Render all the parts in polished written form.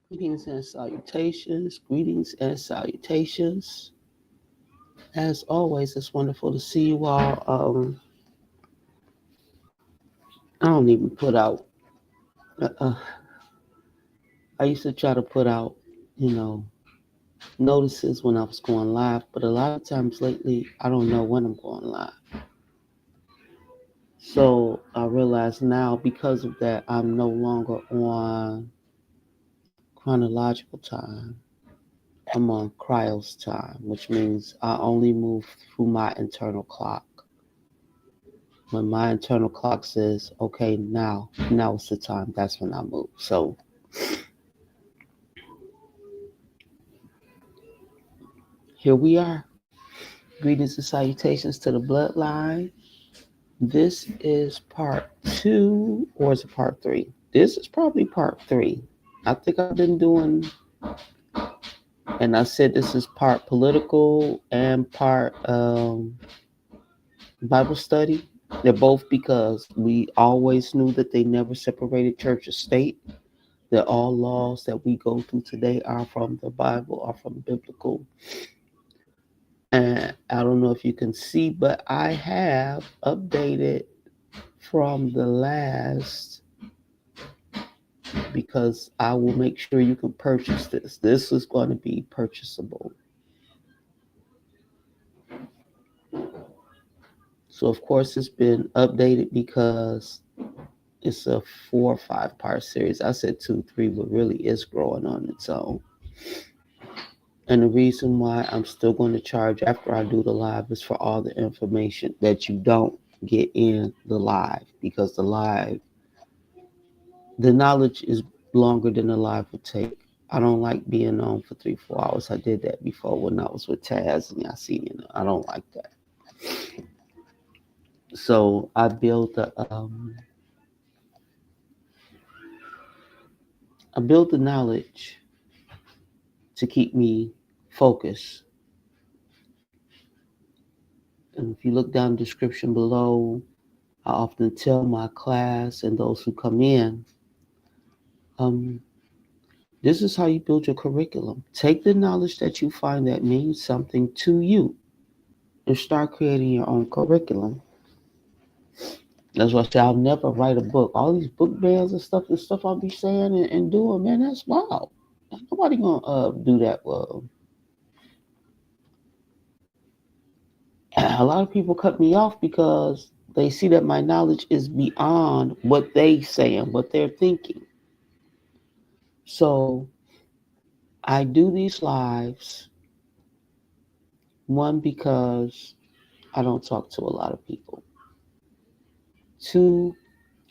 Greetings and salutations. Greetings and salutations. As always, it's wonderful to see you all. I don't even put out. Uh, I used to try to put out, you know, notices when I was going live, but a lot of times lately, I don't know when I'm going live. So I realize now because of that, I'm no longer on chronological time. I'm on Cryos time, which means I only move through my internal clock. When my internal clock says, okay, now is the time, that's when I move. So here we are. Greetings and salutations to the bloodline. This is part 2, or is it part 3? This is probably part 3. I think I've been doing, and I said this is part political and part Bible study. They're both because we always knew that they never separated church or state, that all laws that we go through today are from the Bible, are from biblical. And I don't know if you can see, but I have updated from the last, because I will make sure you can purchase this. This is going to be purchasable. So of course it's been updated because it's a 4 or 5 part series. I said 2, 3, but really it's growing on its own. And the reason why I'm still going to charge after I do the live is for all the information that you don't get in the live, because the knowledge is longer than the live would take. I don't like being on for 3, 4 hours. I did that before when I was with Taz and Yasin. I don't like that. So I built the knowledge to keep me focused. And if you look down the description below, I often tell my class and those who come in, um, this is how you build your curriculum. Take the knowledge that you find that means something to you and start creating your own curriculum. That's why I say I'll never write a book. All these book bans and stuff, the stuff I'll be saying and doing, man, that's wild. Nobody gonna do that. Well, a lot of people cut me off because they see that my knowledge is beyond what they saying, what they're thinking. So I do these lives, one, because I don't talk to a lot of people. Two,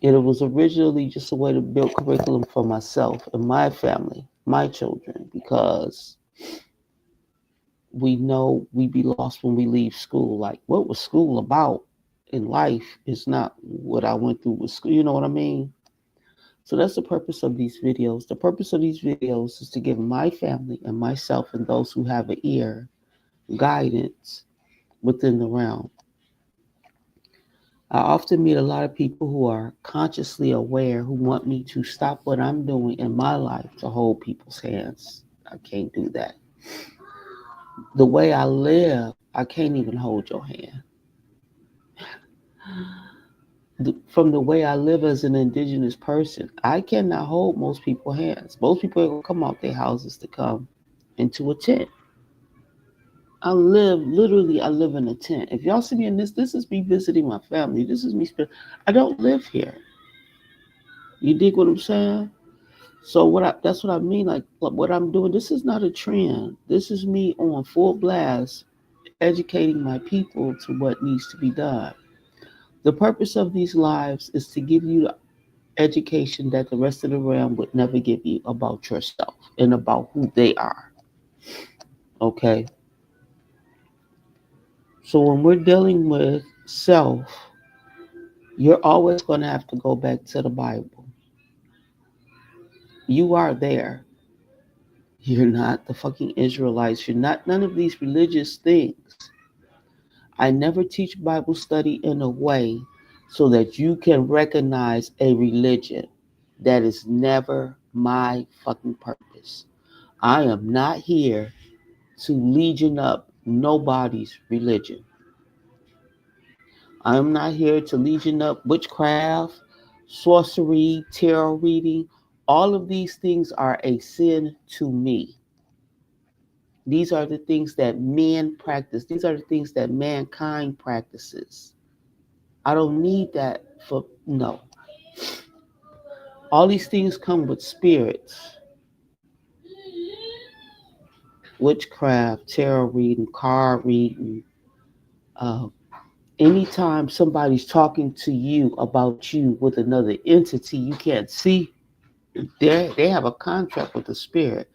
it was originally just a way to build curriculum for myself and my family, my children, because we know we be lost when we leave school. Like, what was school about in life is not what I went through with school. You know what I mean? So that's the purpose of these videos. The purpose of these videos is to give my family and myself and those who have an ear guidance within the realm. I often meet a lot of people who are consciously aware, who want me to stop what I'm doing in my life to hold people's hands. I can't do that. The way I live, I can't even hold your hand. From the way I live as an indigenous person, I cannot hold most people's hands. Most people are going to come out their houses to come into a tent. I live in a tent. If y'all see me in this is me visiting my family. This is me I don't live here. You dig what I'm saying? So that's what I mean. Like what I'm doing, this is not a trend. This is me on full blast, educating my people to what needs to be done. The purpose of these lives is to give you the education that the rest of the realm would never give you about yourself and about who they are. Okay. So when we're dealing with self, you're always going to have to go back to the Bible. You are there. You're not the fucking Israelites. You're not none of these religious things. I never teach Bible study in a way so that you can recognize a religion. That is never my fucking purpose. I am not here to legion up nobody's religion. I am not here to legion up witchcraft, sorcery, tarot reading. All of these things are a sin to me. These are the things that men practice. These are the things that mankind practices. I don't need that for no. All these things come with spirits, witchcraft, tarot reading, card reading. Uh, Anytime somebody's talking to you about you with another entity you can't see, they have a contract with the spirit.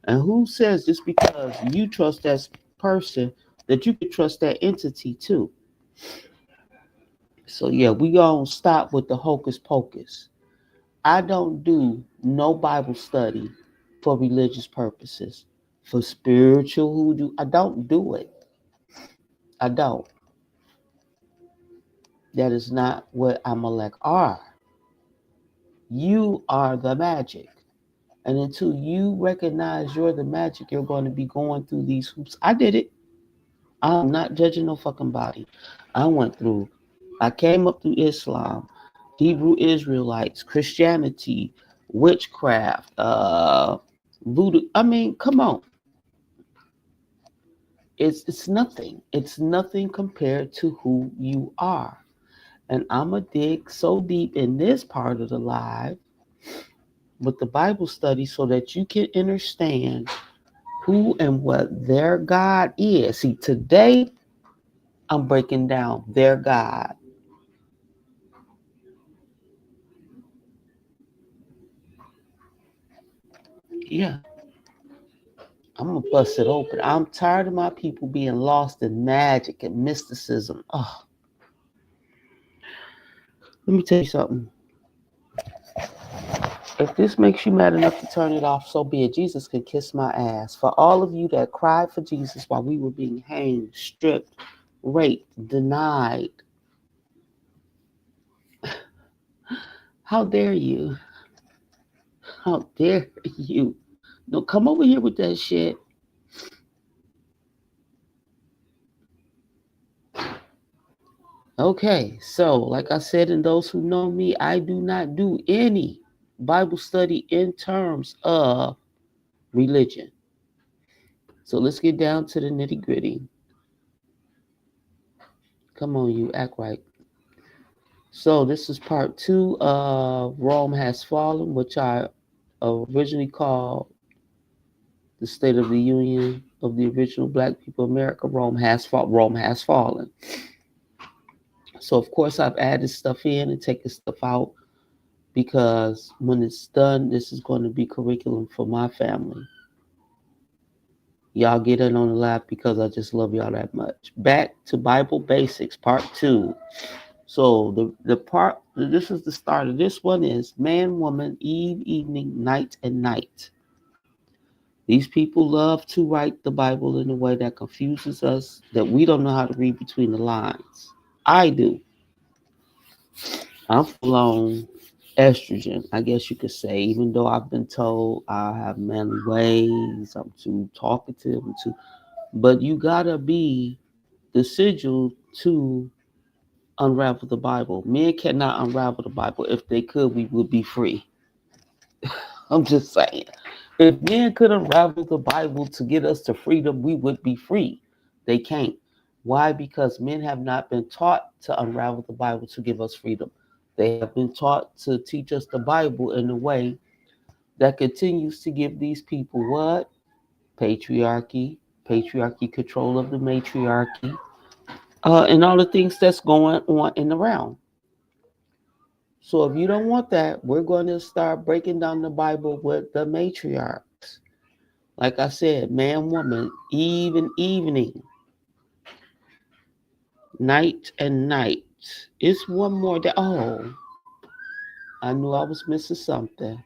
And who says just because you trust that person that you could trust that entity too? So yeah, we gonna stop with the hocus pocus. I don't do no Bible study for religious purposes. For spiritual hoodoo, I don't do it. I don't. That is not what Amalek are. You are the magic. And until you recognize you're the magic, you're going to be going through these hoops. I did it. I'm not judging no fucking body. I went through, I came up through Islam, Hebrew Israelites, Christianity, witchcraft, voodoo. I mean, come on. It's nothing. It's nothing compared to who you are. And I'ma dig so deep in this part of the life with the Bible study so that you can understand who and what their God is. See, today I'm breaking down their God. Yeah, I'm gonna bust it open. I'm tired of my people being lost in magic and mysticism. Oh, let me tell you something. If this makes you mad enough to turn it off, so be it. Jesus can kiss my ass. For all of you that cried for Jesus while we were being hanged, stripped, raped, denied, how dare you? How dare you? No, come over here with that shit. Okay, so like I said, and those who know me, I do not do any Bible study in terms of religion. So let's get down to the nitty gritty. Come on, you act right. So this is part two of Rome Has Fallen, which I originally called the State of the Union of the original Black people of America. Rome has fallen. So of course I've added stuff in and taken stuff out because when it's done, this is going to be curriculum for my family. Y'all get in on the laugh because I just love y'all that much. Back to Bible Basics, part two. So the part this is the start of this one is man, woman, eve, evening, night, and night. These people love to write the Bible in a way that confuses us, that we don't know how to read between the lines. I do. I'm full on estrogen, I guess you could say, even though I've been told I have manly ways, I'm too talkative, but you gotta be the sigil to unravel the Bible. Men cannot unravel the Bible. If they could, we would be free. I'm just saying. If men could unravel the Bible to get us to freedom, we would be free. They can't. Why? Because men have not been taught to unravel the Bible to give us freedom. They have been taught to teach us the Bible in a way that continues to give these people what? Patriarchy, patriarchy control of the matriarchy, and all the things that's going on in the realm. So if you don't want that, we're going to start breaking down the Bible with the matriarchs. Like I said, man, woman, eve and evening, night and night. It's one more day. Oh, I knew I was missing something.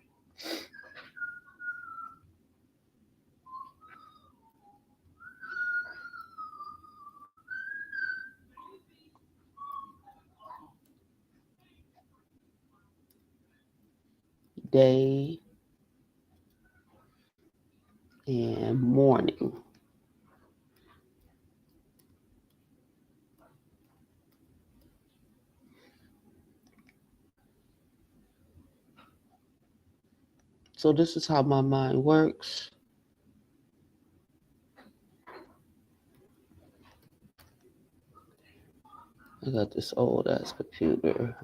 day and morning. So this is how my mind works. I got this old ass computer.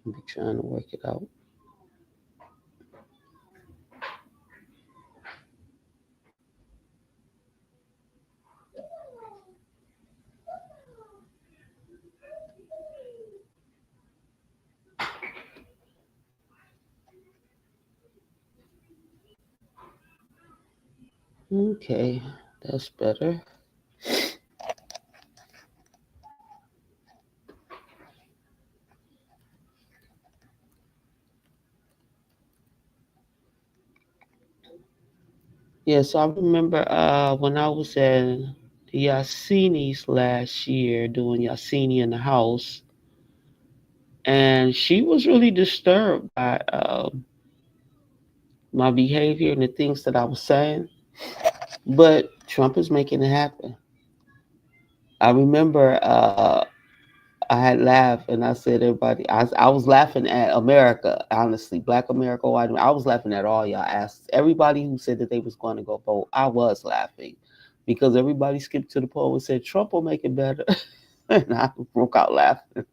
I'll be trying to work it out. Okay, that's better. Yeah, so I remember when I was at Yasini's last year doing Yasini in the house, and she was really disturbed by my behavior and the things that I was saying. But Trump is making it happen. I remember I had laughed and I said, everybody, I was laughing at America, honestly, Black America, white America. I was laughing at all y'all. Asked everybody who said that they was going to go vote. I was laughing because everybody skipped to the poll and said Trump will make it better. And I broke out laughing.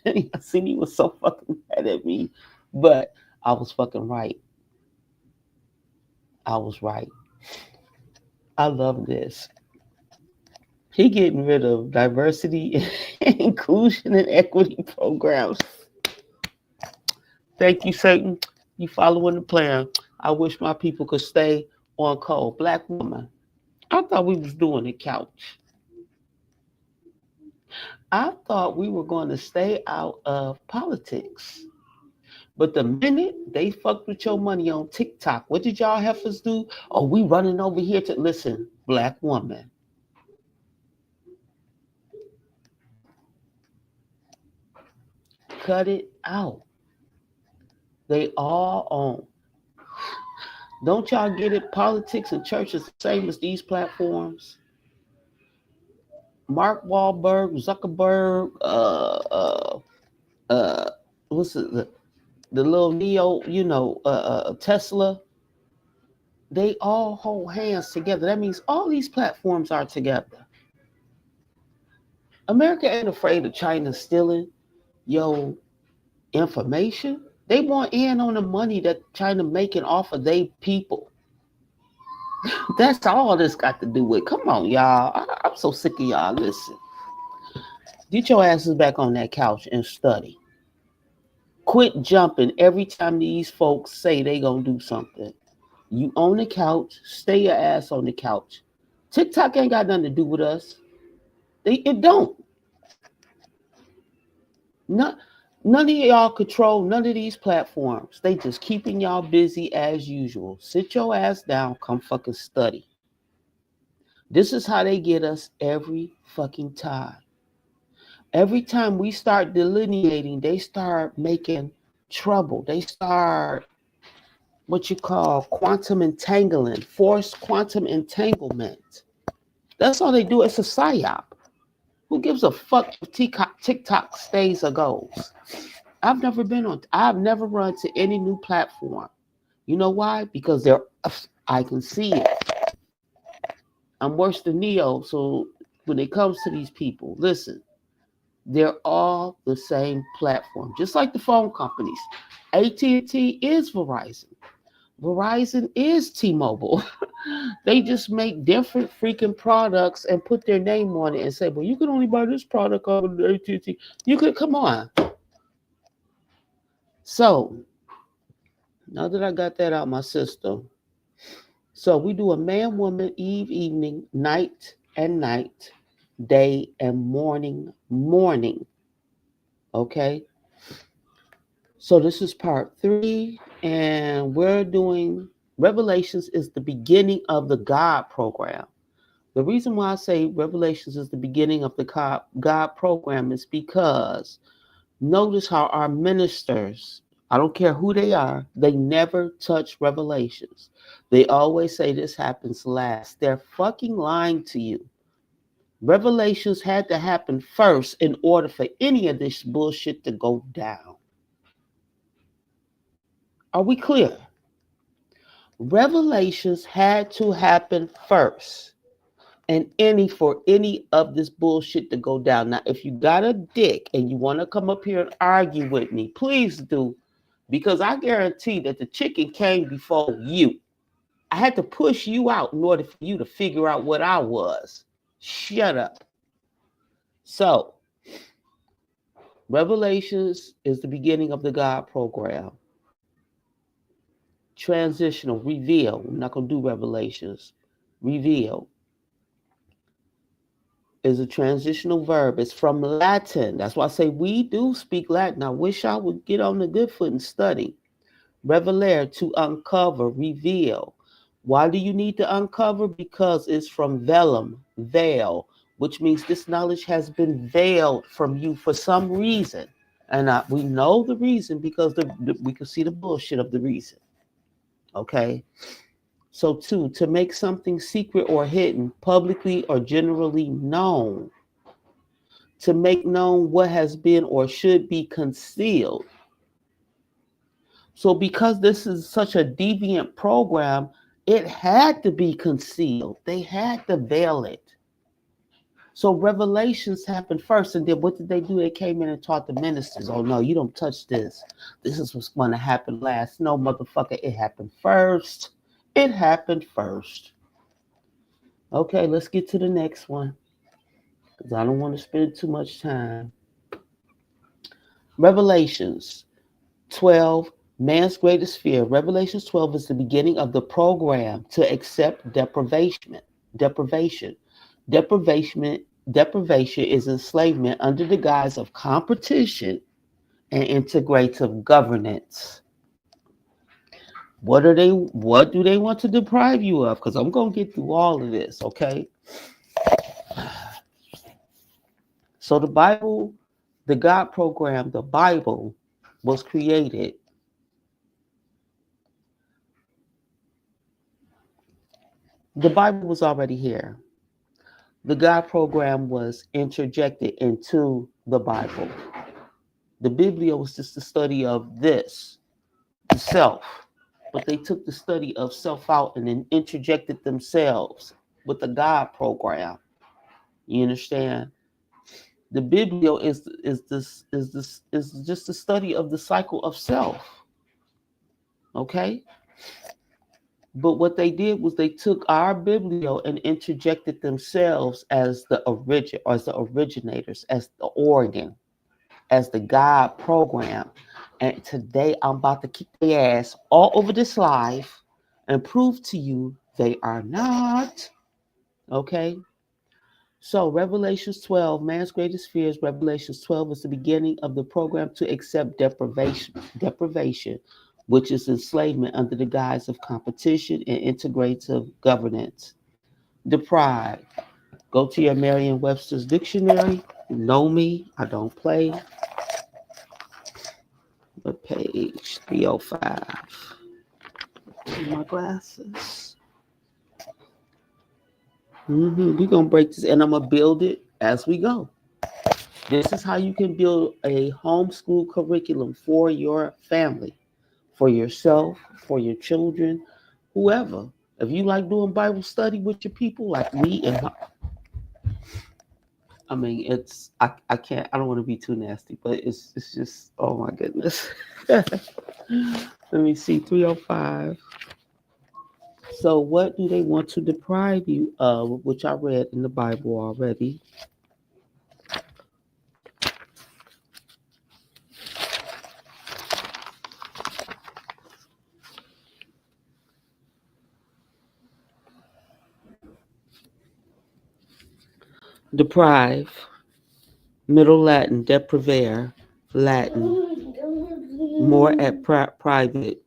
And I seen he was so fucking mad at me. But I was fucking right. I was right. I love this. He getting rid of diversity, inclusion, and equity programs. Thank you, Satan. You following the plan. I wish my people could stay on code. Black woman. I thought we was doing the couch. I thought we were going to stay out of politics. But the minute they fucked with your money on TikTok, what did y'all heifers do? Oh, we running over here to listen, black woman. Cut it out. They all own. Don't y'all get it? Politics and church is the same as these platforms. Mark Wahlberg, Zuckerberg, uh, what's the little Neo, Tesla. They all hold hands together. That means all these platforms are together. America ain't afraid of China stealing your information. They want in on the money that China making off of their people. That's all this got to do with. Come on, y'all. I'm so sick of y'all. Listen, get your asses back on that couch and study. Quit jumping every time these folks say they gonna do something. You on the couch, stay your ass on the couch. TikTok ain't got nothing to do with us. It don't. None, none of y'all control none of these platforms. They just keeping y'all busy as usual. Sit your ass down, come fucking study. This is how they get us every fucking time. Every time we start delineating, they start making trouble. They start what you call quantum entangling, forced quantum entanglement. That's all they do. It's a psyop. Who gives a fuck if TikTok stays or goes? I've never run to any new platform. You know why? Because I can see it. I'm worse than Neo. So when it comes to these people, listen, they're all the same platform, just like the phone companies. AT&T is Verizon. Verizon is T-Mobile. They just make different freaking products and put their name on it and say, well, you can only buy this product on AT&T. You could, come on. So, now that I got that out my system, so we do a man, woman, eve, evening, night, and night, day, and morning, morning. Okay? So this is part 3, and we're doing Revelations is the beginning of the God program. The reason why I say Revelations is the beginning of the God program is because notice how our ministers, I don't care who they are, they never touch Revelations. They always say this happens last. They're fucking lying to you. Revelations had to happen first in order for any of this bullshit to go down. Are we clear? Revelations had to happen first and any of this bullshit to go down. Now, if you got a dick and you want to come up here and argue with me, please do, because I guarantee that the chicken came before you. I had to push you out in order for you to figure out what I was. Shut up. So, Revelations is the beginning of the God program. Transitional, reveal. I'm not going to do Revelations. Reveal is a transitional verb. It's from Latin. That's why I say we do speak Latin. I wish I would get on the good foot and study. Revelare, to uncover, reveal. Why do you need to uncover? Because it's from velum, veil, which means this knowledge has been veiled from you for some reason. And we know the reason because we can see the bullshit of the reason. Okay? So, two, to make something secret or hidden, publicly or generally known. To make known what has been or should be concealed. So because this is such a deviant program, it had to be concealed. They had to veil it. So revelations happened first, and then what did they do? They came in and taught the ministers, oh no, you don't touch this. This is what's going to happen last. No, motherfucker, it happened first. It happened first. Okay, let's get to the next one, because I don't want to spend too much time. Revelations 12, man's greatest fear. Revelations 12 is the beginning of the program to accept deprivation. Deprivation. Deprivation is enslavement under the guise of competition and integrative governance. What do they want to deprive you of? Because I'm going to get through all of this, okay? So the Bible, the God program, the Bible was created. The Bible was already here. The God program was interjected into the Bible. The Biblia was just the study of this, the self. But they took the study of self out and then interjected themselves with the God program. You understand? The Biblia is just the study of the cycle of self. Okay? But what they did was they took our Biblio and interjected themselves as the originators, as the organ, as the God program. And today I'm about to kick their ass all over this live and prove to you they are not. Okay? So Revelations 12, man's greatest fears, Revelations 12 is the beginning of the program to accept deprivation, which is enslavement under the guise of competition and integrative governance. Deprive. Go to your Merriam-Webster's dictionary. You know me, I don't play. But page 305. My glasses. We're going to break this, and I'm going to build it as we go. This is how you can build a homeschool curriculum for your family, for yourself, for your children, whoever. If you like doing Bible study with your people, like me and my, I mean, I can't, I don't want to be too nasty, but it's just, oh my goodness. Let me see, 305. So what do they want to deprive you of, which I read in the Bible already? Deprive, Middle Latin, deprivare, Latin, more at private,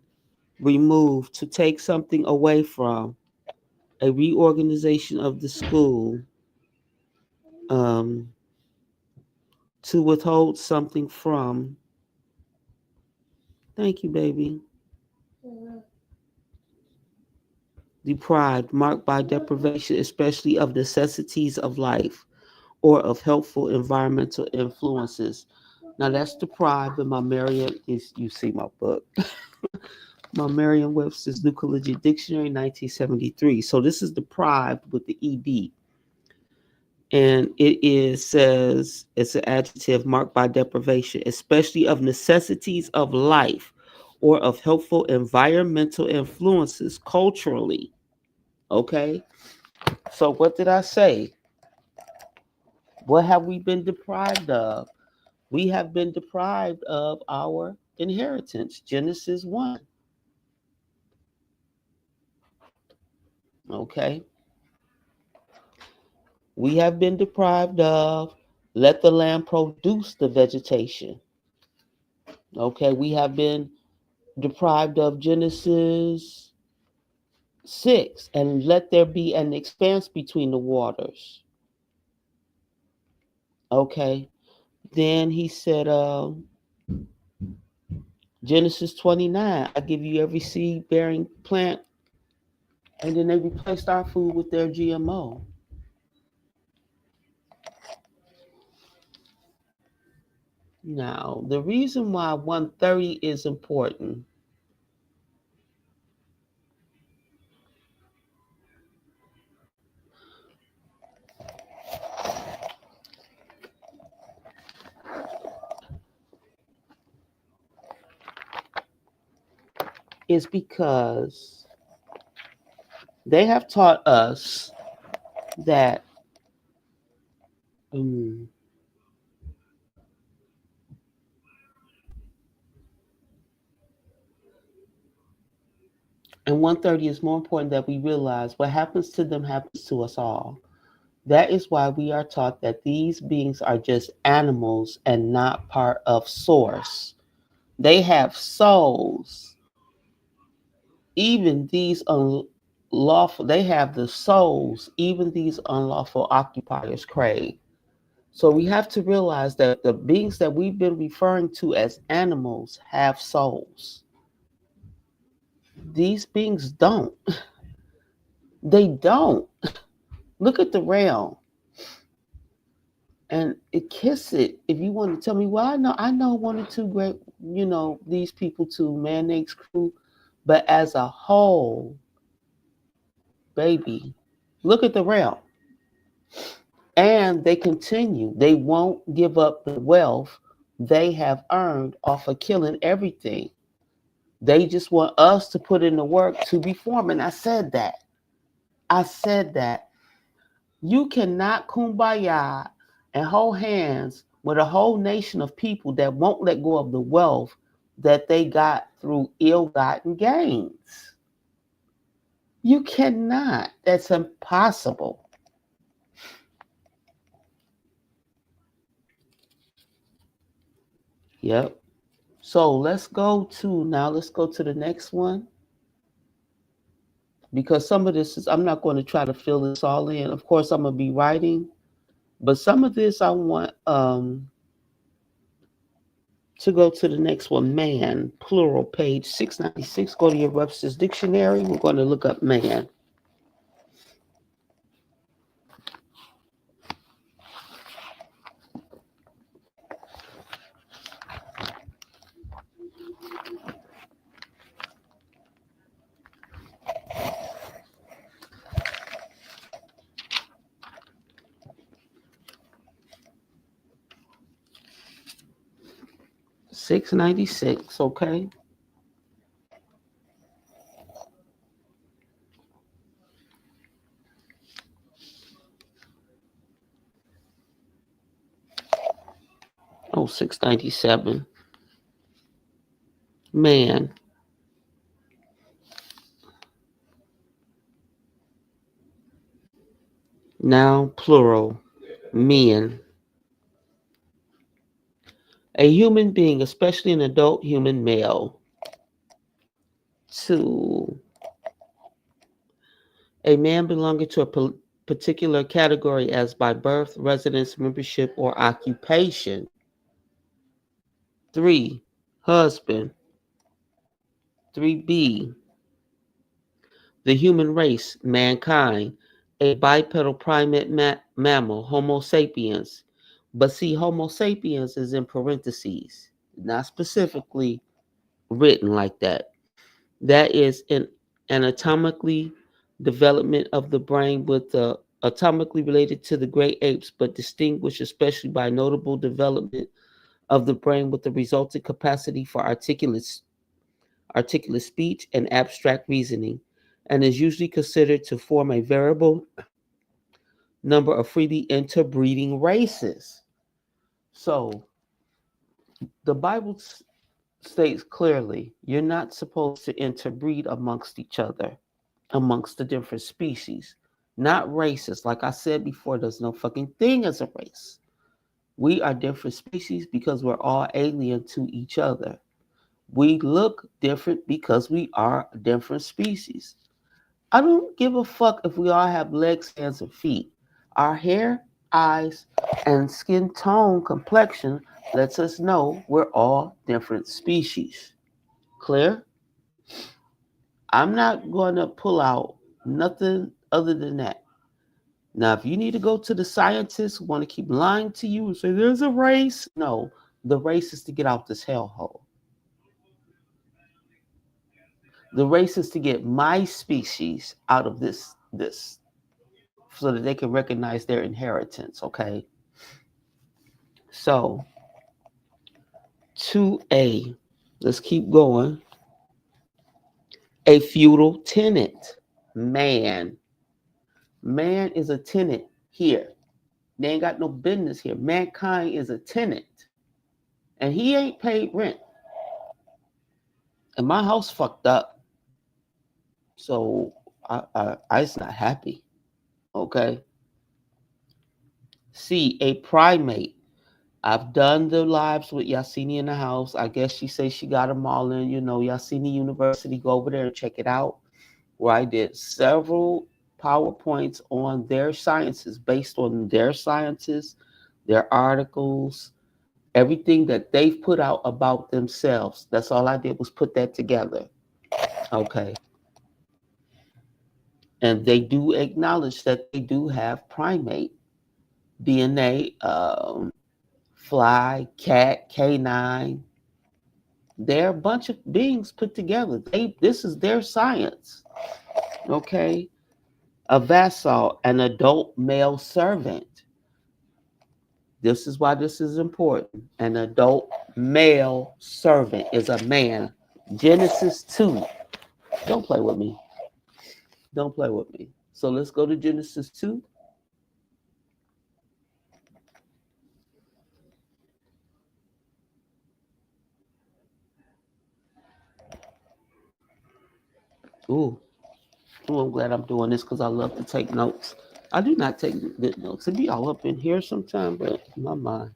remove, to take something away from, a reorganization of the school um, to withhold something from, thank you, baby, deprived, marked by deprivation, especially of necessities of life or of helpful environmental influences. Now that's deprived in my Merriam, is you see my book, my Merriam-Webster's New Collegiate Dictionary, 1973. So this is deprived with the ed, and it is says it's an adjective marked by deprivation, especially of necessities of life or of helpful environmental influences culturally. Okay, so what did I say? What have we been deprived of? We have been deprived of our inheritance. Genesis 1. Okay, we have been deprived of let the land produce the vegetation. Okay, we have been deprived of Genesis 6, and let there be an expanse between the waters. Okay, then he said, Genesis 29, I give you every seed bearing plant, and then they replaced our food with their GMO. Now, the reason why 130 is important is because they have taught us that um, and 130 is more important that we realize what happens to them happens to us all. That is why we are taught that these beings are just animals and not part of source. They have souls. Even these unlawful, they have the souls, even these unlawful occupiers crave. So we have to realize that the beings that we've been referring to as animals have souls. These beings don't. They don't. Look at the realm and kiss it. If you want to tell me, well, I know one or two great, these people too, mayonnaise crew, but as a whole, baby, look at the realm. And they continue. They won't give up the wealth they have earned off of killing everything. They just want us to put in the work to reform. And I said that. I said that. You cannot kumbaya and hold hands with a whole nation of people that won't let go of the wealth that they got through ill-gotten gains. You cannot. That's impossible. Yep. So let's go to the next one, because some of this is, I'm not going to try to fill this all in. Of course, I'm going to be writing, but some of this I want to go to the next one. Man, plural, page 696. Go to your Webster's Dictionary. We're going to look up man. $6.96. Okay. Oh, 6.97. Man. Now plural. Men. A human being, especially an adult human male, to A man belonging to a particular category as by birth, residence, membership, or occupation. 3. Husband. 3b. The human race, mankind, a bipedal primate mammal, Homo sapiens. But see, Homo sapiens is in parentheses, not specifically written like that. That is an anatomically development of the brain with the atomically related to the great apes, but distinguished especially by notable development of the brain with the resulting capacity for articulate speech and abstract reasoning, and is usually considered to form a variable number of freely interbreeding races. So the Bible states clearly you're not supposed to interbreed amongst each other, amongst the different species, not races. Like I said before, there's no fucking thing as a race. We are different species because we're all alien to each other. We look different because we are a different species. I don't give a fuck if we all have legs, hands, and feet. Our hair, eyes, and skin tone complexion lets us know we're all different species. Clear? I'm not going to pull out nothing other than that. Now, if you need to go to the scientists who want to keep lying to you and say there's a race, no, the race is to get out this hellhole. The race is to get my species out of this so that they can recognize their inheritance, okay? So, 2A, let's keep going. A feudal tenant, man. Man is a tenant here. They ain't got no business here. Mankind is a tenant. And he ain't paid rent. And my house fucked up. So I's not happy. Okay. C, a primate. I've done the lives with Yasini in the house. I guess she says she got them all in, Yasini University. Go over there and check it out. Where I did several PowerPoints on their sciences, based on their sciences, their articles, everything that they've put out about themselves. That's all I did was put that together. Okay. And they do acknowledge that they do have primate DNA, fly, cat, canine. They're a bunch of beings put together. This is their science. Okay. A vassal, an adult male servant. This is why this is important. An adult male servant is a man. Genesis 2. Don't play with me. Don't play with me. So let's go to Genesis 2. Ooh, I'm glad I'm doing this because I love to take notes. I do not take good notes. It be all up in here sometime, but my mind.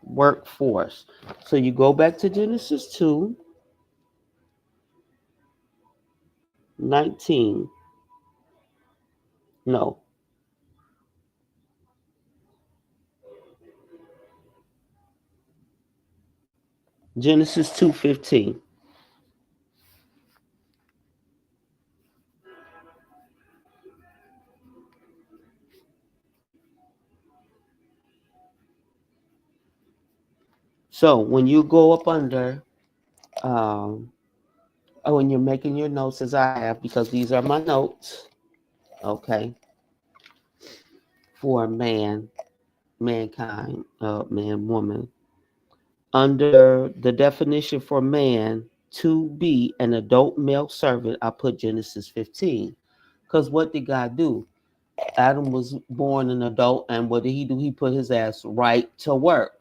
Workforce. So you go back to Genesis 2, 19. No. Genesis 2:15. So when you go up under, um, when you're making your notes as I have, because these are my notes, okay, for man, mankind, man, woman. Under the definition for man to be an adult male servant, I put Genesis 15. Because what did God do? Adam was born an adult, and what did he do? He put his ass right to work.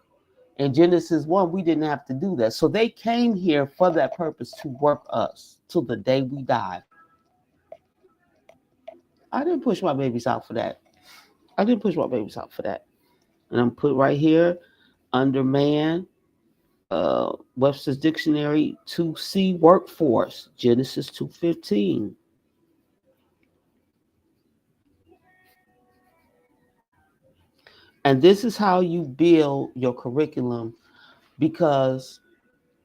In Genesis 1, we didn't have to do that. So they came here for that purpose, to work us till the day we die. I didn't push my babies out for that. I didn't push my babies out for that. And I'm put right here under man. Webster's Dictionary 2C workforce, Genesis 2:15. And this is how you build your curriculum because,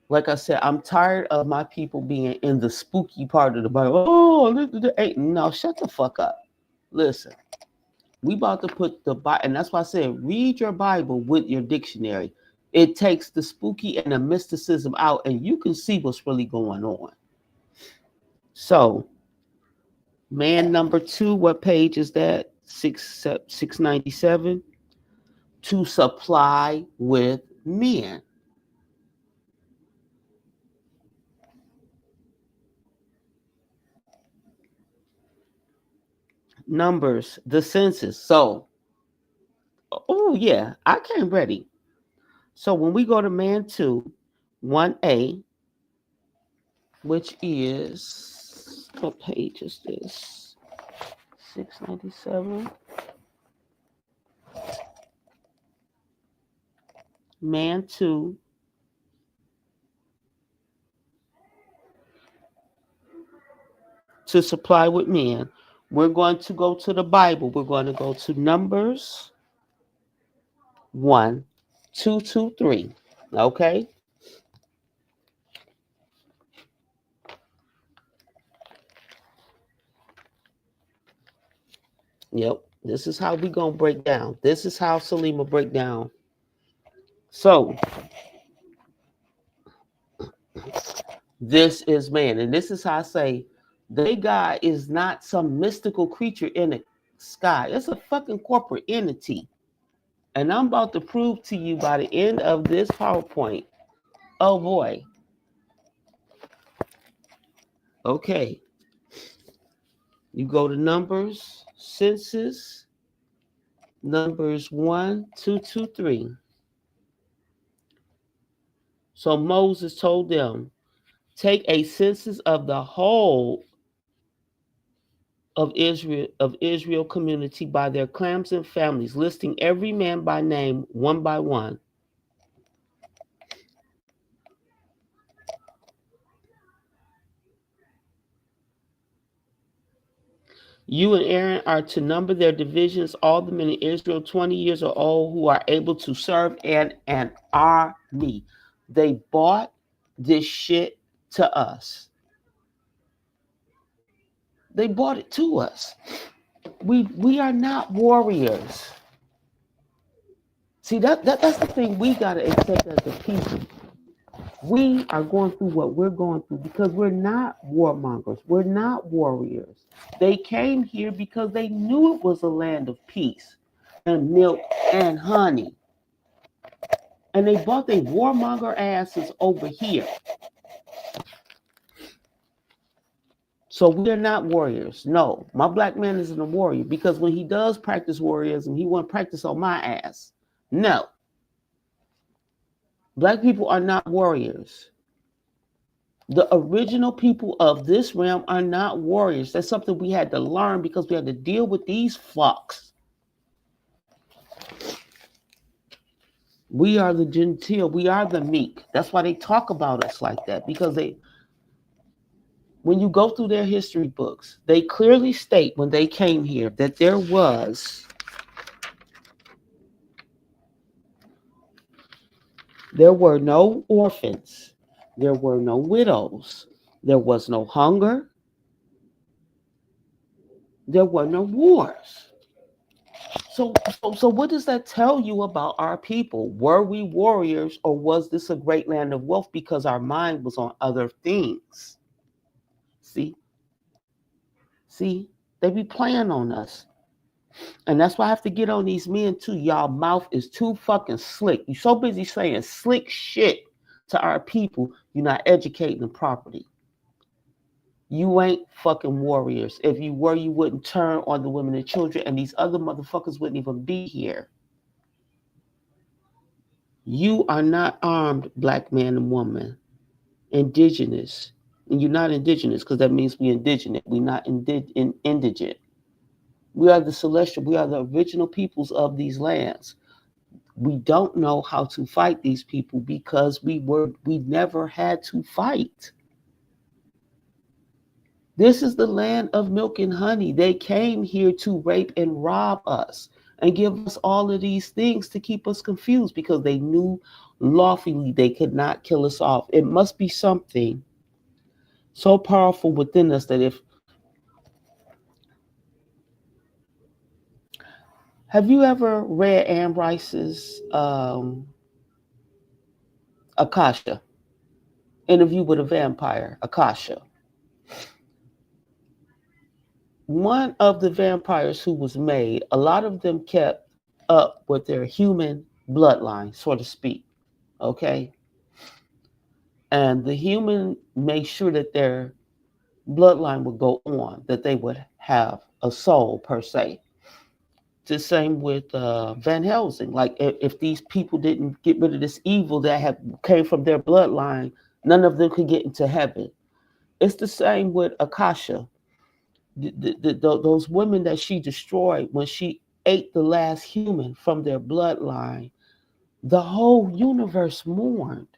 like I said, I'm tired of my people being in the spooky part of the Bible. Oh, no, shut the fuck up. Listen, we about to put the Bible, and that's why I said read your Bible with your dictionary. It takes the spooky and the mysticism out, and you can see what's really going on. So, man number two, what page is that? 697. To supply with men. Numbers, the census. So, oh yeah, I came ready. So when we go to man 2, 1A, which is, what page is this? 697. Man 2. To supply with men. We're going to go to the Bible. We're going to go to Numbers 1, 2, 2, 3. Okay? Yep. This is how we going to break down. This is how Salima break down. So, this is man. And this is how I say, they God is not some mystical creature in the sky. It's a fucking corporate entity. And I'm about to prove to you by the end of this PowerPoint. Oh boy. Okay. You go to Numbers, census, Numbers 1, 2, 2, 3. So Moses told them, take a census of the whole of Israel community by their clans and families, listing every man by name, one by one. You and Aaron are to number their divisions, all the men in Israel 20 years or old who are able to serve in an army. They bought this shit to us. They bought it to us. We are not warriors. See, that's the thing we got to accept as a people. We are going through what we're going through because we're not warmongers. We're not warriors. They came here because they knew it was a land of peace and milk and honey. And they brought their warmonger asses over here. So we are not warriors. No, my black man isn't a warrior because when he does practice warriorism, he won't practice on my ass. No. Black people are not warriors. The original people of this realm are not warriors. That's something we had to learn because we had to deal with these fucks. We are the genteel. We are the meek. That's why they talk about us like that, because when you go through their history books, they clearly state when they came here that there were no orphans, there were no widows, there was no hunger, there were no wars. So what does that tell you about our people? Were we warriors, or was this a great land of wealth because our mind was on other things? See, they be playing on us. And that's why I have to get on these men too. Y'all mouth is too fucking slick. You so busy saying slick shit to our people, you're not educating them properly. You ain't fucking warriors. If you were, you wouldn't turn on the women and children, and these other motherfuckers wouldn't even be here. You are not armed, black man and woman. Indigenous. And you're not indigenous because that means we indigenous. We're not indigent. We are the celestial. We are the original peoples of these lands. We don't know how to fight these people because we never had to fight. This is the land of milk and honey. They came here to rape and rob us and give us all of these things to keep us confused because they knew lawfully they could not kill us off. It must be something so powerful within us that if have you ever read Anne Rice's Akasha, Interview with a Vampire, Akasha? One of the vampires who was made, a lot of them kept up with their human bloodline, so to speak. Okay. And the human made sure that their bloodline would go on, that they would have a soul per se. The same with Van Helsing. Like if these people didn't get rid of this evil that had came from their bloodline, none of them could get into heaven. It's the same with Akasha. Those women that she destroyed when she ate the last human from their bloodline, the whole universe mourned.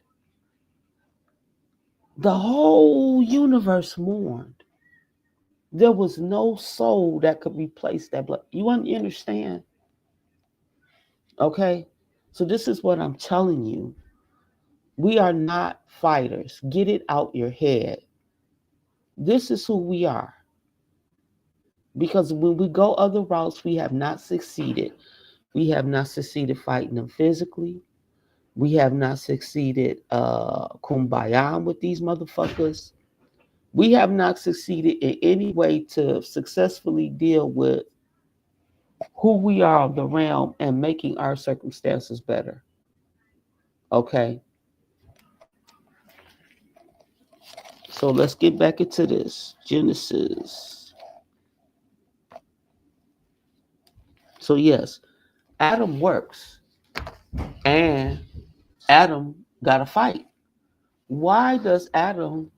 The whole universe mourned. There was no soul that could replace that blood. You understand? Okay? So this is what I'm telling you. We are not fighters. Get it out your head. This is who we are. Because when we go other routes, we have not succeeded. We have not succeeded fighting them physically. We have not succeeded kumbaya with these motherfuckers. We have not succeeded in any way to successfully deal with who we are of the realm and making our circumstances better. Okay? So let's get back into this. Genesis. So, yes, Adam works and Adam got to fight. Why does Adam,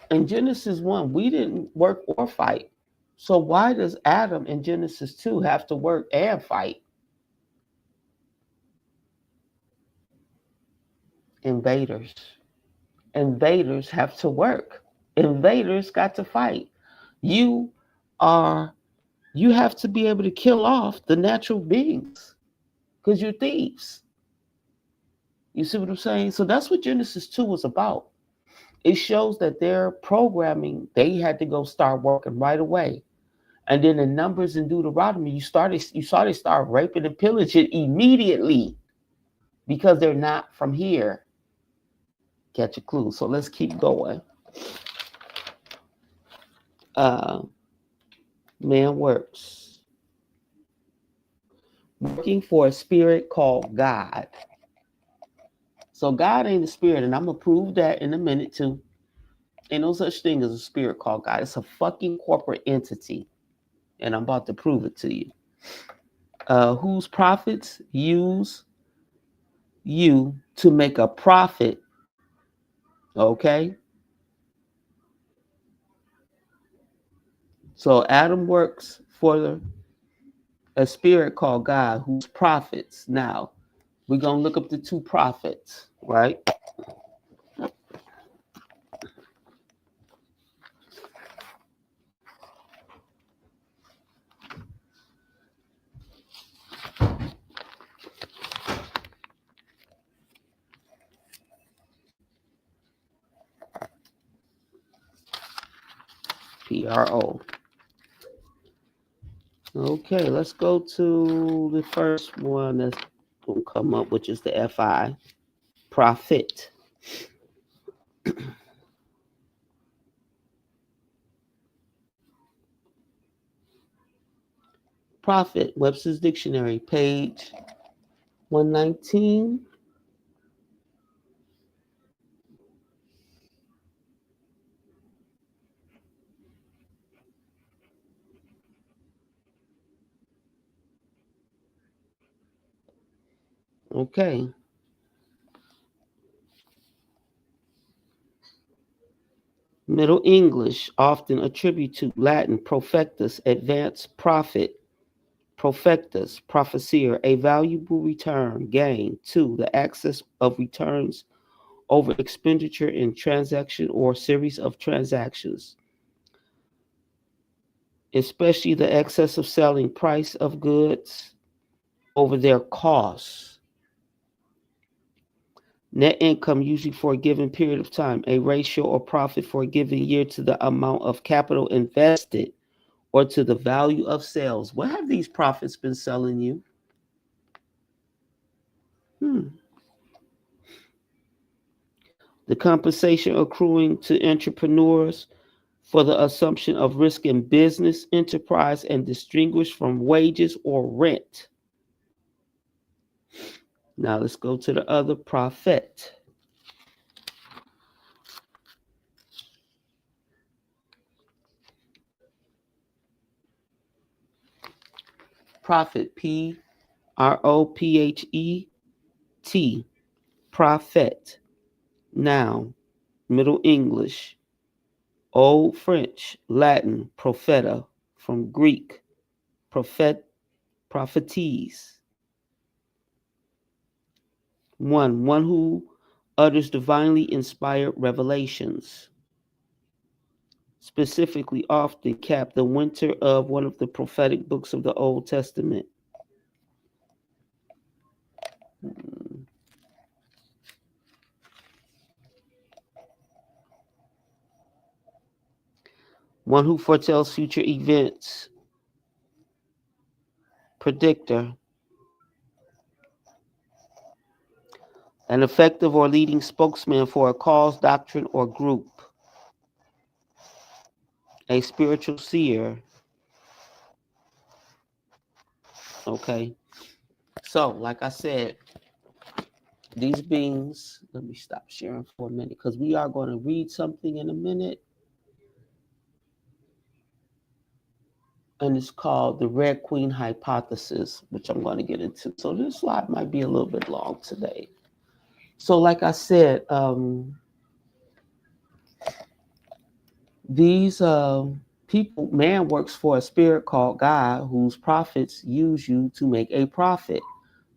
in Genesis 1, we didn't work or fight? So, why does Adam in Genesis 2 have to work and fight? Invaders. Invaders have to work. Invaders got to fight. You are you have to be able to kill off the natural beings because you're thieves. You see what I'm saying? So that's what Genesis 2 was about. It shows that their programming, they had to go start working right away. And then in Numbers and Deuteronomy, you saw they start raping and pillaging immediately because they're not from here. Catch a clue. So let's keep going. Uh, man works. Working for a spirit called God. So God ain't a spirit, and I'm gonna prove that in a minute too. Ain't no such thing as a spirit called God. It's a fucking corporate entity, and I'm about to prove it to you. Whose prophets use you to make a profit? Okay. So Adam works for a spirit called God, whose prophets. Now we're gonna look up the two prophets, right? PRO. Okay, let's go to the first one that's gonna come up, which is the FI. Prophet. Prophet, Webster's Dictionary, page 119. Okay. Middle English, often attributed to Latin profectus, advanced prophet, Profectus, prophecyr, a valuable return, gain. 2, the access of returns over expenditure in transaction or series of transactions, especially the excess of selling price of goods over their costs. Net income, usually for a given period of time, a ratio or profit for a given year to the amount of capital invested or to the value of sales. What have these profits been selling you? The compensation accruing to entrepreneurs for the assumption of risk in business enterprise and distinguished from wages or rent. Now let's go to the other prophet. Prophet, Prophet, prophet. Noun, Middle English, Old French, Latin, propheta, from Greek, prophetess. One who utters divinely inspired revelations. Specifically, often cap the winter of one of the prophetic books of the Old Testament. One who foretells future events. Predictor. An effective or leading spokesman for a cause, doctrine, or group. A spiritual seer. Okay. So, like I said, these beings, let me stop sharing for a minute because we are going to read something in a minute. And it's called the Red Queen Hypothesis, which I'm going to get into. So this slide might be a little bit long today. So like I said, these people, man works for a spirit called God, whose prophets use you to make a profit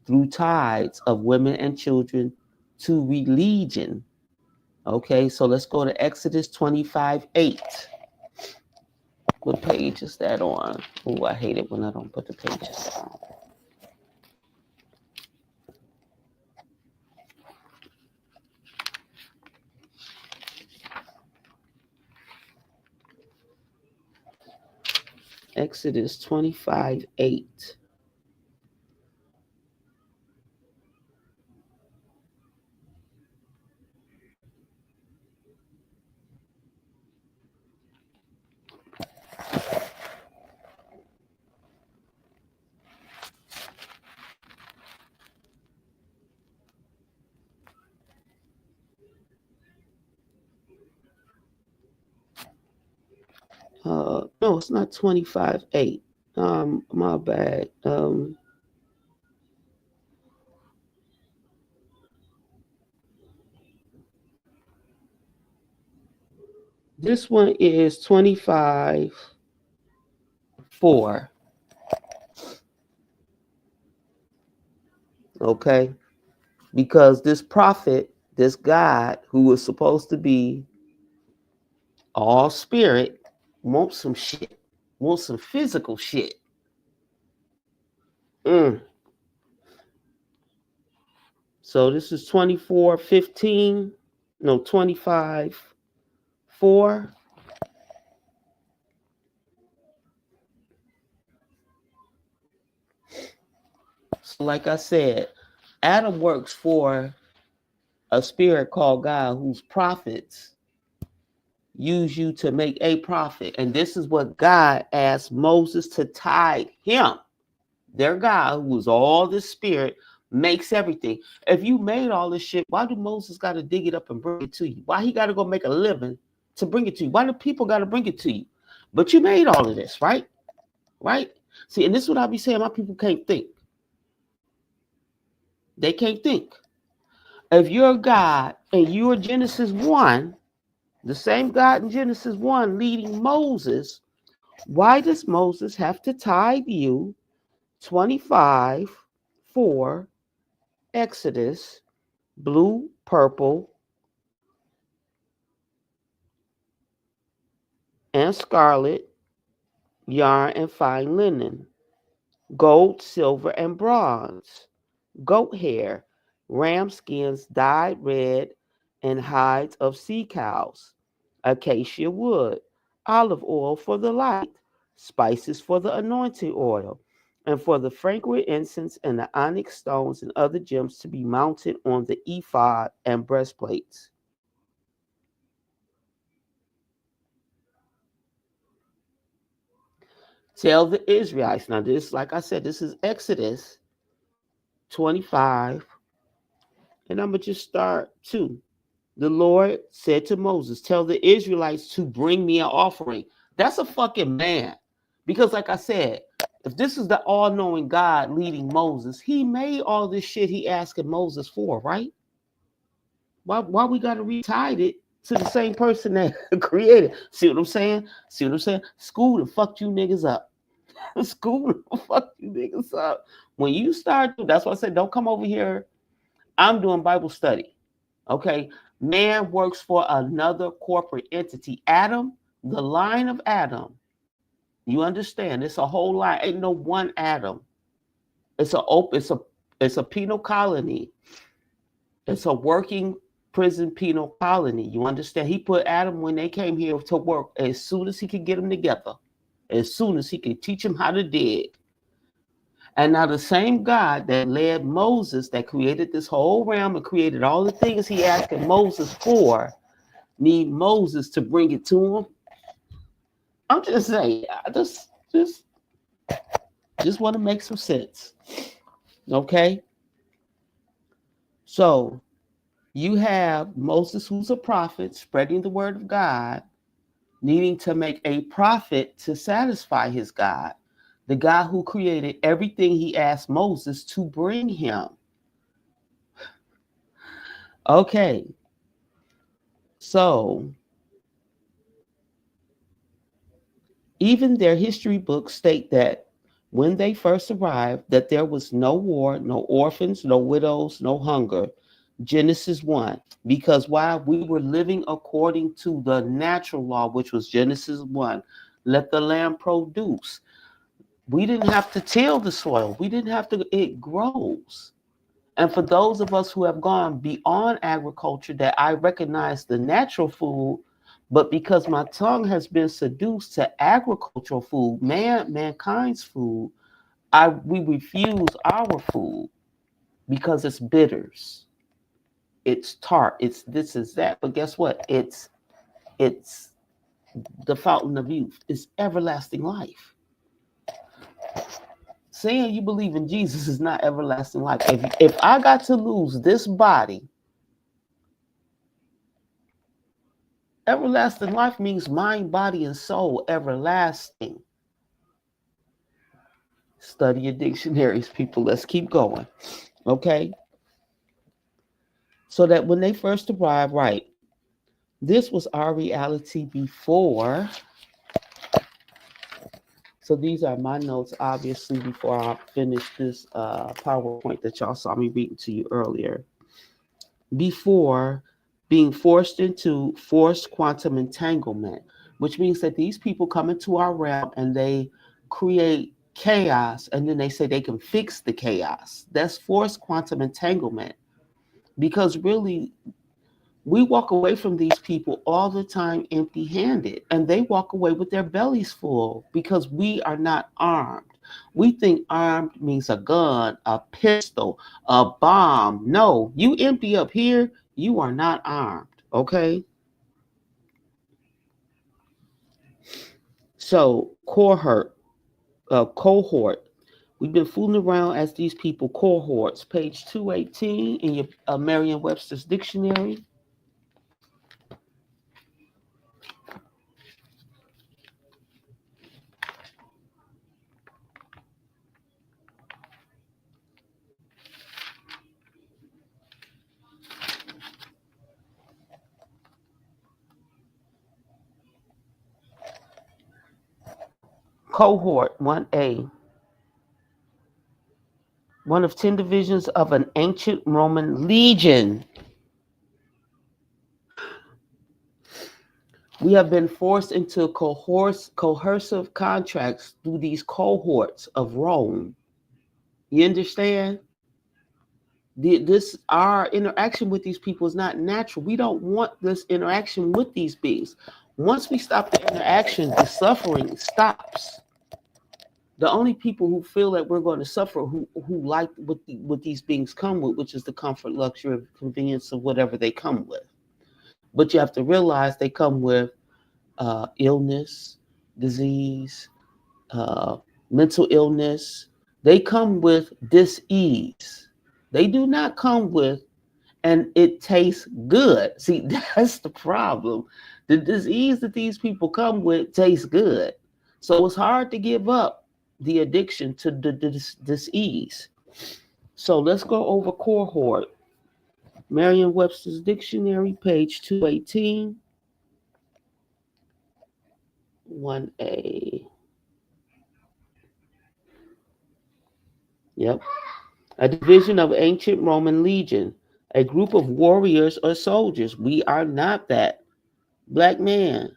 through tithes of women and children to religion. Okay, so let's go to Exodus 25:8. What page is that on? Oh, I hate it when I don't put the pages on. Exodus 25:8. No, it's not 25:8. My bad. This one is 25:4. Okay, because this prophet, this God who was supposed to be all spirit, wants some shit, wants some physical shit. So this is 24:15. No, 25:4. So like I said, Adam works for a spirit called God whose prophets use you to make a profit. And this is what God asked Moses to tithe him. Their God, who is all this spirit, makes everything. If you made all this shit, why do Moses got to dig it up and bring it to you? Why he got to go make a living to bring it to you? Why do people got to bring it to you? But you made all of this, right? Right? See, and this is what I be saying. My people can't think. They can't think. If you're God and you're Genesis 1, the same God in Genesis 1 leading Moses, why does Moses have to tithe you 25 for Exodus, blue, purple, and scarlet, yarn and fine linen, gold, silver, and bronze, goat hair, ram skins dyed red, and hides of sea cows, acacia wood, olive oil for the light, spices for the anointing oil, and for the fragrant incense and the onyx stones and other gems to be mounted on the ephod and breastplates. Tell the Israelites. Now, this, like I said, this is Exodus 25, and I'm going to just start 2. The Lord said to Moses, tell the Israelites to bring me an offering. That's a fucking man. Because, like I said, if this is the all knowing God leading Moses, he made all this shit he asking Moses for, right? Why we got to retide it to the same person that created? See what I'm saying? See what I'm saying? School to fuck you niggas up. School to fuck you niggas up. When you start, that's why I said, don't come over here. I'm doing Bible study. Okay, man works for another corporate entity. Adam, the line of Adam. You understand? It's a whole line. Ain't no one Adam. It's a penal colony. It's a working prison penal colony. You understand? He put Adam when they came here to work as soon as he could get them together, as soon as he could teach them how to dig. And now the same God that led Moses, that created this whole realm and created all the things he asked Moses for, need Moses to bring it to him. I'm just saying, I just want to make some sense. Okay? So you have Moses, who's a prophet, spreading the word of God, needing to make a prophet to satisfy his God, the God who created everything he asked Moses to bring him. Okay. So even their history books state that when they first arrived, that there was no war, no orphans, no widows, no hunger. Genesis 1. Because why? We were living according to the natural law, which was Genesis 1. Let the land produce. We didn't have to till the soil. We didn't have to, it grows. And for those of us who have gone beyond agriculture, that I recognize the natural food, but because my tongue has been seduced to agricultural food, mankind's food, we refuse our food because it's bitters, it's tart, it's this is that. But guess what? It's the fountain of youth. It's everlasting life. Saying you believe in Jesus is not everlasting life. If I got to lose this body, everlasting life means mind, body, and soul, everlasting. Study your dictionaries, people. Let's keep going. Okay? So that when they first arrived, right, this was our reality before. So these are my notes, obviously, before I finish this PowerPoint that y'all saw me reading to you earlier. Before being forced into forced quantum entanglement, which means that these people come into our realm and they create chaos, and then they say they can fix the chaos. That's forced quantum entanglement. Because really, we walk away from these people all the time empty handed, and they walk away with their bellies full because we are not armed. We think armed means a gun, a pistol, a bomb. No, you empty up here, you are not armed. Okay? So, cohort. We've been fooling around as these people, cohorts. Page 218 in your Merriam-Webster's dictionary. Cohort 1A. one of 10 divisions of an ancient Roman legion. We have been forced into coercive contracts through these cohorts of Rome. You understand? This our interaction with these people is not natural. We don't want this interaction with these beings. Once we stop the interaction, the suffering stops. The only people who feel that we're going to suffer, who like what these beings come with, which is the comfort, luxury, convenience of whatever they come with. But you have to realize they come with illness, disease, uh, mental illness. They come with dis-ease. They do not come with, and it tastes good. See, that's the problem. The disease that these people come with tastes good. So it's hard to give up the addiction to the dis-ease. So let's go over cohort. Merriam-Webster's Dictionary, page 218. 1A. Yep. A division of ancient Roman legion, a group of warriors or soldiers. We are not that. Black man.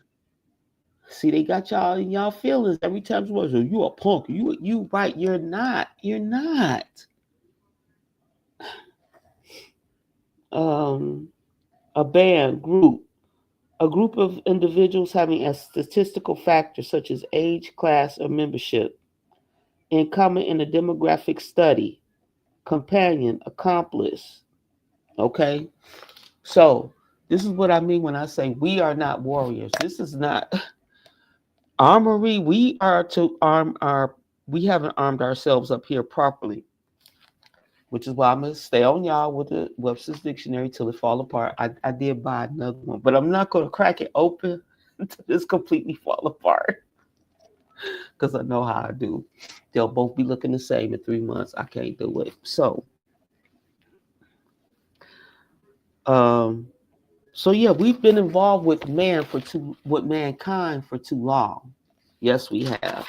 See, they got y'all in y'all feelings every time somebody says, you a punk. You right. You're not. You're not. A band, group. A group of individuals having a statistical factor such as age, class, or membership in common in a demographic study. Companion, accomplice. Okay? So, this is what I mean when I say we are not warriors. This is not armory. We are to arm our, we haven't armed ourselves up here properly, which is why I'm going to stay on y'all with the Webster's Dictionary till it fall apart. I did buy another one, but I'm not going to crack it open until it's completely fall apart because I know how I do. They'll both be looking the same in 3 months. I can't do it. Um, so yeah, we've been involved with mankind for too long. Yes, we have.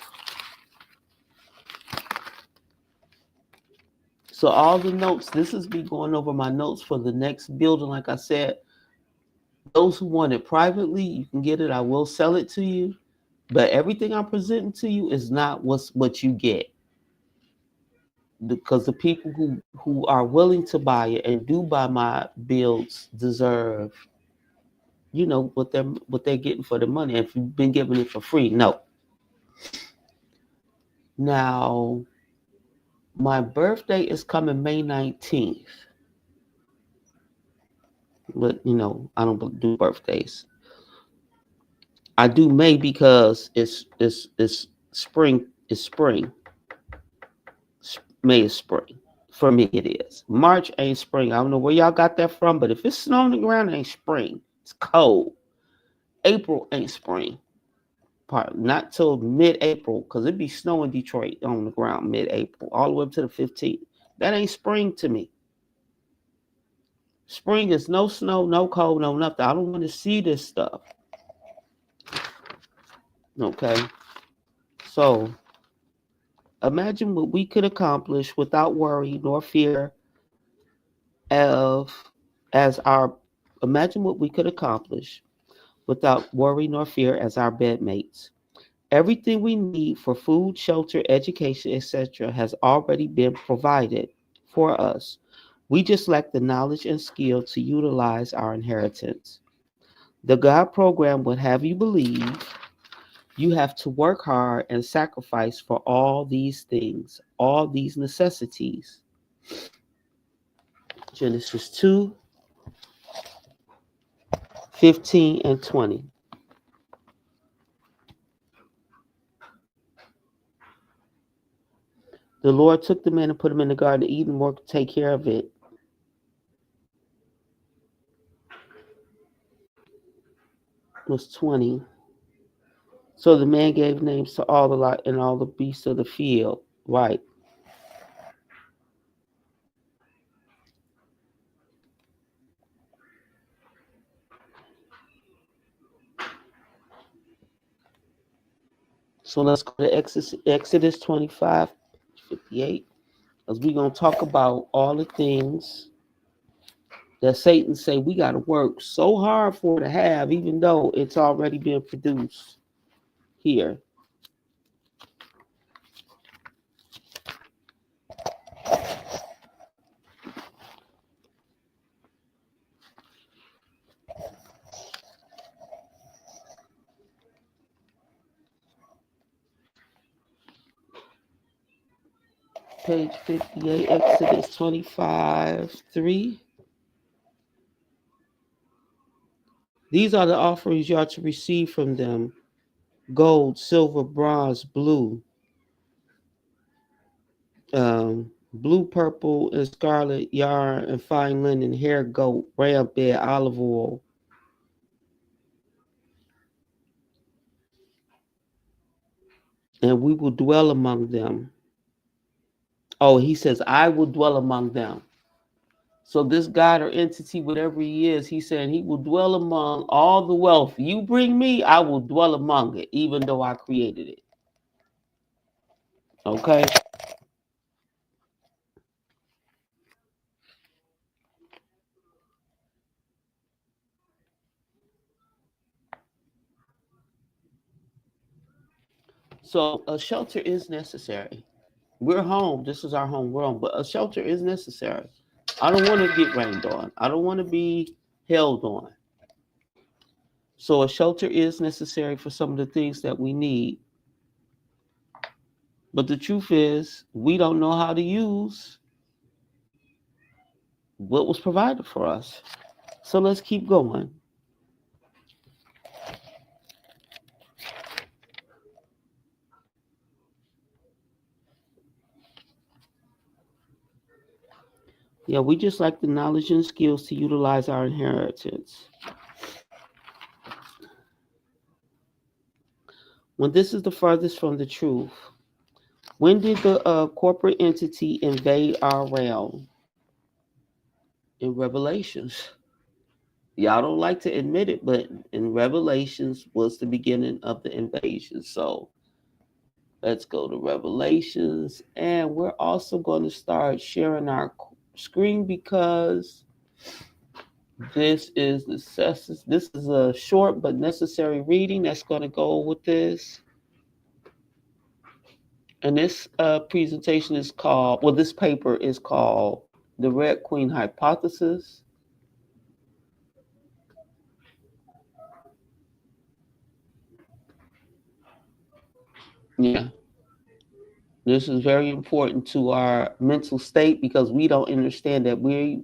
So all the notes, this is me going over my notes for the next building. Like I said, those who want it privately, you can get it. I will sell it to you. But everything I'm presenting to you is not what you get. Because the people who are willing to buy it and do buy my builds deserve, what they're getting for the money. If you've been giving it for free, no. Now, my birthday is coming May 19th. But I don't do birthdays. I do May because it's spring. It's spring. May is spring. For me, it is. March ain't spring. I don't know where y'all got that from, but if it's snow on the ground, it ain't spring. It's cold. April ain't spring. Not till mid-April, because it be snow in Detroit on the ground mid-April, all the way up to the 15th. That ain't spring to me. Spring is no snow, no cold, no nothing. I don't want to see this stuff. Okay? So, imagine what we could accomplish without worry nor fear of as our imagine what we could accomplish without worry nor fear as our bedmates. Everything we need for food, shelter, education, etc. has already been provided for us. We just lack the knowledge and skill to utilize our inheritance. The God program would have you believe you have to work hard and sacrifice for all these things, all these necessities. Genesis 2, 15, and 20. The Lord took the man and put him in the Garden of Eden, worked to take care of it. It was 20. So the man gave names to all the life and all the beasts of the field. Right. So let's go to Exodus 25, 58. because we're going to talk about all the things that Satan say we got to work so hard for to have, even though it's already been produced here. Page 58, Exodus 25:3. These are the offerings you are to receive from them: gold, silver, bronze, blue, purple, and scarlet yarn, and fine linen, hair, goat, ram bed, olive oil. And we will dwell among them. Oh, he says, I will dwell among them. So this God or entity, whatever he is, he's saying he will dwell among all the wealth. You bring me, I will dwell among it, even though I created it. Okay? So a shelter is necessary. We're home. This is our home world, but a shelter is necessary. I don't want to get rained on. I don't want to be held on. So a shelter is necessary for some of the things that we need. But the truth is, we don't know how to use what was provided for us. So let's keep going. Yeah, we just like the knowledge and skills to utilize our inheritance. When this is the furthest from the truth, when did the corporate entity invade our realm? In Revelations. Y'all don't like to admit it, but in Revelations was the beginning of the invasion. So let's go to Revelations. And we're also going to start sharing our screen because this is a short but necessary reading that's going to go with this. And this presentation is called, well, this paper is called The Red Queen Hypothesis. Yeah. This is very important to our mental state because we don't understand that we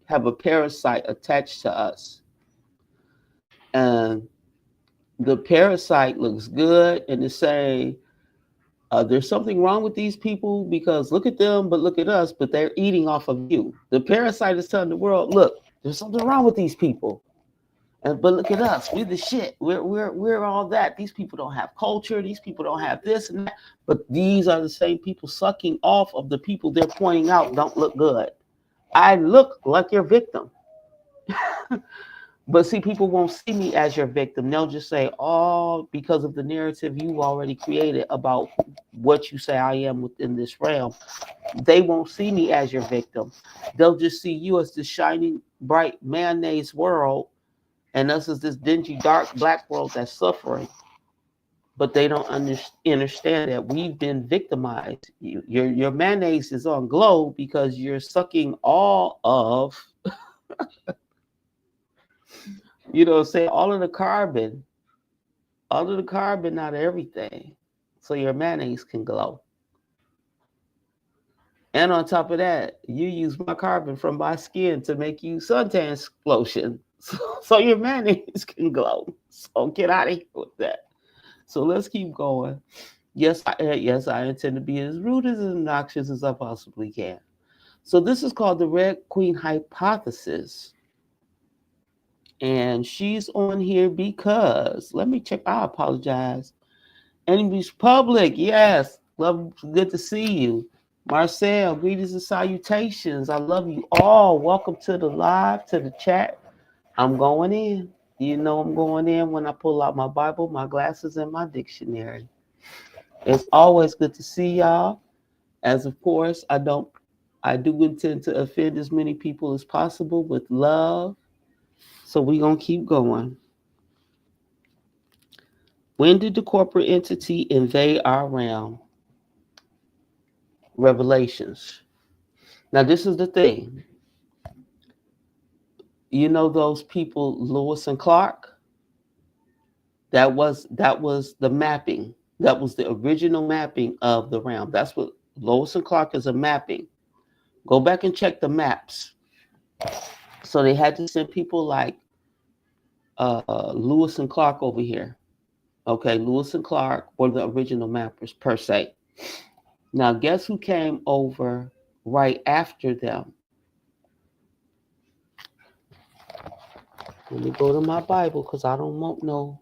have a parasite attached to us. And the parasite looks good and is saying, there's something wrong with these people because look at them, but look at us, but they're eating off of you. The parasite is telling the world, look, there's something wrong with these people. But look at us, we're the shit. We're all that. These people don't have culture. These people don't have this and that. But these are the same people sucking off of the people they're pointing out don't look good. I look like your victim. But see, people won't see me as your victim. They'll just say, oh, because of the narrative you already created about what you say I am within this realm. They won't see me as your victim. They'll just see you as the shining, bright mayonnaise world, and us as this dingy, dark, black world that's suffering. But they don't understand that we've been victimized. Your mayonnaise is on glow because you're sucking all of, say all of the carbon out of everything. So your mayonnaise can glow. And on top of that, you use my carbon from my skin to make you suntan explosion. So your mayonnaise can glow. So get out of here with that. So let's keep going. Yes, I intend to be as rude as obnoxious as I possibly can. So this is called the Red Queen Hypothesis. And she's on here because, let me check, I apologize. Enemies Public, yes. Love, good to see you. Marcel, greetings and salutations. I love you all. Welcome to the live, to the chat. I'm going in. You know I'm going in when I pull out my Bible, my glasses, and my dictionary. It's always good to see y'all. As of course, I don't I do intend to offend as many people as possible with love. So we're going to keep going. When did the corporate entity invade our realm? Revelations. Now, this is the thing. You know those people, Lewis and Clark? That was the mapping. That was the original mapping of the realm. That's what Lewis and Clark is, a mapping. Go back and check the maps. So they had to send people like Lewis and Clark over here. Okay, Lewis and Clark were the original mappers per se. Now, guess who came over right after them? Let me go to my Bible because I don't want no.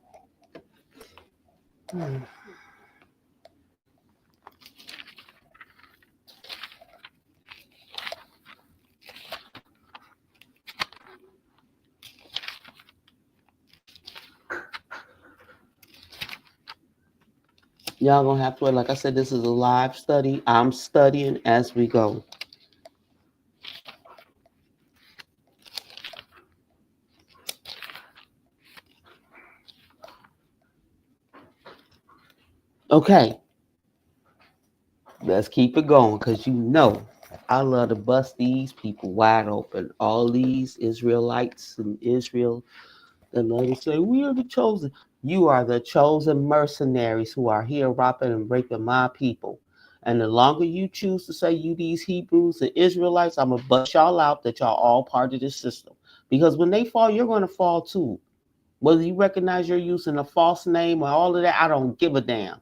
Y'all gonna have to wait. Like I said, this is a live study. I'm studying as we go. Okay, let's keep it going because you know I love to bust these people wide open. All these Israelites in Israel that love to say, we are the chosen. You are the chosen mercenaries who are here robbing and raping my people. And the longer you choose to say you these Hebrews and Israelites, I'm going to bust y'all out that y'all all part of this system. Because when they fall, you're going to fall too. Whether you recognize you're using a false name or all of that, I don't give a damn.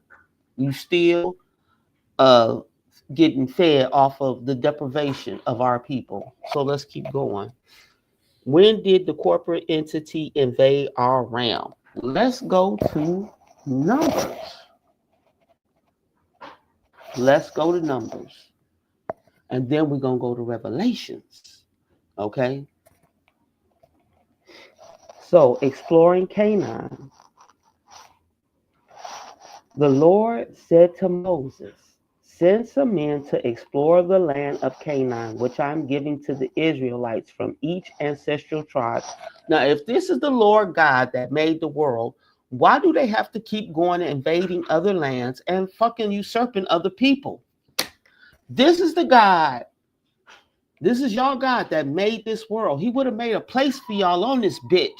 You still uh, getting fed off of the deprivation of our people. So let's keep going. When did the corporate entity invade our realm? Let's go to Numbers. Let's go to Numbers. And then we're going to go to Revelations. Okay? So, exploring Canaan. The Lord said to Moses, send some men to explore the land of Canaan, which I'm giving to the Israelites from each ancestral tribe. Now, if this is the Lord God that made the world, why do they have to keep going and invading other lands and fucking usurping other people? This is the God. This is y'all God that made this world. He would have made a place for y'all on this bitch.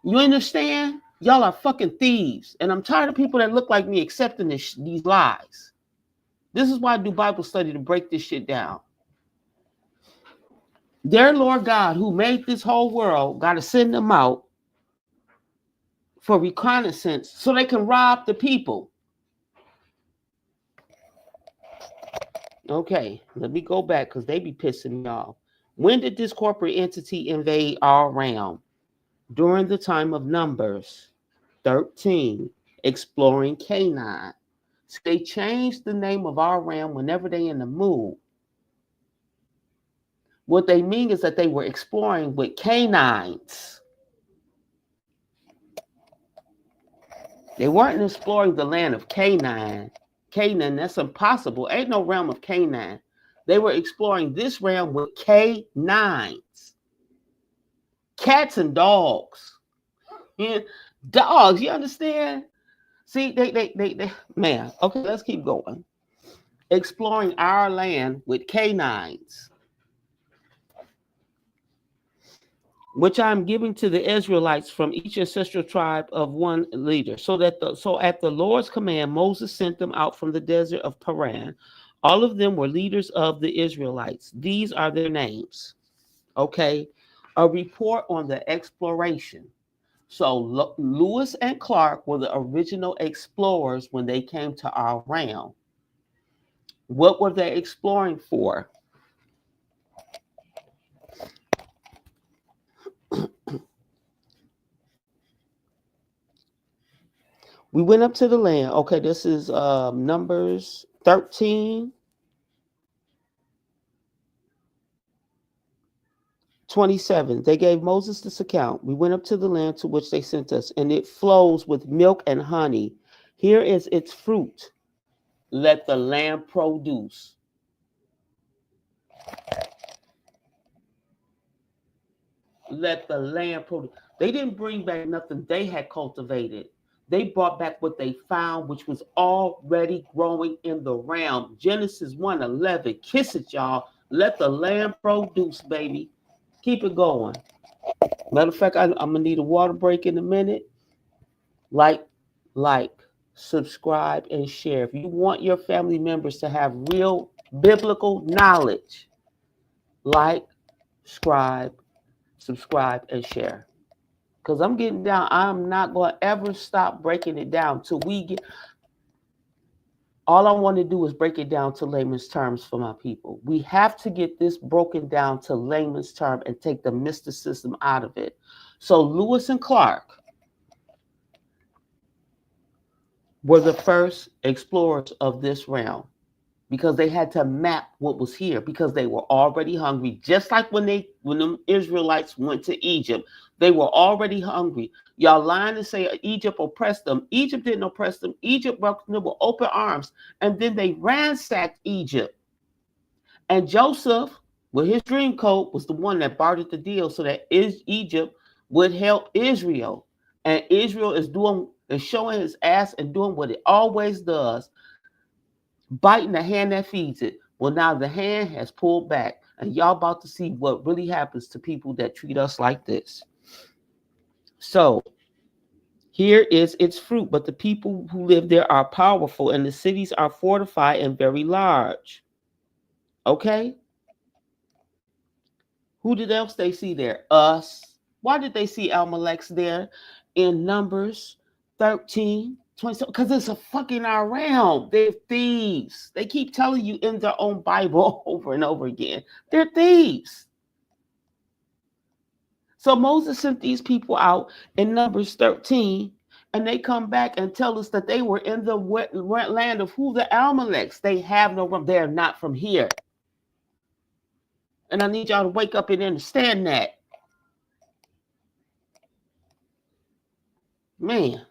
You understand? Y'all are fucking thieves. And I'm tired of people that look like me accepting these lies. This is why I do Bible study, to break this shit down. Their Lord God, who made this whole world, got to send them out for reconnaissance so they can rob the people. Okay, let me go back because they be pissing me off. When did this corporate entity invade our realm? During the time of Numbers 13, exploring Canaan. So they changed the name of our realm whenever they in the mood. What they mean is that they were exploring with canines. They weren't exploring the land of Canaan. Canaan, that's impossible. Ain't no realm of Canaan. They were exploring this realm with canines. Cats and dogs. Yeah, dogs, you understand? See, they, man, okay, let's keep going. Exploring our land with canines, which I'm giving to the Israelites from each ancestral tribe of one leader. So at the Lord's command, Moses sent them out from the desert of Paran. All of them were leaders of the Israelites. These are their names. Okay. A report on the exploration. So Lewis and Clark were the original explorers when they came to our realm. What were they exploring for? We went up to the land. Okay, this is Numbers 13, 27. They gave Moses this account. We went up to the land to which they sent us, and it flows with milk and honey. Here is its fruit. Let the land produce. Let the land produce. They didn't bring back nothing they had cultivated. They brought back what they found, which was already growing in the realm. Genesis 1:11. Kiss it, y'all. Let the land produce, baby. Keep it going. Matter of fact, I'm gonna need a water break in a minute. Like, like, subscribe, and share. If you want your family members to have real biblical knowledge, like, subscribe, and share. Because I'm getting down. I'm not going to ever stop breaking it down till we get. All I want to do is break it down to layman's terms for my people. We have to get this broken down to layman's term and take the mysticism out of it. So Lewis and Clark were the first explorers of this realm because they had to map what was here because they were already hungry. Just like when the Israelites went to Egypt, they were already hungry. Y'all lying to say Egypt oppressed them. Egypt didn't oppress them. Egypt welcomed them with open arms. And then they ransacked Egypt. And Joseph, with his dream coat, was the one that bartered the deal so that Egypt would help Israel. And Israel is showing his ass and doing what it always does, biting the hand that feeds it. Well, now the hand has pulled back, and y'all about to see what really happens to people that treat us like this. So here is its fruit, but the people who live there are powerful, and the cities are fortified and very large. Okay? Who did else they see there? Us. Why did they see Amalek's there in Numbers 13? Because it's a fucking realm. They're thieves. They keep telling you in their own Bible over and over again. They're thieves. So Moses sent these people out in Numbers 13, and they come back and tell us that they were in the land of who? The Amaleks. They have no room. They're not from here. And I need y'all to wake up and understand that. Man.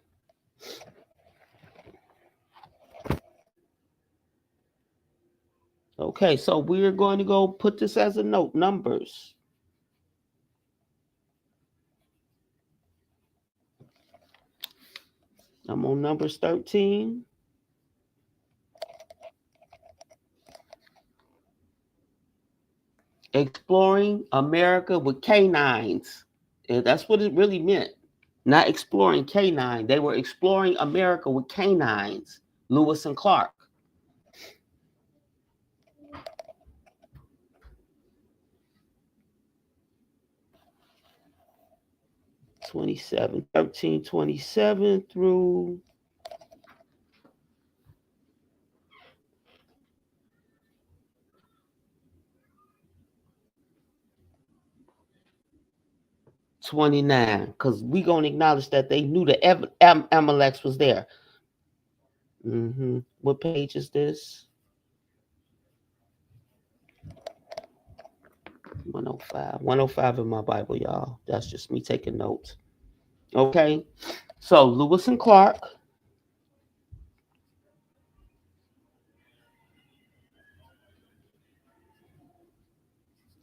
Okay, so we're going to go put this as a note. Numbers. I'm on Numbers 13. Exploring America with canines. And that's what it really meant. Not exploring canine. They were exploring America with canines. Lewis and Clark. 13:27 through 29, because we're going to acknowledge that they knew the Amaleks was there. What page is this? 105 in my Bible, y'all. That's just me taking notes. Okay, so Lewis and Clark.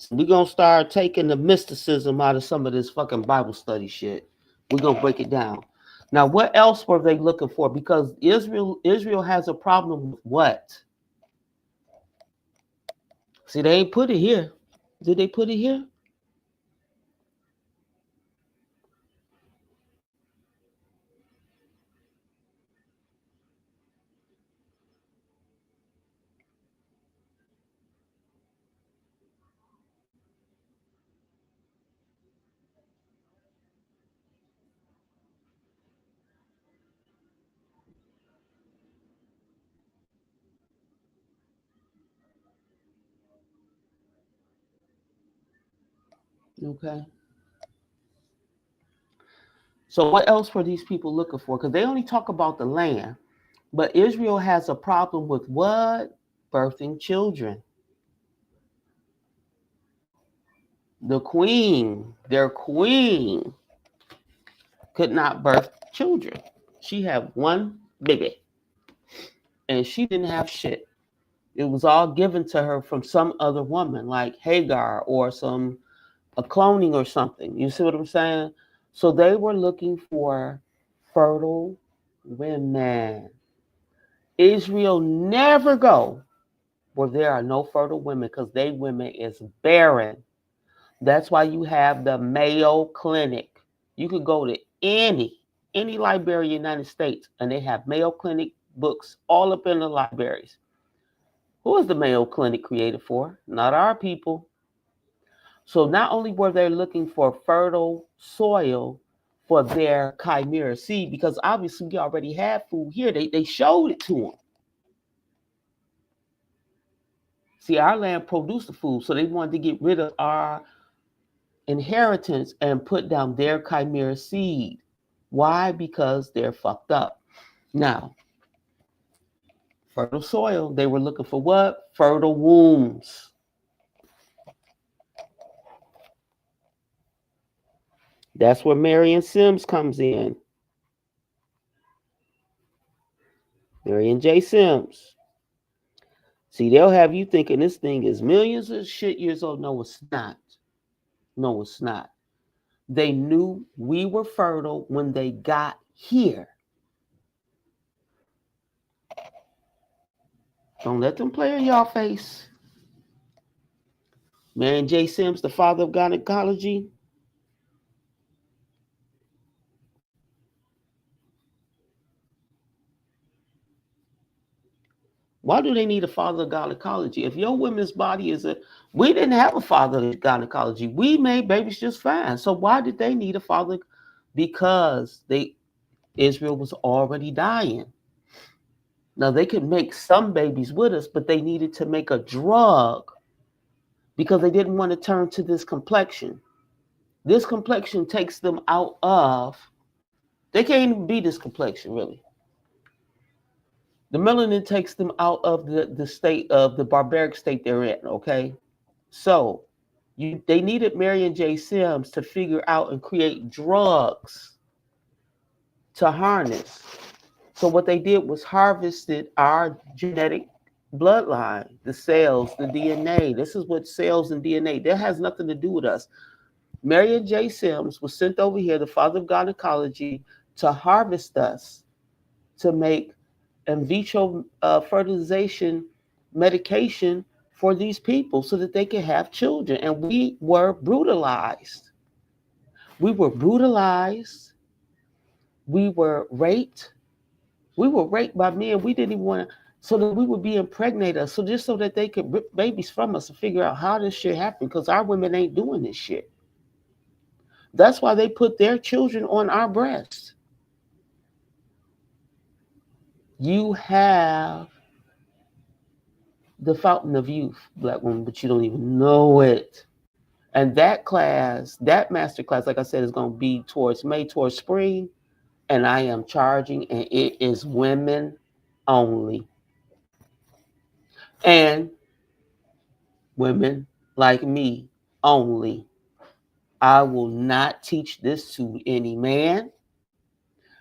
We're going to start taking the mysticism out of some of this fucking Bible study shit. We're going to break it down. Now, what else were they looking for? Because Israel has a problem with what? See, they ain't put it here. Did they put it here? Okay. So what else were these people looking for? Because they only talk about the land. But Israel has a problem with what? Birthing children. The queen, their queen, could not birth children. She had one baby. And she didn't have shit. It was all given to her from some other woman, like Hagar or some a cloning or something. You see what I'm saying? So they were looking for fertile women. Israel never go where there are no fertile women because they women is barren. That's why you have the Mayo Clinic. You could go to any library in the United States and they have Mayo Clinic books all up in the libraries. Who is the Mayo Clinic created for? Not our people. So not only were they looking for fertile soil for their chimera seed, because obviously we already had food here. They showed it to them. See, our land produced the food, so they wanted to get rid of our inheritance and put down their chimera seed. Why? Because they're fucked up. Now, fertile soil, they were looking for what? Fertile wombs. That's where Marion Sims comes in. Marion J. Sims. See, they'll have you thinking this thing is millions of shit years old. No, it's not. No, it's not. They knew we were fertile when they got here. Don't let them play in y'all face. Marion J. Sims, the father of gynecology. Why do they need a father of gynecology? If your woman's body is we didn't have a father of gynecology. We made babies just fine. So why did they need a father? Because Israel was already dying. Now they could make some babies with us, but they needed to make a drug because they didn't want to turn to this complexion. This complexion takes them out of, they can't even be this complexion really. The melanin takes them out of the state of the barbaric state they're in, okay? So they needed Marion J. Sims to figure out and create drugs to harness. So what they did was harvested our genetic bloodline, the cells, the DNA. This is what cells and DNA, that has nothing to do with us. Marion J. Sims was sent over here, the father of gynecology, to harvest us to make in vitro fertilization medication for these people so that they can have children. And we were brutalized. We were brutalized. We were raped. We were raped by men we didn't even want to, so that we would be impregnated, so just so that they could rip babies from us and figure out how this shit happened, because our women ain't doing this shit. That's why they put their children on our breasts. You have the fountain of youth, black woman, but you don't even know it. And that class, that master class, like I said, is going to be towards May, towards spring. And I am charging, and it is women only. And women like me only. I will not teach this to any man.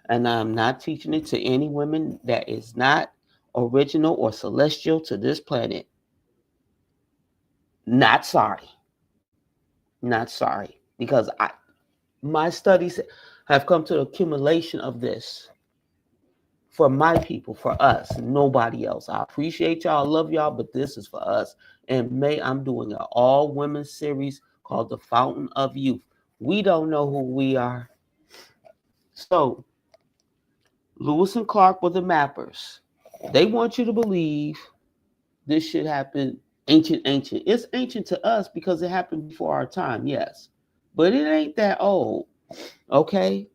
And I'm not teaching it to any women that is not original or celestial to this planet. Not sorry. Not sorry. Because my studies have come to the accumulation of this for my people, for us, nobody else. I appreciate y'all, I love y'all, but this is for us. And May, I'm doing an all women series called The Fountain of Youth. We don't know who we are. So, Lewis and Clark were the mappers. They want you to believe this shit happened ancient. It's ancient to us because it happened before our time, yes. But it ain't that old, okay?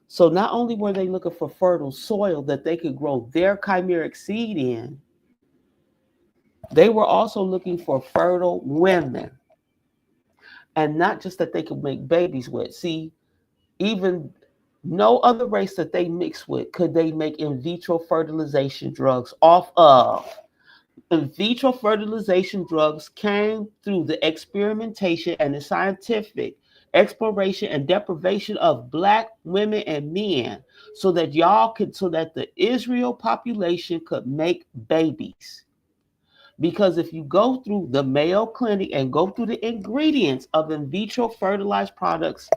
So not only were they looking for fertile soil that they could grow their chimeric seed in, they were also looking for fertile women. And not just that they could make babies with. See, even no other race that they mix with could they make in vitro fertilization drugs off of. In vitro fertilization drugs came through the experimentation and the scientific exploration and deprivation of black women and men so that the Israel population could make babies. Because if you go through the Mayo Clinic and go through the ingredients of in vitro fertilized products,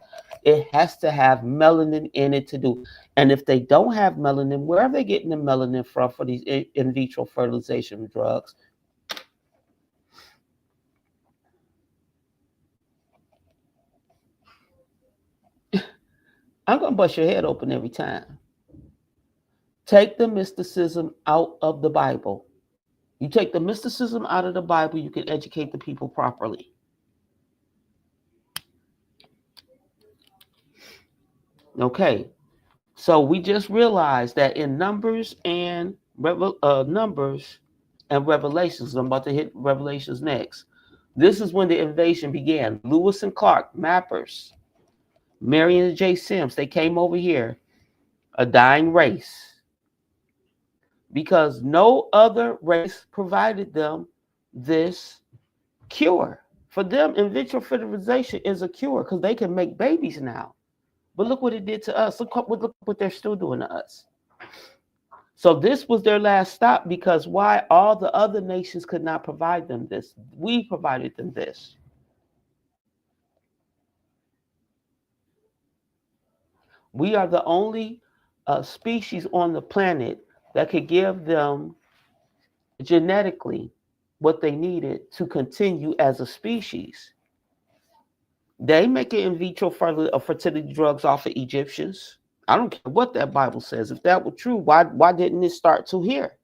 it has to have melanin in it to do. And if they don't have melanin, where are they getting the melanin from for these in vitro fertilization drugs? I'm going to bust your head open every time. Take the mysticism out of the Bible. You take the mysticism out of the Bible, you can educate the people properly. Okay, so we just realized that in Numbers and Revelations, I'm about to hit Revelations next. This is when the invasion began. Lewis and Clark, mappers, Marion and J. Sims, they came over here, a dying race, because no other race provided them this cure. For them, in vitro fertilization is a cure because they can make babies now. But look what it did to us. Look what they're still doing to us. So this was their last stop because why? All the other nations could not provide them this. We provided them this. We are the only species on the planet that could give them genetically what they needed to continue as a species. They make it in vitro fertility drugs off of Egyptians. I don't care what that Bible says. If that were true, why didn't it start to here?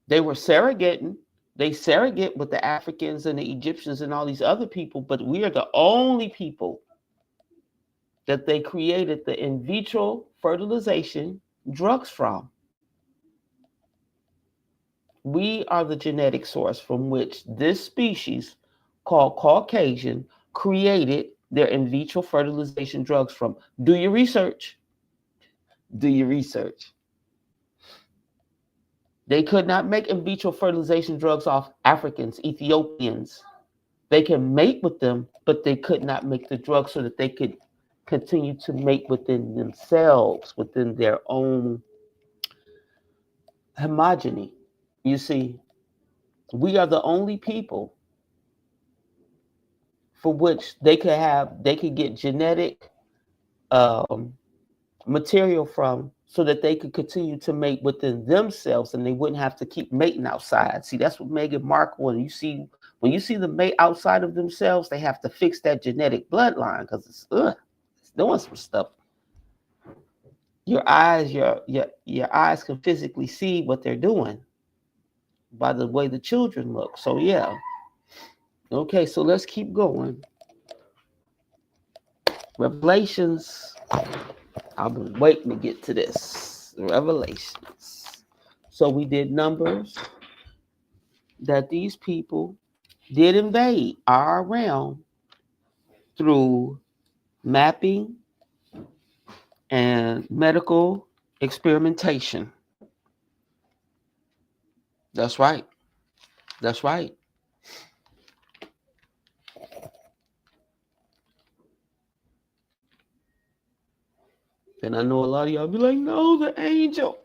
They were surrogating. They surrogate with the Africans and the Egyptians and all these other people, but we are the only people that they created the in vitro fertilization drugs from. We are the genetic source from which this species called Caucasian created their in vitro fertilization drugs from. Do your research. Do your research. They could not make in vitro fertilization drugs off Africans, Ethiopians. They can mate with them, but they could not make the drugs so that they could continue to mate within themselves, within their own homogeny. You see, we are the only people for which they could get genetic um, material from so that they could continue to mate within themselves and they wouldn't have to keep mating outside. See, that's what Meghan Markle, and you see, when you see them mate outside of themselves, they have to fix that genetic bloodline because it's doing some stuff. Your eyes can physically see what they're doing by the way the children look. So yeah. Okay, so let's keep going. Revelations. I've been waiting to get to this. Revelations. So we did Numbers, that these people did invade our realm through mapping and medical experimentation. That's right. That's right. And I know a lot of y'all be like, no, the angel.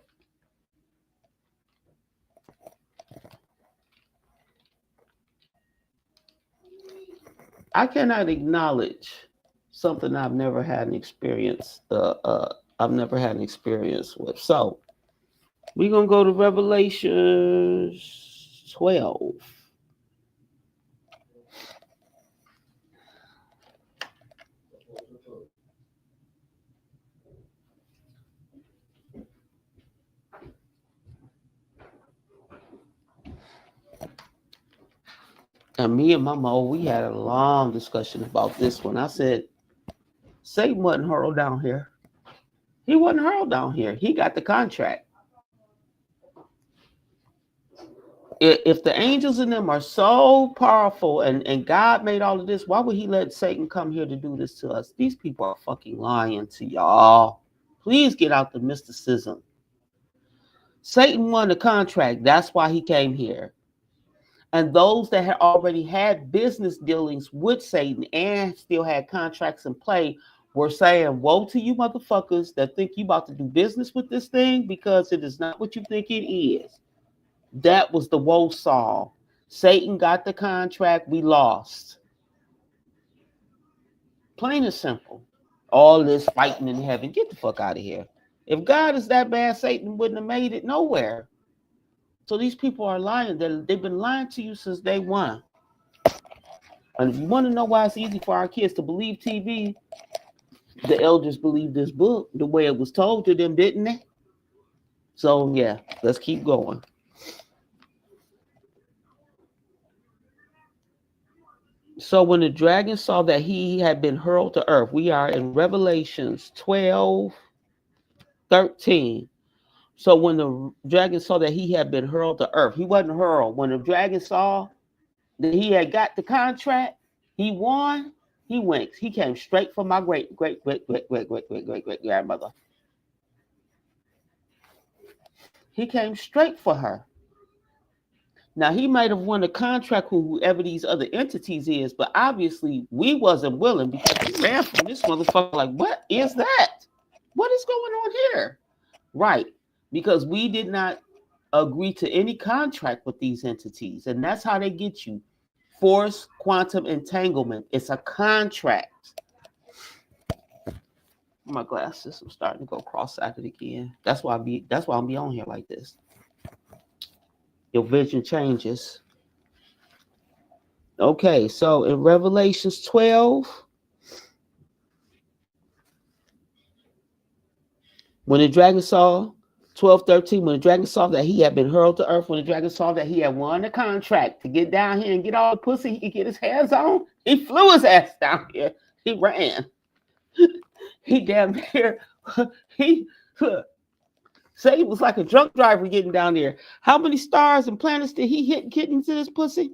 I cannot acknowledge something I've never had an experience. I've never had an experience with. So we're gonna go to Revelation 12. And me and Mama, we had a long discussion about this one. I said, Satan wasn't hurled down here. He wasn't hurled down here. He got the contract. If the angels in them are so powerful and God made all of this, why would he let Satan come here to do this to us? These people are fucking lying to y'all. Please get out the mysticism. Satan won the contract. That's why he came here. And those that had already had business dealings with Satan and still had contracts in play We're saying, woe to you motherfuckers that think you about to do business with this thing because it is not what you think it is. That was the woe saw. Satan got the contract, we lost. Plain and simple. All this fighting in heaven, get the fuck out of here. If God is that bad, Satan wouldn't have made it nowhere. So these people are lying. They've been lying to you since day one. And if you want to know why it's easy for our kids to believe TV, the elders believed this book the way it was told to them, didn't they? So yeah, let's keep going. So when the dragon saw that he had been hurled to earth, we are in Revelations 12:13. So when the dragon saw that he had been hurled to earth, he wasn't hurled. When the dragon saw that he had got the contract, he won, he went. He came straight from my great grandmother. He came straight for her. Now he might have won a contract with whoever these other entities is, but obviously we wasn't willing because we ran from this motherfucker. Like, what is that? What is going on here? Right, because we did not agree to any contract with these entities, and that's how they get you. Force quantum entanglement. It's a contract. My glasses, I'm starting to go cross-eyed again. That's why I'm be on here like this. Your vision changes. Okay, so in Revelations 12, when the dragon saw 12:13, when the dragon saw that he had been hurled to earth, when the dragon saw that he had won the contract to get down here and get all the pussy he could get his hands on, he flew his ass down here. He ran. He damn near he say he was like a drunk driver getting down there. How many stars and planets did he hit getting into this pussy?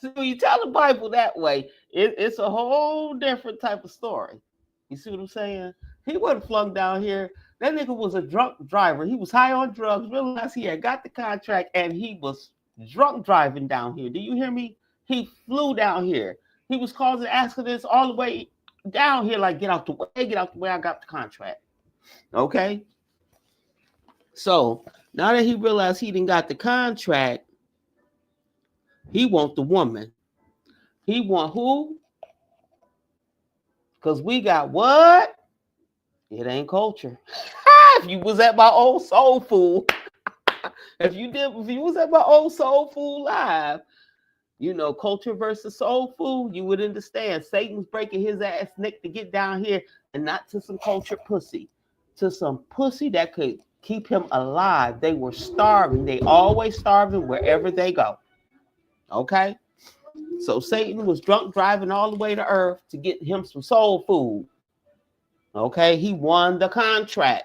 So when you tell the Bible that way, it's a whole different type of story. You see what I'm saying? He wasn't flung down here. That nigga was a drunk driver. He was high on drugs, realized he had got the contract, and he was drunk driving down here. Do you hear me? He flew down here. He was causing accidents all the way down here, like, get out the way, I got the contract. Okay? So now that he realized he didn't got the contract, he want the woman. He want who? Because we got what? It ain't culture. If you was at my old soul food, if you was at my old soul food live, you know, culture versus soul food, you would understand. Satan's breaking his ass neck to get down here, and not to some culture pussy, to some pussy that could keep him alive. They were starving. They always starving wherever they go. Okay? So Satan was drunk driving all the way to earth to get him some soul food. Okay? He won the contract.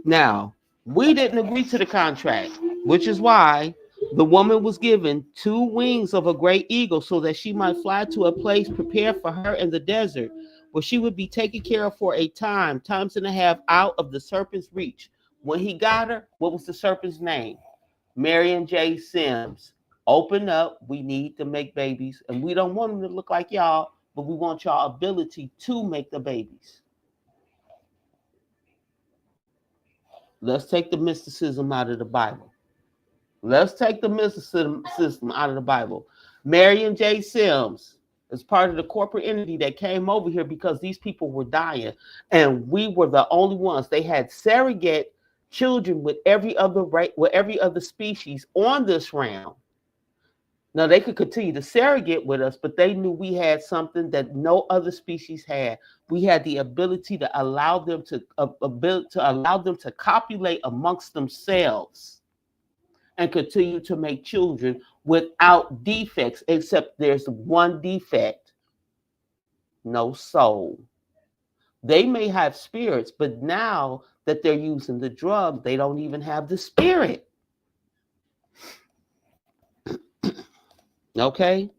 Now, we didn't agree to the contract, which is why the woman was given 2 wings of a great eagle so that she might fly to a place prepared for her in the desert, where she would be taken care of for a times and a half out of the serpent's reach. When he got her, what was the serpent's name? Marion J. Sims. Open up. We need to make babies, and we don't want them to look like y'all, but we want y'all ability to make the babies. Let's take the mysticism out of the Bible. Let's take the mysticism out of the Bible. Marion J. Sims is part of the corporate entity that came over here because these people were dying, and we were the only ones. They had surrogate children with every other species on this realm. Now they could continue to surrogate with us, but they knew we had something that no other species had. We had the ability to allow them to copulate amongst themselves and continue to make children without defects, except there's one defect: no soul. They may have spirits, but now that they're using the drug, they don't even have the spirit. Okay?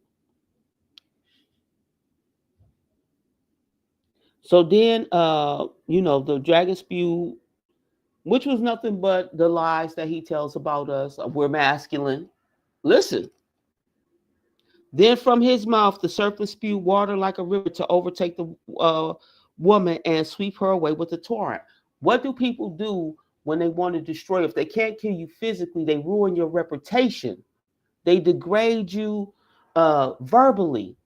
So then, the dragon spew, which was nothing but the lies that he tells about us. We're masculine. Listen. Then from his mouth the serpent spewed water like a river to overtake the woman and sweep her away with a torrent. What do people do when they want to destroy? If they can't kill you physically, they ruin your reputation. They degrade you verbally.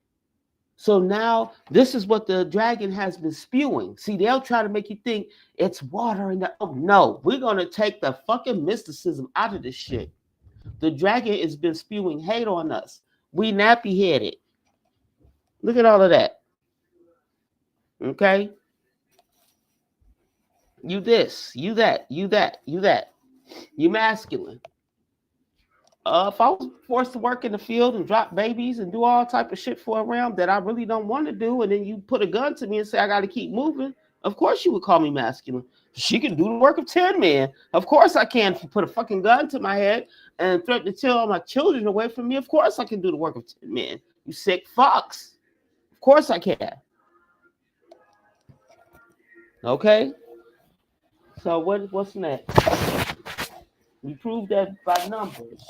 So now this is what the dragon has been spewing. See, they'll try to make you think it's water in the. Oh, no, we're going to take the fucking mysticism out of this shit. The dragon has been spewing hate on us. We nappy headed. Look at all of that. Okay? You this, you that, you that, you that. You masculine. If I was forced to work in the field and drop babies and do all type of shit for a realm that I really don't want to do, and then you put a gun to me and say I got to keep moving, of course you would call me masculine. She can do the work of 10 men. Of course I can. If you put a fucking gun to my head and threaten to kill all my children away from me, of course I can do the work of 10 men. You sick fucks. Of course I can. Okay? So what's next? We proved that by numbers.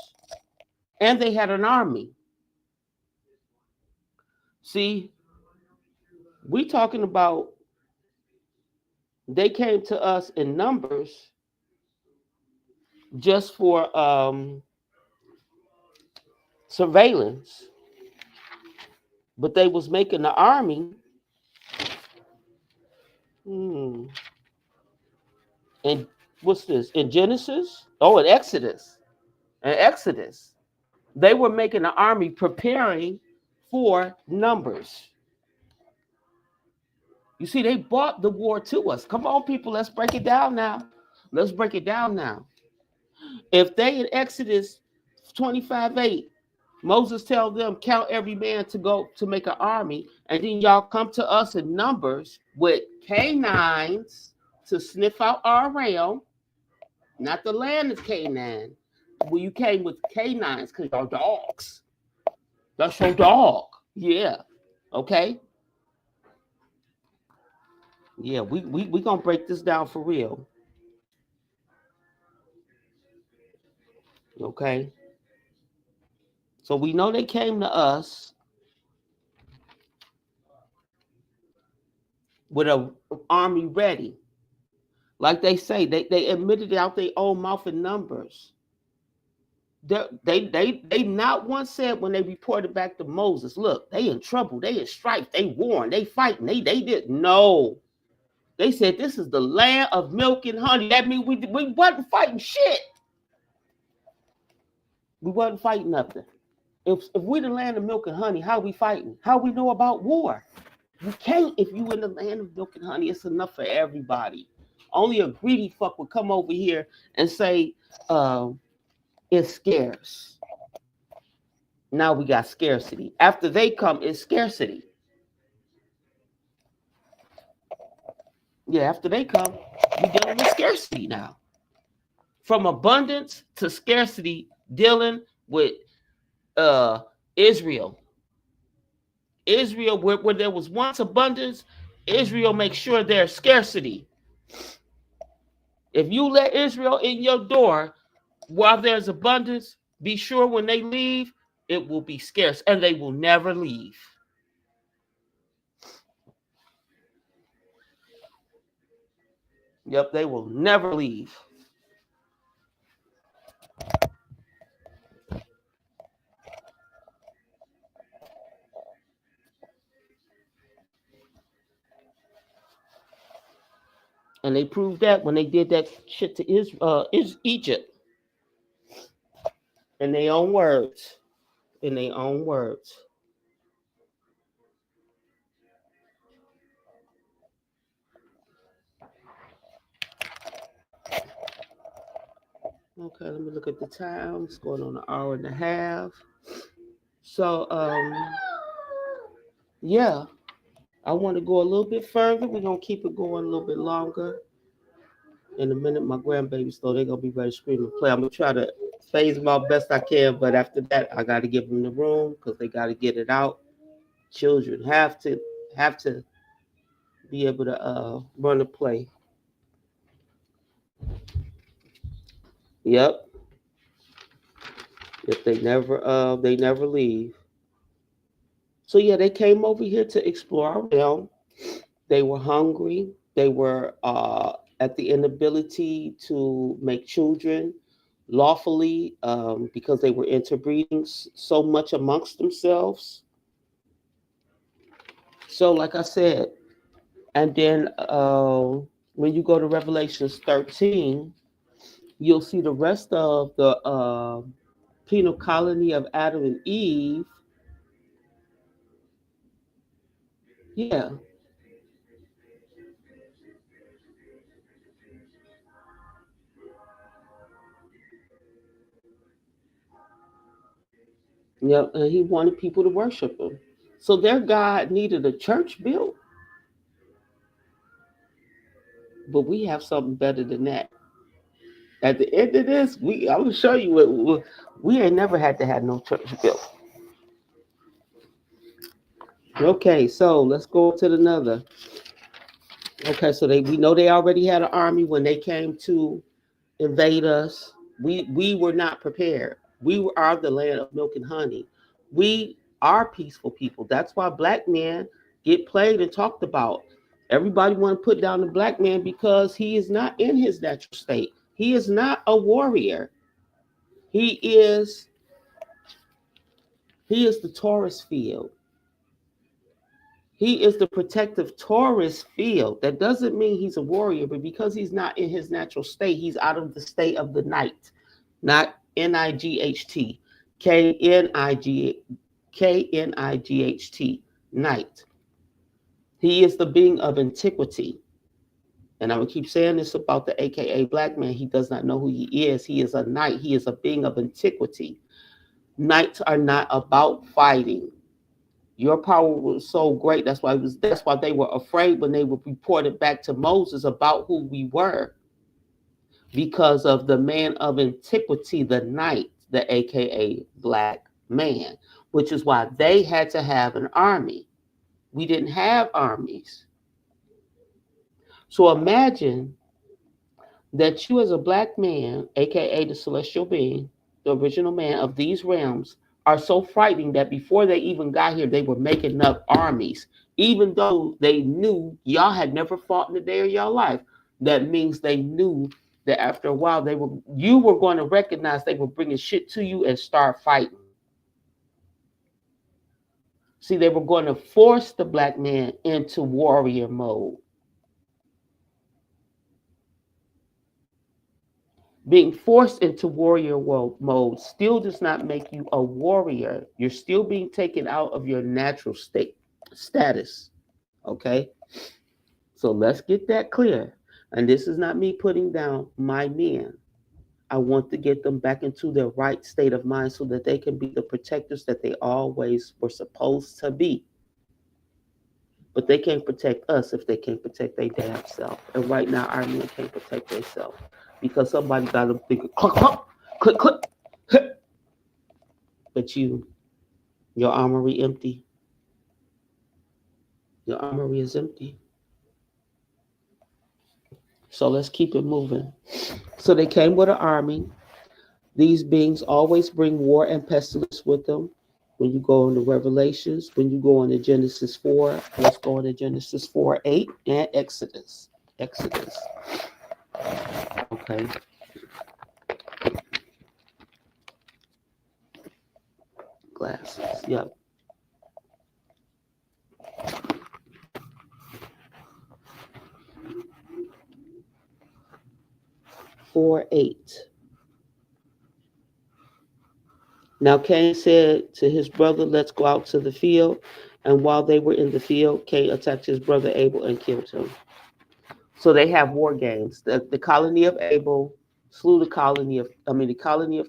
And they had an army. See, we talking about they came to us in numbers just for surveillance. But they was making the army and what's this? In Genesis? Oh, in Exodus. In Exodus. They were making an army preparing for numbers. You see, they brought the war to us. Come on, people, let's break it down now. Let's break it down now. If they in Exodus 25:8, Moses tell them, count every man to go to make an army, and then y'all come to us in numbers with canines to sniff out our realm, not the land of Canaan. Well, you came with canines because y'all dogs. That's your dog. Yeah. Okay. Yeah, we gonna break this down for real. Okay. So we know they came to us with an army ready. Like they say, they admitted it out their own mouth in numbers. They not once said when they reported back to Moses, look, they in trouble, they in strife, they warring, they fighting, they did no. They said this is the land of milk and honey. That means we wasn't fighting shit. We wasn't fighting nothing. If we the land of milk and honey, how we fighting? How we know about war? You can't. If you in the land of milk and honey, it's enough for everybody. Only a greedy fuck would come over here and say it's scarce. Now we got scarcity. After they come, it's scarcity. Yeah, after they come, we're dealing with scarcity now. From abundance to scarcity, dealing with Israel. Israel, where there was once abundance, Israel makes sure there's scarcity. If you let Israel in your door while there's abundance, be sure when they leave, it will be scarce and they will never leave. Yep, they will never leave. And they proved that when they did that shit to Egypt. In their own words. In their own words. Okay, let me look at the time. It's going on an hour and a half. So, yeah, I want to go a little bit further. We're going to keep it going a little bit longer. In a minute, my grandbabies, though, they're going to be ready to scream and play. I'm going to try to phase them out best I can, but after that, I got to give them the room because they got to get it out. Children have to be able to run the play. Yep. If they never leave. So yeah, they came over here to explore our realm. They were hungry. They were at the inability to make children lawfully because they were interbreeding so much amongst themselves. So, like I said, and then when you go to Revelations 13, you'll see the rest of the penal colony of Adam and Eve. Yeah, yeah, and he wanted people to worship him. So their God needed a church built, but we have something better than that. At the end of this, I'm gonna show you what we ain't never had to have no church built. Okay, so let's go to another. Okay, so we know they already had an army when they came to invade us. We were not prepared. Are the land of milk and honey. We are peaceful people. That's why black men get played and talked about. Everybody want to put down the black man because he is not in his natural state. He is not a warrior. He is he is the Taurus field. He is the protective Taurus field. That doesn't mean he's a warrior, but because he's not in his natural state, he's out of the state of the night. Not Night, Knight, night. He is the being of antiquity. And I will keep saying this about the AKA black man. He does not know who he is. He is a knight. He is a being of antiquity. Knights are not about fighting. Your power was so great. That's why they were afraid when they were reported back to Moses about who we were. Because of the man of antiquity, the knight, the AKA black man, which is why they had to have an army. We didn't have armies. So imagine that you, as a black man, aka the celestial being, the original man of these realms, are so frightening that before they even got here, they were making up armies, even though they knew y'all had never fought in a day of your life. That means they knew that after a while, you were going to recognize they were bringing shit to you and start fighting. See, they were going to force the black man into warrior mode. Being forced into warrior mode still does not make you a warrior. You're still being taken out of your natural status. Okay? So let's get that clear. And this is not me putting down my men. I want to get them back into their right state of mind so that they can be the protectors that they always were supposed to be. But they can't protect us if they can't protect their damn self. And right now, our men can't protect themselves because somebody got them thinking, click, click, click, click. But your armory empty. Your armory is empty. So let's keep it moving. So they came with an army. These beings always bring war and pestilence with them. When you go into Revelations, when you go into Genesis 4, let's go into Genesis 4:8 and Exodus. Exodus. Okay. Glasses. Yep. 4:8. Now Cain said to his brother, let's go out to the field. And while they were in the field, Cain attacked his brother Abel and killed him. So they have war games. The colony of Abel slew the colony of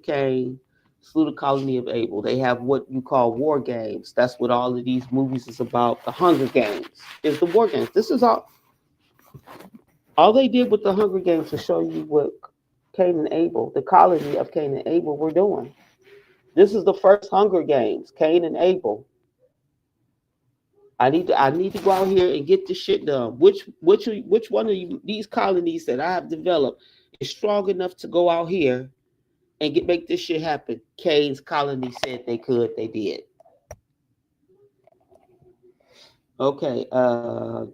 Cain slew the colony of Abel. They have what you call war games. That's what all of these movies is about. The Hunger Games is the war games. This is all they did with the Hunger Games to show you what Cain and Abel, the colony of Cain and Abel, were doing. This is the first Hunger Games, Cain and Abel. I need to go out here and get this shit done. Which one of these colonies that I have developed is strong enough to go out here and make this shit happen. Cain's colony said they could, they did. Okay,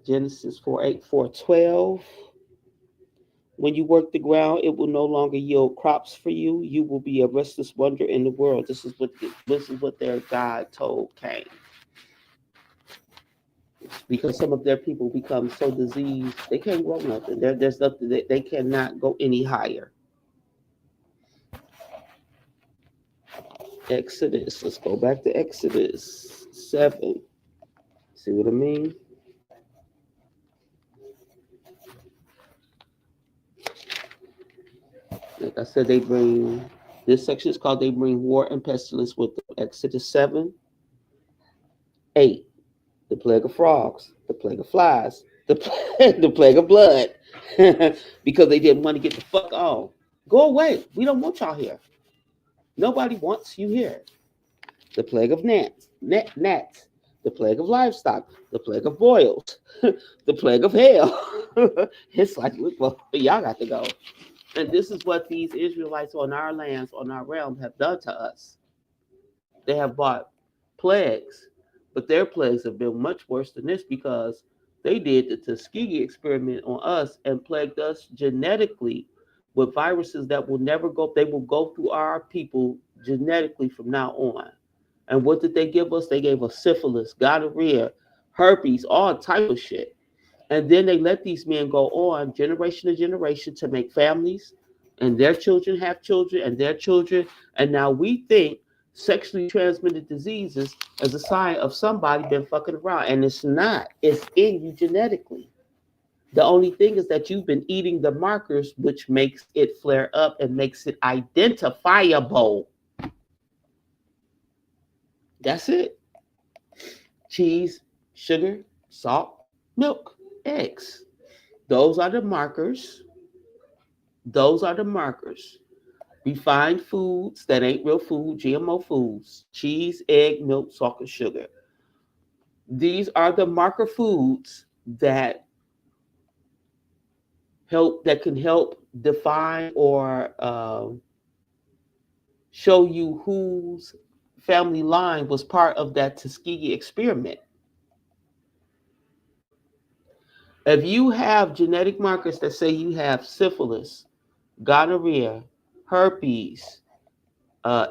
Genesis 4:8, 4:12. When you work the ground, it will no longer yield crops for you. You will be a restless wonder in the world. This is what their God told Cain. Because some of their people become so diseased, they can't grow nothing. There's nothing that they cannot go any higher. Exodus. Let's go back to Exodus 7. See what I mean? Like I said, this section is called They Bring War and Pestilence with them. Exodus 7, 8. The plague of frogs, the plague of flies, the plague of blood. Because they didn't want to get the fuck on. Go away. We don't want y'all here. Nobody wants you here. The plague of gnats, the plague of livestock, the plague of boils, the plague of hail. It's like, well, y'all got to go. And this is what these Israelites on our lands, on our realm, have done to us. They have brought plagues, but their plagues have been much worse than this because they did the Tuskegee experiment on us and plagued us genetically with viruses that will never go. They will go through our people genetically from now on. And what did they give us? They gave us syphilis, gonorrhea, herpes, all type of shit. And then they let these men go on generation to generation to make families, and their children have children, and their children. And now we think sexually transmitted diseases as a sign of somebody been fucking around. And it's not. It's in you genetically. The only thing is that you've been eating the markers, which makes it flare up and makes it identifiable. That's it. Cheese, sugar, salt, milk, eggs. Those are the markers. Those are the markers. Refined foods that ain't real food, GMO foods, cheese, egg, milk, salt, and sugar. These are the marker foods that can help define or show you whose family line was part of that Tuskegee experiment. If you have genetic markers that say you have syphilis, gonorrhea, herpes,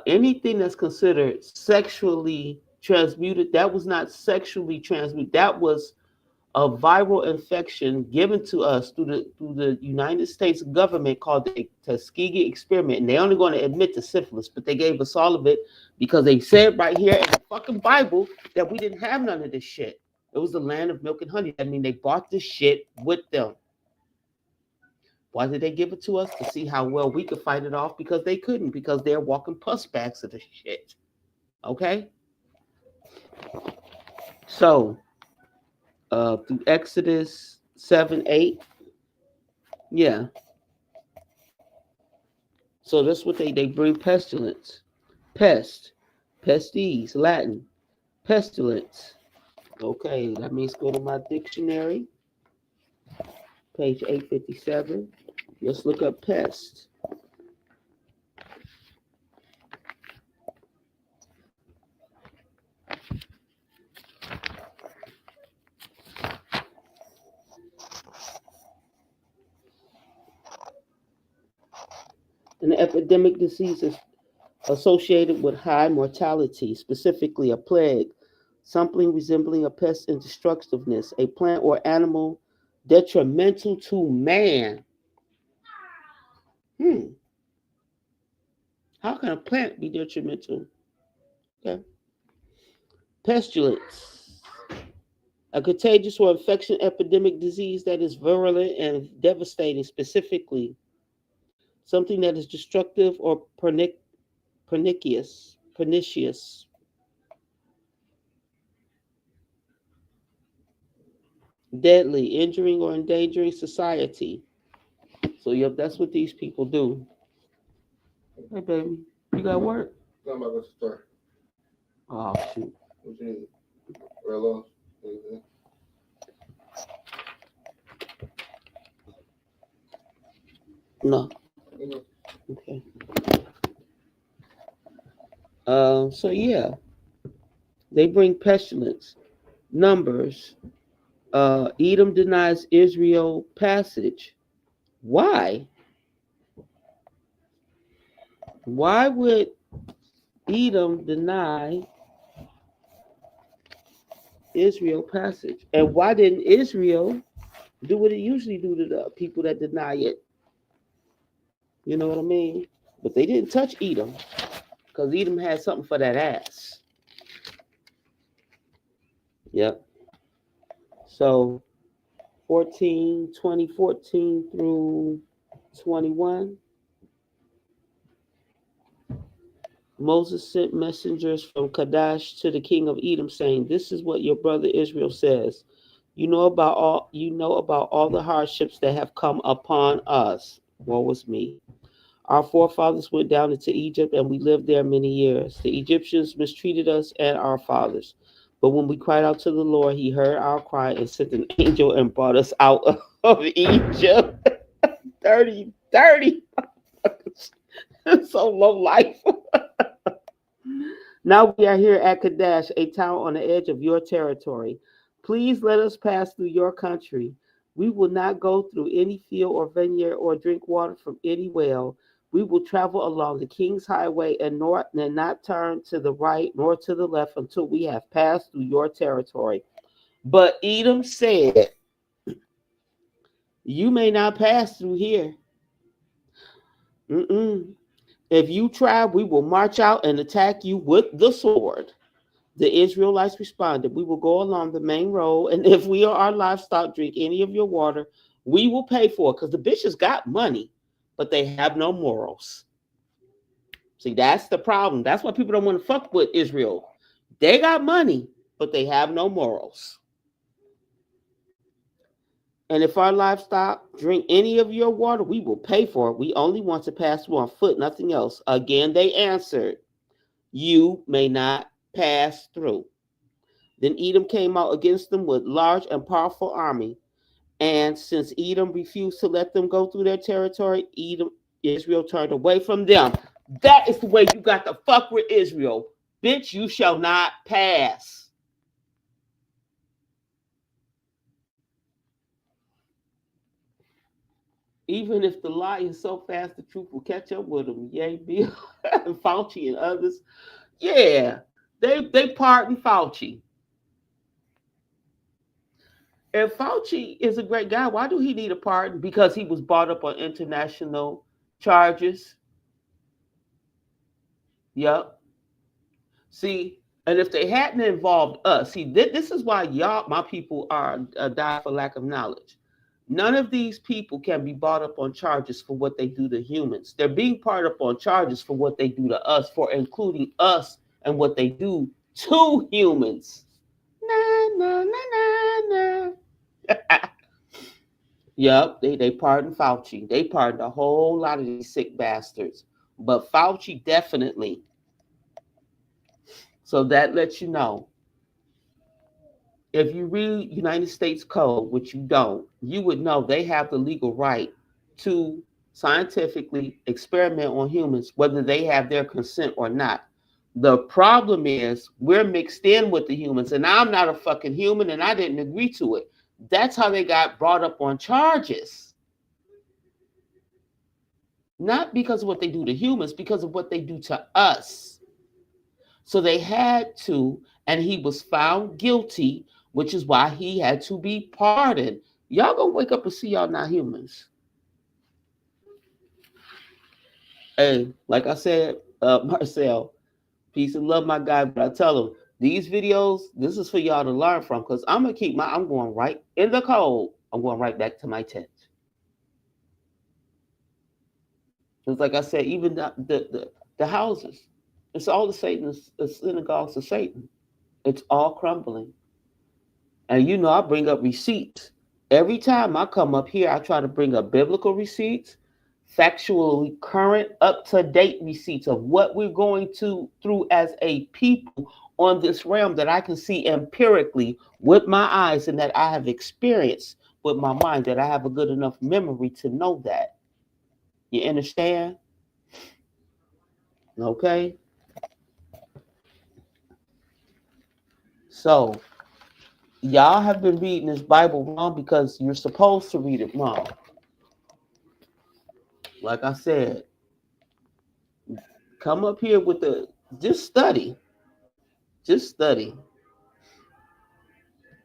anything that's considered sexually transmuted, that was not sexually transmuted. That was a viral infection given to us through the United States government called the Tuskegee experiment. And they're only going to admit to syphilis, but they gave us all of it because they said right here in the fucking Bible that we didn't have none of this shit. It was the land of milk and honey. I mean, they brought this shit with them. Why did they give it to us? To see how well we could fight it off? Because they couldn't, because they're walking puss bags of the shit. Okay? So, through Exodus 7, 8, yeah. So that's what they bring pestilence. Pest. Pestes, Latin. Pestilence. Okay, that means go to my dictionary. Page 857. Let's look up pest. An epidemic disease is associated with high mortality, specifically a plague, something resembling a pest in destructiveness, a plant or animal detrimental to man. How can a plant be detrimental? Okay. Pestilence. A contagious or infection epidemic disease that is virulent and devastating, specifically something that is destructive or pernicious, deadly, injuring or endangering society. So, yep, that's what these people do. Hey, baby, you got work? I'm about to start. Oh, shoot. What you need? Rellos? No. Mm-hmm. Okay. So yeah, they bring pestilence. Numbers. Edom denies Israel passage. Why? Why would Edom deny Israel passage? And why didn't Israel do what it usually do to the people that deny it? You know what I mean? But they didn't touch Edom because Edom had something for that ass. Yep. So 2014 through 21, Moses sent messengers from Kadesh to the king of Edom, saying, "This is what your brother Israel says. You know about all the hardships that have come upon us. Woe was me. Our forefathers went down into Egypt, and we lived there many years. The Egyptians mistreated us and our fathers. But when we cried out to the Lord, he heard our cry and sent an angel and brought us out of Egypt." 30. So low life. Now we are here at Kadesh, a town on the edge of your territory. Please let us pass through your country. We will not go through any field or vineyard or drink water from any well. We will travel along the King's Highway and not turn to the right nor to the left until we have passed through your territory. But Edom said, "You may not pass through here. Mm-mm. If you try, we will march out and attack you with the sword." The Israelites responded, "We will go along the main road, and if we or our livestock drink any of your water, we will pay for it." Because the bitches got money, but they have no morals. See, that's the problem. That's why people don't want to fuck with Israel. They got money, but they have no morals. "And if our livestock drink any of your water, we will pay for it. We only want to pass through on foot, nothing else." Again, they answered, "You may not pass through." Then Edom came out against them with large and powerful army. And since Edom refused to let them go through their territory, Israel turned away from them. That is the way you got to fuck with Israel. Bitch, you shall not pass. Even if the lie is so fast, the truth will catch up with them. Yay, Bill and Fauci and others. Yeah, they pardon Fauci. If Fauci is a great guy, why do he need a pardon? Because he was brought up on international charges. Yep. See, and if they hadn't involved us, see, this is why y'all, my people, are die for lack of knowledge. None of these people can be brought up on charges for what they do to humans. They're being brought up on charges for what they do to us, for including us and what they do to humans. Na, na, na, na, na. Yep, they pardoned Fauci. They pardoned a whole lot of these sick bastards. But Fauci definitely. So that lets you know. If you read United States Code, which you don't, you would know they have the legal right to scientifically experiment on humans, whether they have their consent or not. The problem is we're mixed in with the humans, and I'm not a fucking human, and I didn't agree to it. That's how they got brought up on charges. Not because of what they do to humans, because of what they do to us. So they had to, and he was found guilty, which is why he had to be pardoned. Y'all gonna wake up and see y'all not humans. Hey, like I said, Marcel, peace and love, my guy. But I tell him these videos, this is for y'all to learn from, because I'm going right in the cold. I'm going right back to my tent. It's like I said, even the houses, it's all the synagogues of Satan. It's all crumbling. And you know, I bring up receipts. Every time I come up here, I try to bring up biblical receipts, factually current, up to date receipts of what we're going to through as a people on this realm that I can see empirically with my eyes and that I have experienced with my mind, that I have a good enough memory to know that. You understand? Okay? So y'all have been reading this Bible wrong because you're supposed to read it wrong. Like I said, come up here with the just study. Just study.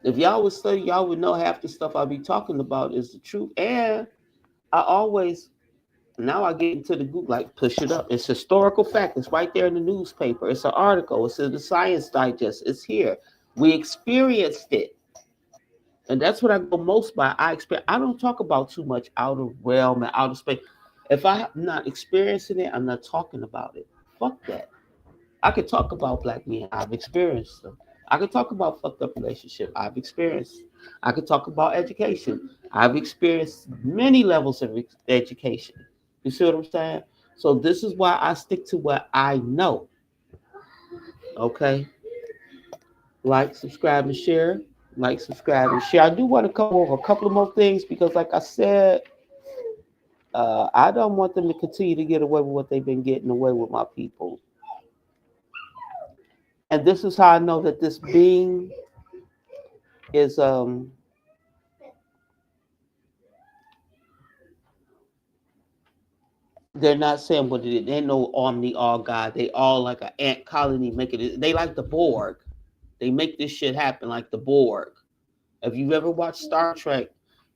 If y'all would study, y'all would know half the stuff I'll be talking about is the truth. And I always now I get into the group like push it up. It's historical fact. It's right there in the newspaper. It's an article. It's in the Science Digest. It's here. We experienced it. And that's what I go most by. I don't talk about too much out of realm and out of space. If I'm not experiencing it, I'm not talking about it. Fuck that. I could talk about black men. I've experienced them. I could talk about fucked up relationship. I've experienced. I could talk about education. I've experienced many levels of education. You see what I'm saying? So this is why I stick to what I know. Okay. Like, subscribe, and share. Like, subscribe, and share. I do want to come over a couple of more things because, like I said, I don't want them to continue to get away with what they've been getting away with my people. And this is how I know that this being is they're not saying what it is. They know Omni all God. They all like an ant colony making it. They like the Borg. They make this shit happen like the Borg. If you've ever watched Star Trek,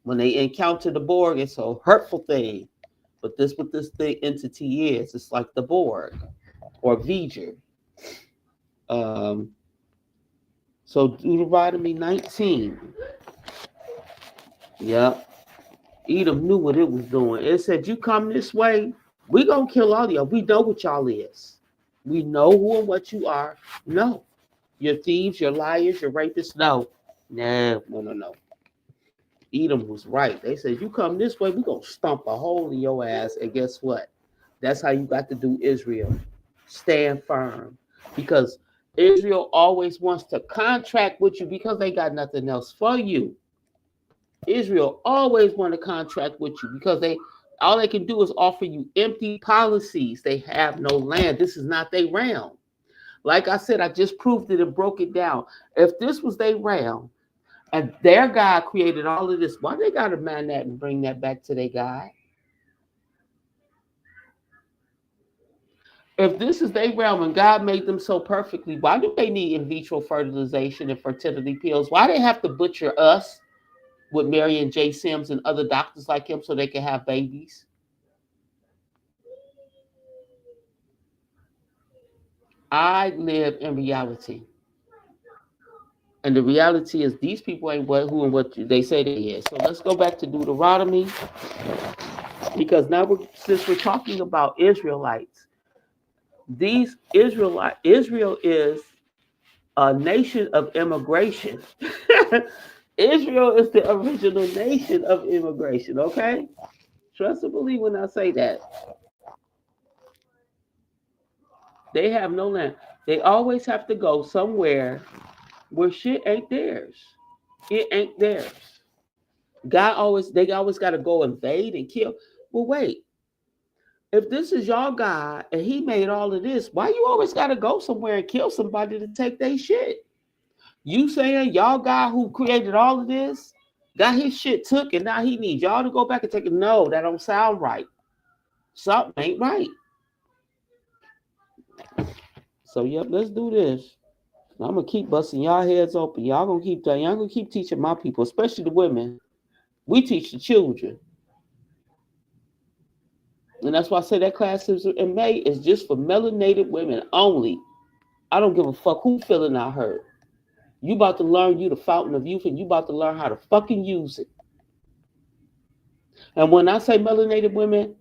when they encounter the Borg, it's a hurtful thing. But this what this thing entity is. It's like the Borg or V'ger. Um, so Deuteronomy 19. Yep. Edom knew what it was doing. It said, you come this way, we gonna kill all of y'all. We know what y'all is. We know who and what you are. No. You're thieves, you're liars, you're rapists. No. No. Edom was right. They said, you come this way, we gonna stomp a hole in your ass. And guess what? That's how you got to do Israel. Stand firm. Because Israel always wants to contract with you because they got nothing else for you. Israel always want to contract with you because all they can do is offer you empty policies. They have no land. This is not their realm. Like I said, I just proved it and broke it down. If this was their realm and their God created all of this, why they got to man that and bring that back to their God? If this is their realm and God made them so perfectly, why do they need in vitro fertilization and fertility pills? Why do they have to butcher us with Mary and J. Sims and other doctors like him so they can have babies? I live in reality. And the reality is these people ain't who and what they say they is. So let's go back to Deuteronomy. Because now since we're talking about Israelites, Israel is a nation of immigration. Israel is the original nation of immigration, okay? Trust and believe when I say that. They have no land. They always have to go somewhere where shit ain't theirs. It ain't theirs. They always got to go invade and kill. Well, wait. If this is y'all God and he made all of this, why you always got to go somewhere and kill somebody to take their shit? You saying y'all God who created all of this got his shit took and now he needs y'all to go back and take it? No, that don't sound right. Something ain't right. So yep, let's do this. I'm gonna keep busting y'all heads open. Y'all gonna keep teaching my people, especially the women. We teach the children. And that's why I say that class in May is just for melanated women only. I don't give a fuck who feeling I hurt. You about to learn you the fountain of youth and you about to learn how to fucking use it. And when I say melanated women,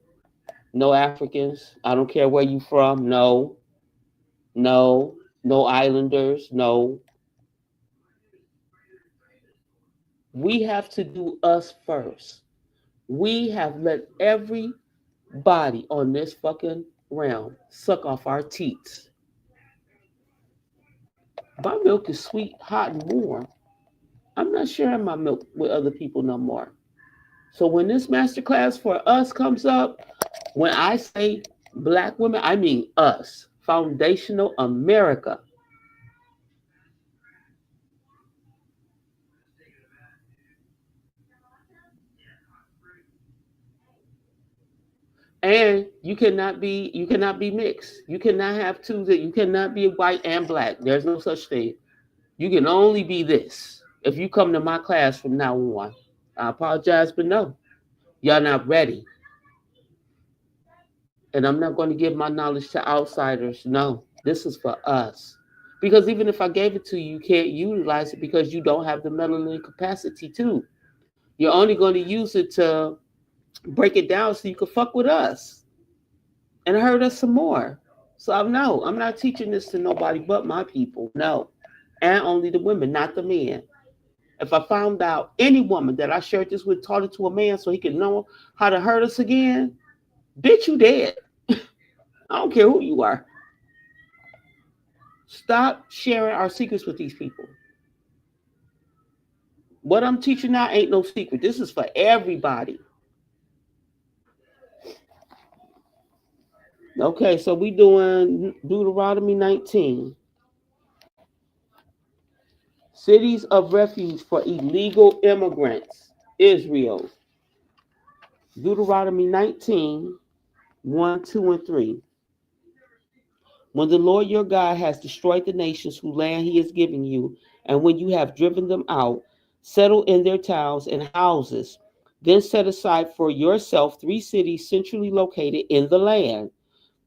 no Africans. I don't care where you from. No. No islanders. No. We have to do us first. We have let everybody on this fucking realm suck off our teats. My milk is sweet, hot, and warm. I'm not sharing my milk with other people no more. So when this masterclass for us comes up, when I say black women, I mean us, foundational America. And you cannot be mixed. You cannot have two that you cannot be white and black. There's no such thing. You can only be this. If you come to my class from now on, I apologize, but no, y'all not ready. And I'm not going to give my knowledge to outsiders. No, this is for us. Because even if I gave it to you, you can't utilize it because you don't have the melanin capacity to. You're only going to use it to break it down so you can fuck with us and hurt us some more. So no, I'm not teaching this to nobody but my people. No. And only the women, not the men. If I found out any woman that I shared this with taught it to a man so he could know how to hurt us again, bitch, you dead. I don't care who you are. Stop sharing our secrets with these people. What I'm teaching now ain't no secret. This is for everybody. Okay, so we doing Deuteronomy 19. Cities of refuge for illegal immigrants. Israel. Deuteronomy 19, 1, 2, and 3. When the Lord your God has destroyed the nations whose land he is giving you, and when you have driven them out, settle in their towns and houses, then set aside for yourself 3 cities centrally located in the land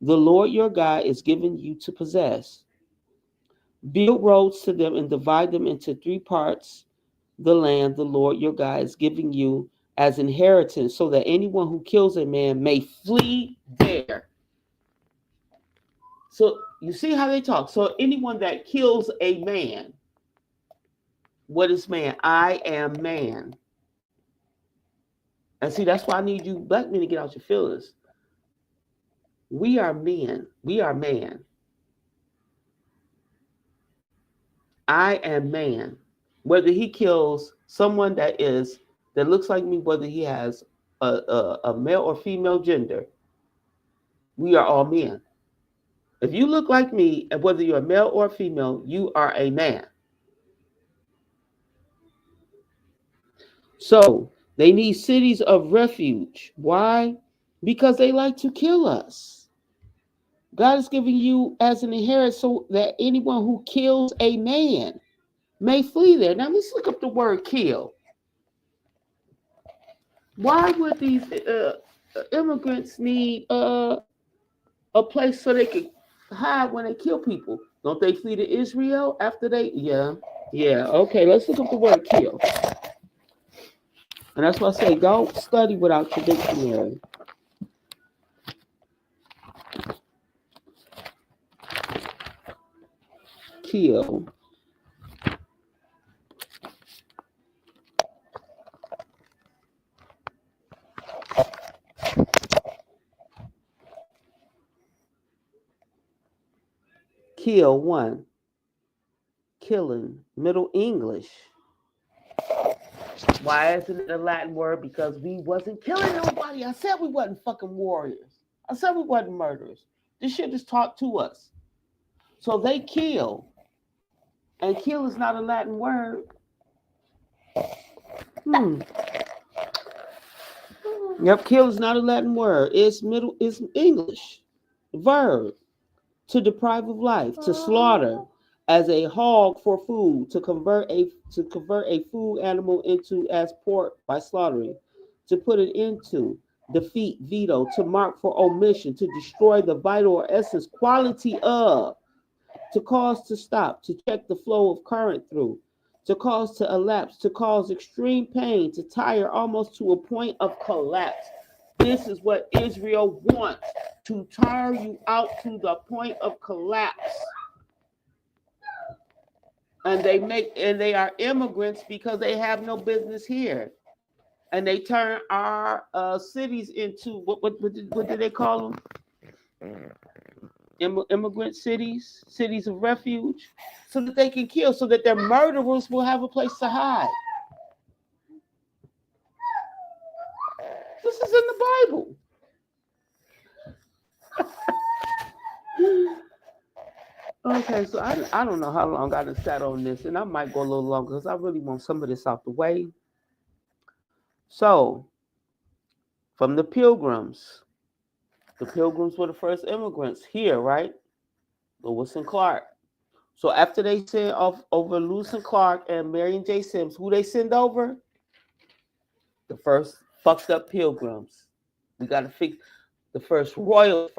the Lord your God is giving you to possess. Build roads to them and divide them into 3 parts the land the Lord your God is giving you as inheritance, so that anyone who kills a man may flee there. So you see how they talk. So anyone that kills a man, what is man? I am man. And see, that's why I need you black men to get out your feelings. We are men. We are man. I am man. Whether he kills someone that looks like me, whether he has a male or female gender, we are all men. If you look like me, and whether you're a male or female, you are a man. So they need cities of refuge. Why? Because they like to kill us. God is giving you as an inheritance so that anyone who kills a man may flee there. Now let's look up the word kill. Why would these immigrants need a place so they could hide when they kill people? Don't they flee to Israel after they? Yeah, yeah. Okay, let's look up the word kill. And that's why I say go study without your dictionary. Kill. Kill, 1. Killing. Middle English. Why isn't it a Latin word? Because we wasn't killing nobody. I said we wasn't fucking warriors. I said we wasn't murderers. This shit is taught to us. So they kill. And kill is not a Latin word. Yep, kill is not a Latin word. It's English. Verb. To deprive of life, to slaughter as a hog for food, to convert a food animal into as pork by slaughtering, to put it into, defeat, veto, to mark for omission, to destroy the vital or essence, quality of, to cause to stop, to check the flow of current through, to cause to elapse, to cause extreme pain, to tire almost to a point of collapse. This is what Israel wants, to tire you out to the point of collapse. And they are immigrants because they have no business here. And they turn our cities into what did they call them? Immigrant cities of refuge, so that they can kill, so that their murderers will have a place to hide. This is in the Bible. Okay, so I don't know how long I done sat on this, and I might go a little longer because I really want some of this out the way. So, from the Pilgrims, The Pilgrims were the first immigrants here, right? Lewis and Clark. So after they send off over Lewis and Clark and Marion J. Sims, who they send over? The first fucked up Pilgrims. We got to fix the first royal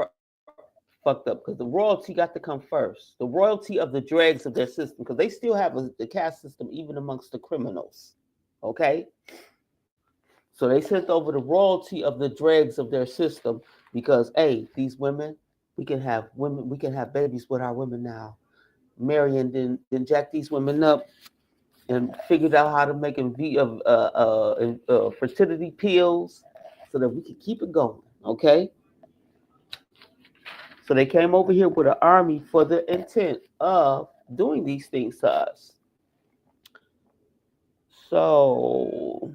fucked up because the royalty got to come first. The royalty of the dregs of their system because they still have the caste system even amongst the criminals. Okay, so they sent over the royalty of the dregs of their system because hey, these women, we can have babies with our women now. Marion then jack these women up and figured out how to make them fertility pills so that we could keep it going. Okay, so they came over here with an army for the intent of doing these things to us. So,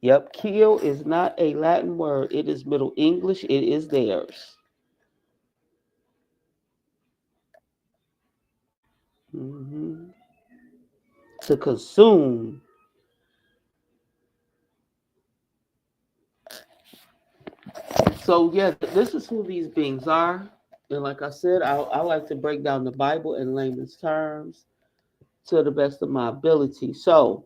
yep, kill is not a Latin word. It is Middle English. It is theirs. hmm To consume. So, yeah, this is who these beings are. And like I said, I like to break down the Bible in layman's terms to the best of my ability. So,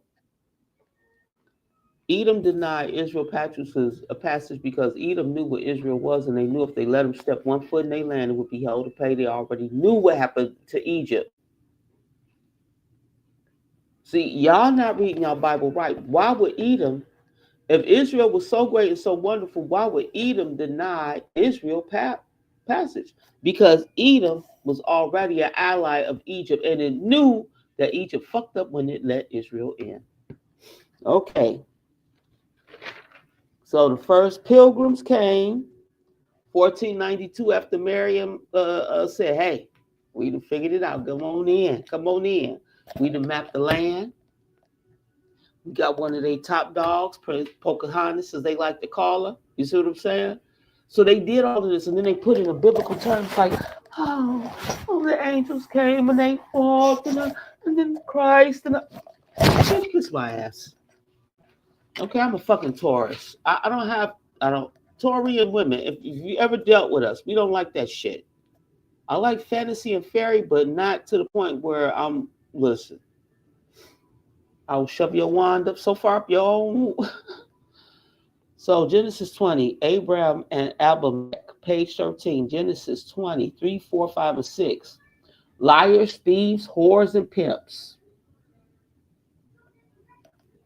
Edom denied Israel a passage because Edom knew what Israel was, and they knew if they let them step one foot in their land, it would be hell to pay. They already knew what happened to Egypt. See, y'all not reading y'all Bible right. Why would Edom, if Israel was so great and so wonderful, why would Edom deny Israel passage? Because Edom was already an ally of Egypt, and it knew that Egypt fucked up when it let Israel in. Okay, so the first pilgrims came 1492 after Miriam said, hey, we done figured it out. Come on in. Come on in. We done mapped the land. We got one of their top dogs, Pocahontas, as they like to call her. You see what I'm saying? So they did all of this, and then they put it in biblical terms like, oh, the angels came and they walked, and then Christ, and bitch, kiss my ass. Okay, I'm a fucking Taurus. I don't, Taurian women, if you ever dealt with us, we don't like that shit. I like fantasy and fairy, but not to the point where listen, I'll shove your wand up so far up your own. So Genesis 20, Abraham and Abimelech, page 13, Genesis 20, 3, 4, 5, and 6. Liars, thieves, whores, and pimps.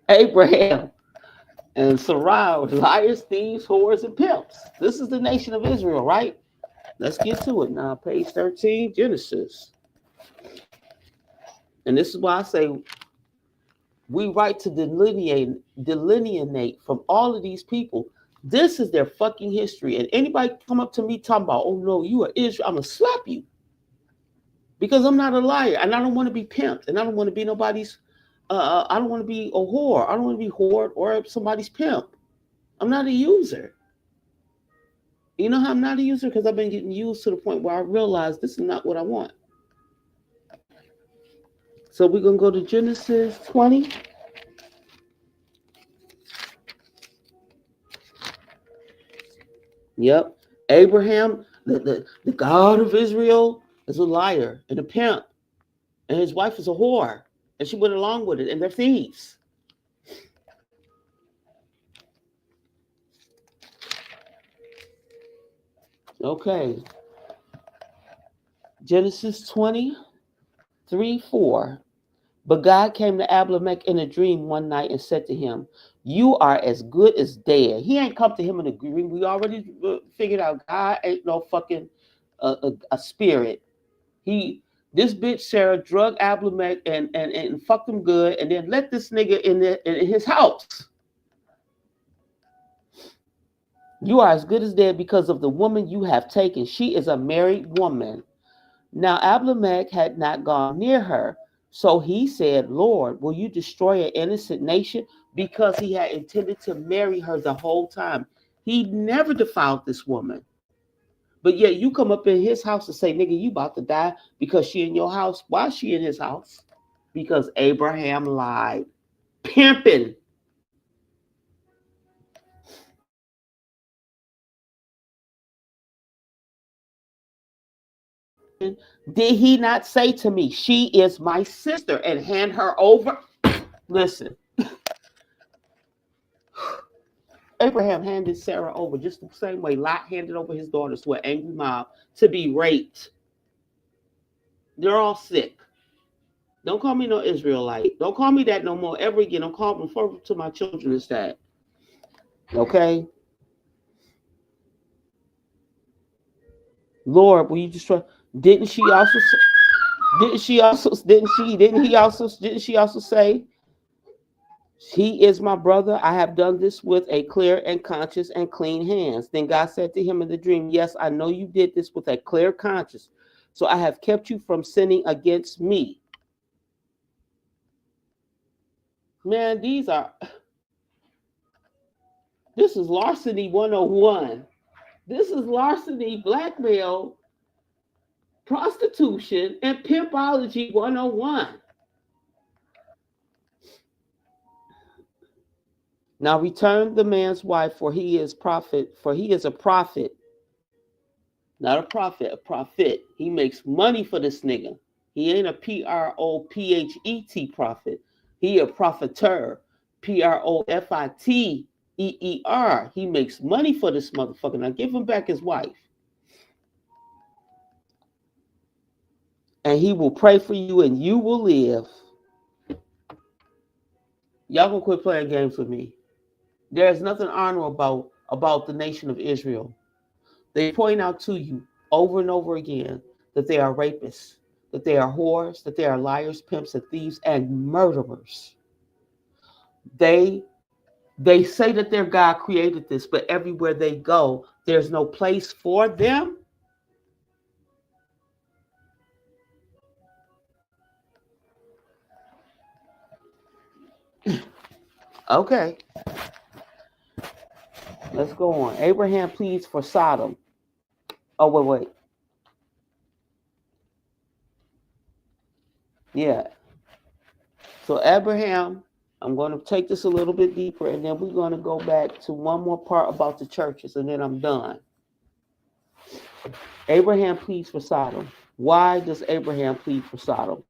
Abraham and Sarai, liars, thieves, whores, and pimps. This is the nation of Israel, right? Let's get to it now. Page 13, Genesis. And this is why I say we right to delineate from all of these people. This is their fucking history. And anybody come up to me talking about, oh no, you are Israel, I'm gonna slap you. Because I'm not a liar and I don't want to be pimped and I don't want to be nobody's I don't want to be a whore. I don't want to be whored or somebody's pimp. I'm not a user. You know how I'm not a user? Because I've been getting used to the point where I realize this is not what I want. So we're gonna go to Genesis 20. Yep. Abraham, the God of Israel, is a liar and a pimp. And his wife is a whore. And she went along with it. And they're thieves. Okay. Genesis 23, 4. But God came to Abimelech in a dream one night and said to him, you are as good as dead. He ain't come to him in a dream. We already figured out God ain't no fucking a spirit. This bitch Sarah drug Abimelech and fucked him good and then let this nigga in his house. You are as good as dead because of the woman you have taken. She is a married woman. Now Abimelech had not gone near her. So he said, Lord, will you destroy an innocent nation? Because he had intended to marry her the whole time. He never defiled this woman. But yet you come up in his house and say, nigga, you about to die because she in your house. Why is she in his house? Because Abraham lied. Pimping. Did he not say to me, she is my sister, and hand her over? Listen, Abraham handed Sarah over just the same way Lot handed over his daughters to an angry mob to be raped. They're all sick. Don't call me no Israelite. Don't call me that no more ever again. Don't call me refer to my children as that. Okay? Lord, will you just try? Didn't she also say, didn't she also say, he is my brother. I have done this with a clear and conscious and clean hands. Then God said to him in the dream, yes, I know you did this with a clear conscience. So I have kept you from sinning against me. Man, this is larceny 101. This is larceny, blackmail, prostitution, and pimpology 101. Now return the man's wife, for he is a prophet. Not a prophet, a prophet. He makes money for this nigga. He ain't a PROPHET prophet. He a profiteer. PROFITEER. He makes money for this motherfucker. Now give him back his wife. And he will pray for you and you will live. Y'all gonna quit playing games with me. There is nothing honorable about the nation of Israel. They point out to you over and over again that they are rapists, that they are whores, that they are liars, pimps, and thieves, and murderers. They say that their God created this, but everywhere they go, there's no place for them. Okay, let's go on. Abraham pleads for Sodom. Oh, wait. Yeah. So Abraham, I'm going to take this a little bit deeper, and then we're going to go back to one more part about the churches, and then I'm done. Abraham pleads for Sodom. Why does Abraham plead for Sodom?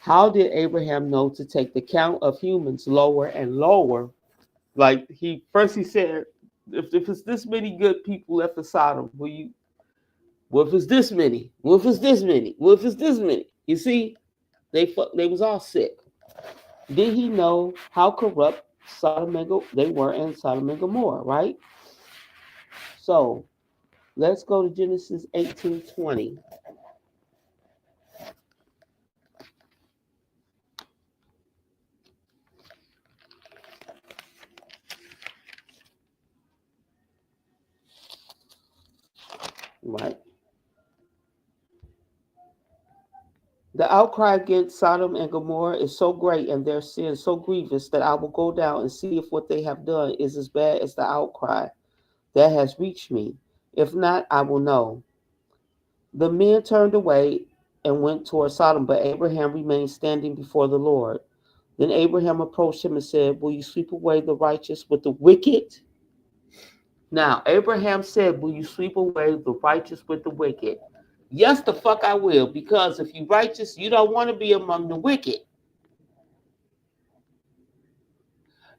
How did Abraham know to take the count of humans lower and lower? Like he said, if it's this many good people left in Sodom, will you? What if it's this many? What if it's this many? What if it's this many? You see, they was all sick. Did he know how corrupt they were in Sodom and Gomorrah, right? So let's go to Genesis 18:20. Right. The outcry against Sodom and Gomorrah is so great and their sin so grievous that I will go down and see if what they have done is as bad as the outcry that has reached me. If not, I will know. The men turned away and went toward Sodom, but Abraham remained standing before the Lord. Then Abraham approached him and said, will you sweep away the righteous with the wicked? Now, Abraham said, will you sweep away the righteous with the wicked? Yes, the fuck I will, because if you righteous, you don't want to be among the wicked.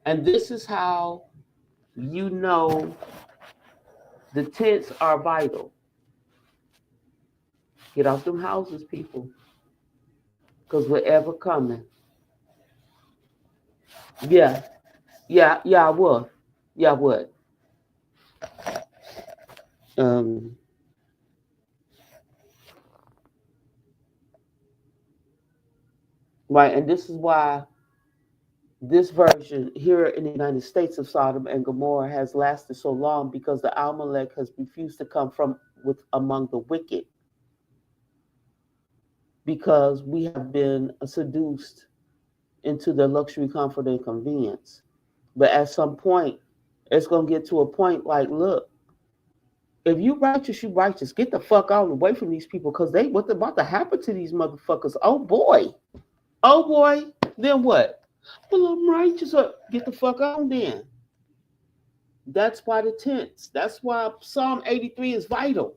And this is how you know the tents are vital. Get off them houses, people, because we're ever coming. Yeah, I would. Yeah, I would. Right, and this is why this version here in the United States of Sodom and Gomorrah has lasted so long, because the Amalek has refused to come from among the wicked, because we have been seduced into the luxury, comfort, and convenience. But at some point, it's going to get to a point like, look, if you righteous, you righteous. Get the fuck out and away from these people, because what's about to happen to these motherfuckers? Oh boy. Then what? Well, I'm righteous. Get the fuck on then. That's why the tents. That's why Psalm 83 is vital.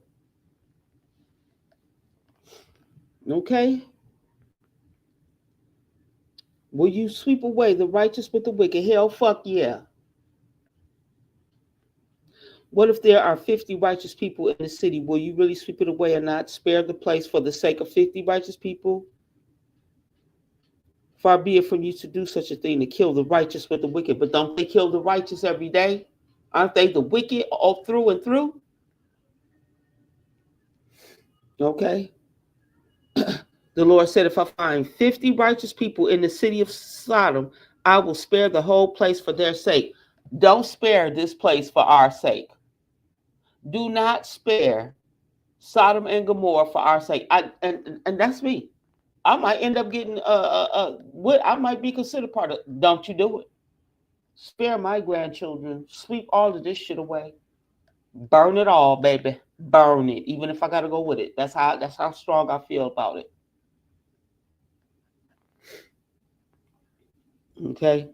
Okay? Will you sweep away the righteous with the wicked? Hell, fuck yeah. What if there are 50 righteous people in the city? Will you really sweep it away and not spare the place for the sake of 50 righteous people? Far be it from you to do such a thing, to kill the righteous with the wicked. But don't they kill the righteous every day? Aren't they the wicked all through and through? Okay. The Lord said, if I find 50 righteous people in the city of Sodom, I will spare the whole place for their sake. Don't spare this place for our sake. Do not spare Sodom and Gomorrah for our sake. And that's me. I might end up getting what I might be considered part of. Don't you do it. Spare my grandchildren. Sweep all of this shit away. Burn it all, baby. Burn it. Even if I gotta go with it. That's how strong I feel about it. Okay.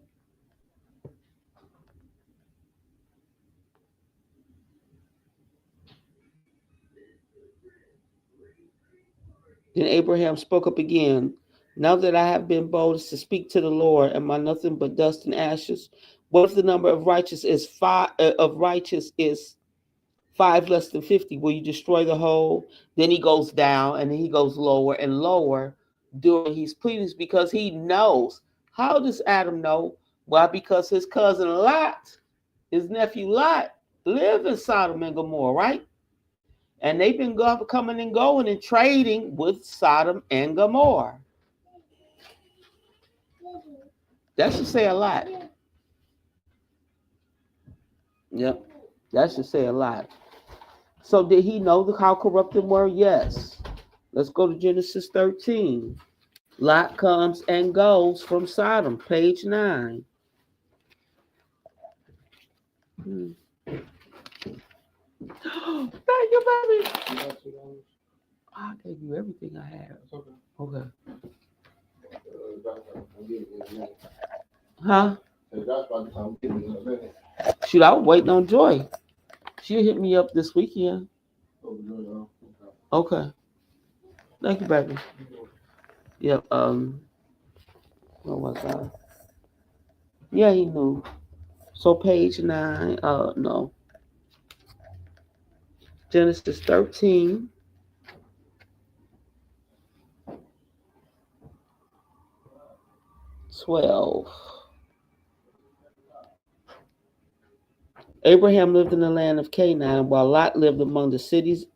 Then Abraham spoke up again. Now that I have been bold as to speak to the Lord, am I nothing but dust and ashes? What if the number of righteous is five less than 50? Will you destroy the whole? Then he goes down and then he goes lower and lower during his pleadings because he knows. How does Adam know? Well, because his cousin Lot, his nephew Lot, live in Sodom and Gomorrah, right? And they've been coming and going and trading with Sodom and Gomorrah. That should say a lot. Yep, that should say a lot. So did he know how corrupt they were? Yes. Let's go to Genesis 13. Lot comes and goes from Sodom, page 9. Thank you, baby. I gave you everything I have. Okay. Huh? Shoot, I was waiting on Joy. She'll hit me up this weekend. Okay. Thank you, baby. Yep. What was I? Yeah, he knew. So page 9. No. Genesis 13. 12. Abraham lived in the land of Canaan, while Lot lived among the cities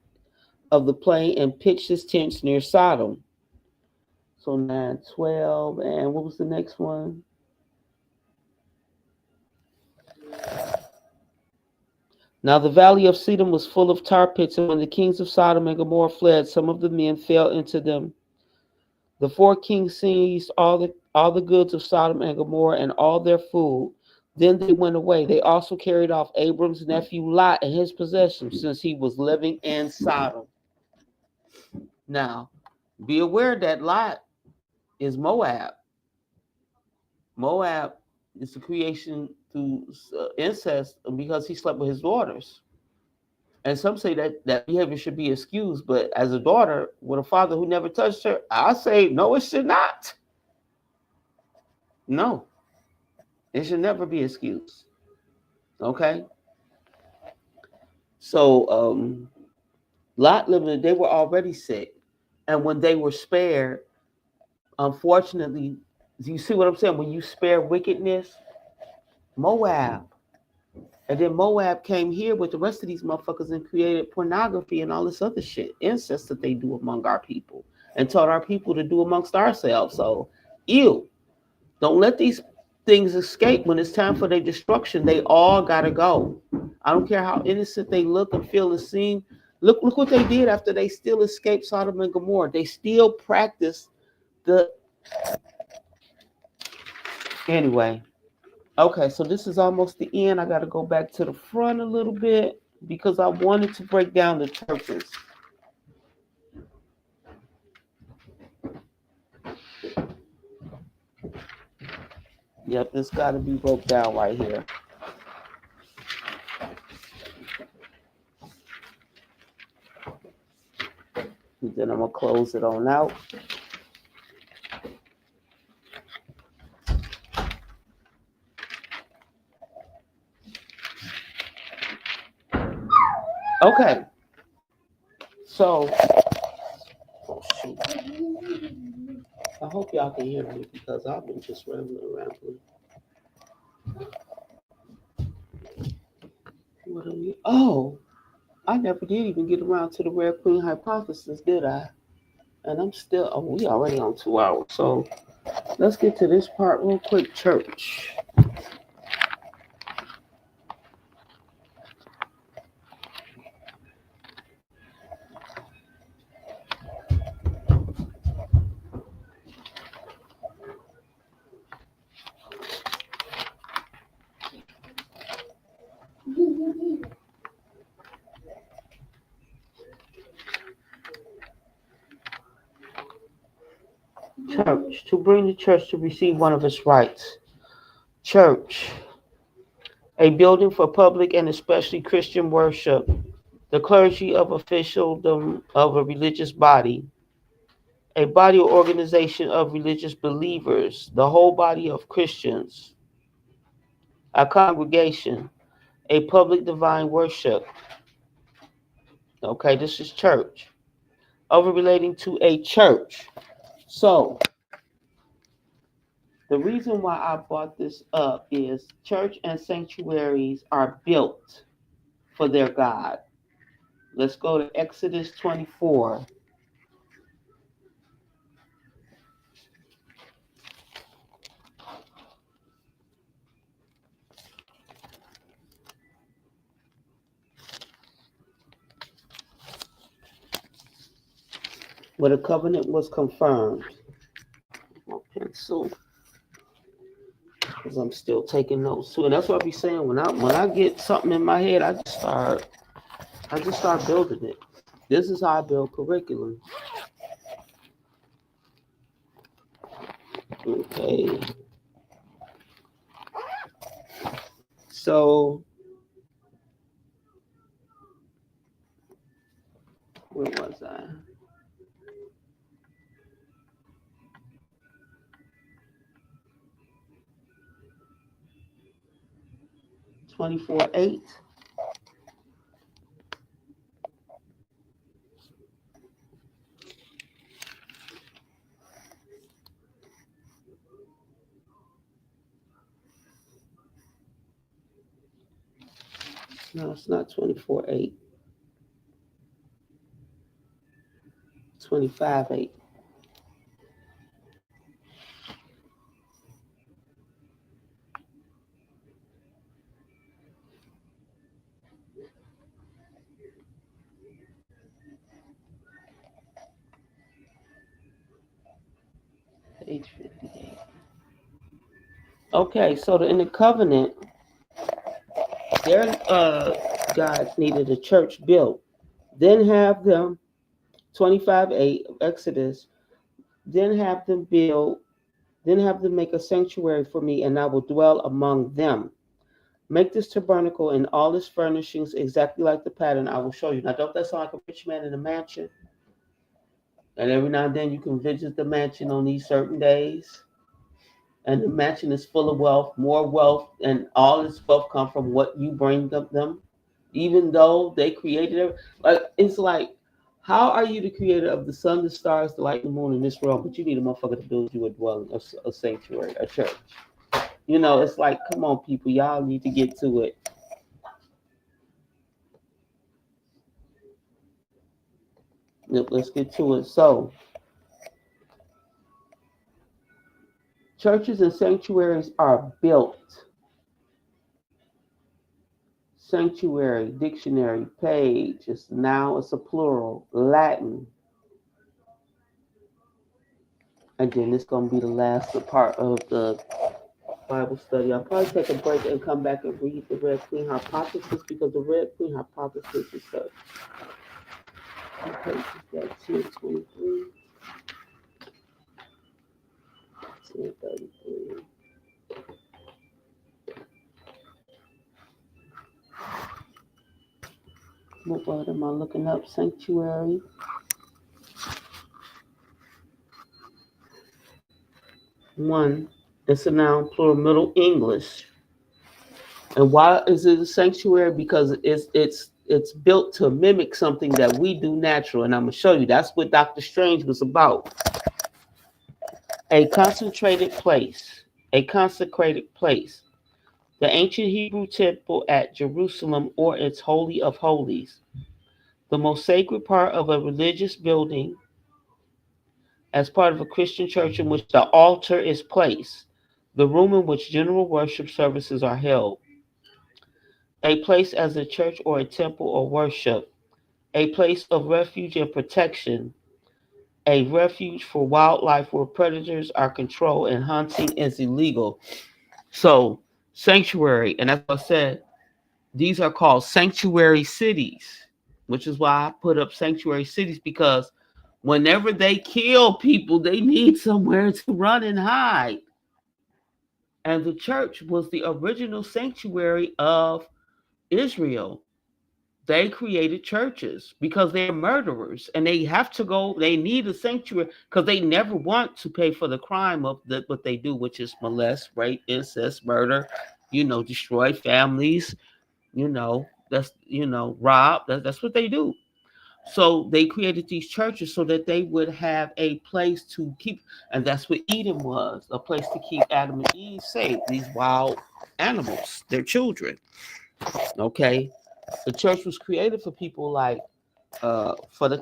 of the plain and pitched his tents near Sodom. So 9, 12, and what was the next one? Now the valley of Sedom was full of tar pits, and when the kings of Sodom and Gomorrah fled, some of the men fell into them. The 4 kings seized all the goods of Sodom and Gomorrah and all their food. Then they went away. They also carried off Abram's nephew Lot and his possessions, since he was living in Sodom. Now, be aware that Lot is Moab. Moab is the creation through incest because he slept with his daughters. And some say that behavior should be excused, but as a daughter with a father who never touched her, I say no, it should not. No, it should never be excused. Okay? So Lot living, they were already sick. And when they were spared, unfortunately, do you see what I'm saying? When you spare wickedness, Moab. And then Moab came here with the rest of these motherfuckers and created pornography and all this other shit, incest that they do among our people and taught our people to do amongst ourselves. So, ew. Don't let these things escape. When it's time for their destruction, they all gotta go. I don't care how innocent they look and feel and seem. Look what they did after they still escaped Sodom and Gomorrah. They still practice the anyway. Okay, so this is almost the end. I got to go back to the front a little bit because I wanted to break down the churches. Yep, it's got to be broke down right here. And then I'm gonna close it on out. Okay, so oh shoot. I hope y'all can hear me because I've been just rambling around. What are we? Oh, I never did even get around to the Red Queen hypothesis, did I? And I'm still. Oh, we already on 2 hours. So let's get to this part real quick. Church. Church. To bring the church to receive one of its rights. Church. A building for public and especially Christian worship. The clergy of officialdom of a religious body. A body or organization of religious believers. The whole body of Christians. A congregation. A public divine worship. Okay, this is church. Over relating to a church. So, the reason why I brought this up is church and sanctuaries are built for their God. Let's go to Exodus 24. Where the covenant was confirmed. My pencil, because I'm still taking notes too, and that's what I be saying when I get something in my head, I just start building it. This is how I build curriculum. Okay, so where was I? 24:8. No, it's not 24:8. 25:8. Page 58. Okay, so in the covenant, their God needed a church built. Then have them 25:8 of Exodus. Then have them build. Then have them make a sanctuary for me, and I will dwell among them. Make this tabernacle and all its furnishings exactly like the pattern I will show you. Now, don't that sound like a rich man in a mansion? And every now and then you can visit the mansion on these certain days. And the mansion is full of wealth, more wealth, and all this wealth come from what you bring them. Even though they created it, like it's like, how are you the creator of the sun, the stars, the light, and the moon in this world? But you need a motherfucker to build you a dwelling, a sanctuary, a church. You know, it's like, come on, people, y'all need to get to it. Yep, let's get to it. So, churches and sanctuaries are built. Sanctuary, dictionary, page. It's now, it's a plural, Latin. And then it's going to be the last part of the Bible study. I'll probably take a break and come back and read the Red Queen hypothesis because the Red Queen hypothesis is such. Okay, got 1023, 1033. What word am I looking up? Sanctuary. One, it's a noun, plural, Middle English. And why is it a sanctuary? Because it's built to mimic something that we do natural. And I'm gonna show you. That's what Doctor Strange was about. A concentrated place. A consecrated place. The ancient Hebrew temple at Jerusalem, or its Holy of Holies, the most sacred part of a religious building as part of a Christian church in which the altar is placed, the room in which general worship services are held, a place as a church or a temple or worship, a place of refuge and protection, a refuge for wildlife where predators are controlled and hunting is illegal. So, sanctuary, and that's what I said, these are called sanctuary cities, which is why I put up sanctuary cities because whenever they kill people, they need somewhere to run and hide. And the church was the original sanctuary of Israel. They created churches because they're murderers and they have to go, they need a sanctuary because they never want to pay for the crime of what they do, which is molest, rape, incest, murder, destroy families, rob. That's what they do. So they created these churches so that they would have a place to keep, and that's what Eden was, a place to keep Adam and Eve safe, these wild animals, their children. Okay. The church was created for people like for the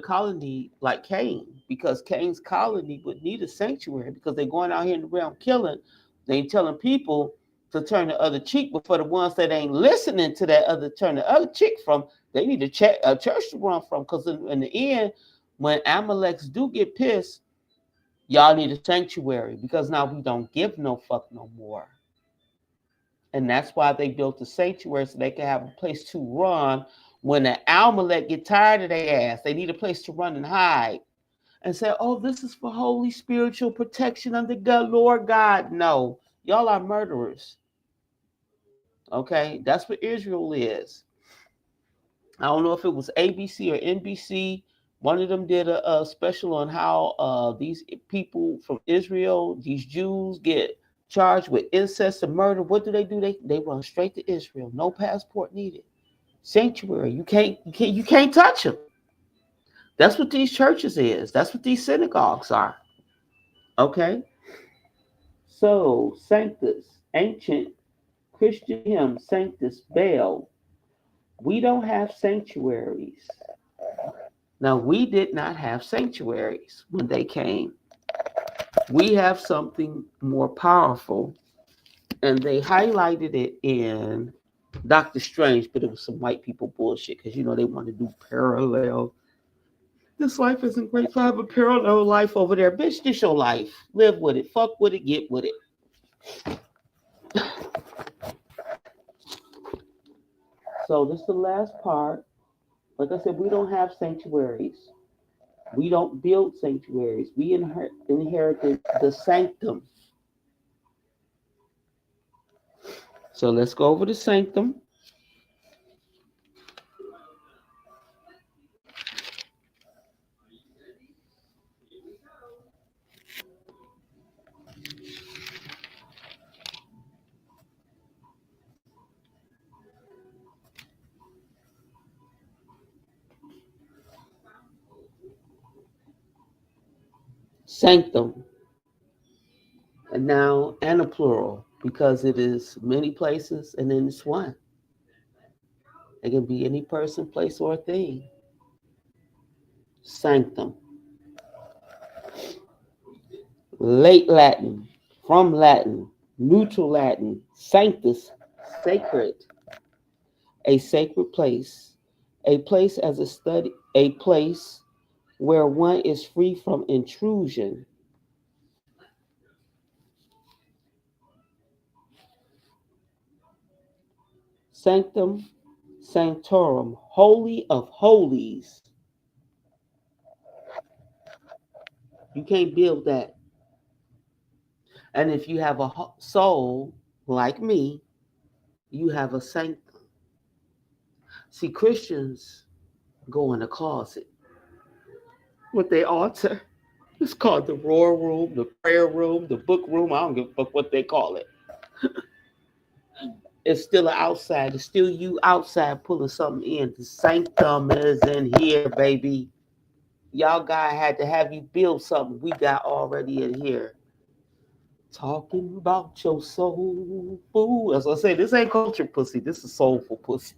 colony like Cain, because Cain's colony would need a sanctuary because they're going out here in the realm killing. They ain't telling people to turn the other cheek, but for the ones that ain't listening to that other turn the other cheek from, they need a church to run from. Because in the end, when Amaleks do get pissed, y'all need a sanctuary because now we don't give no fuck no more. And that's why they built the sanctuary so they can have a place to run. When the Amalek get tired of their ass, they need a place to run and hide and say, "Oh, this is for holy spiritual protection under God, Lord God." No, y'all are murderers. Okay, that's what Israel is. I don't know if it was ABC or NBC. One of them did a special on how these people from Israel, these Jews, get charged with incest and murder. What do? They run straight to Israel. No passport needed. Sanctuary. You can't touch them. That's what these churches is. That's what these synagogues are. Okay. So Sanctus, ancient Christian hymn, Sanctus Baal. We don't have sanctuaries. Now, we did not have sanctuaries when they came. We have something more powerful, and they highlighted it in Doctor Strange, but it was some white people bullshit because they want to do parallel. This life isn't great, so I have a parallel life over there. Bitch, this your life. Live with it. Fuck with it. Get with it. So this is the last part. Like I said, we don't have sanctuaries. We don't build sanctuaries. We inherited the sanctum. So let's go over the sanctum. Sanctum, a noun and a plural, because it is many places and then it's one. It can be any person, place, or thing. Sanctum. Late Latin, from Latin, neutral Latin, sanctus, sacred, a sacred place as a study, a place where one is free from intrusion. Sanctum, sanctorum, holy of holies. You can't build that. And if you have a soul like me, you have a sanctum. See, Christians go in a closet with their altar. It's called the roar room, the prayer room, the book room. I don't give a fuck what they call it. It's still outside. It's still you outside pulling something in. The sanctum is in here, baby. Y'all guy had to have you build something we got already in here. Talking about your soul, fool. As I say, this ain't culture pussy. This is soulful pussy.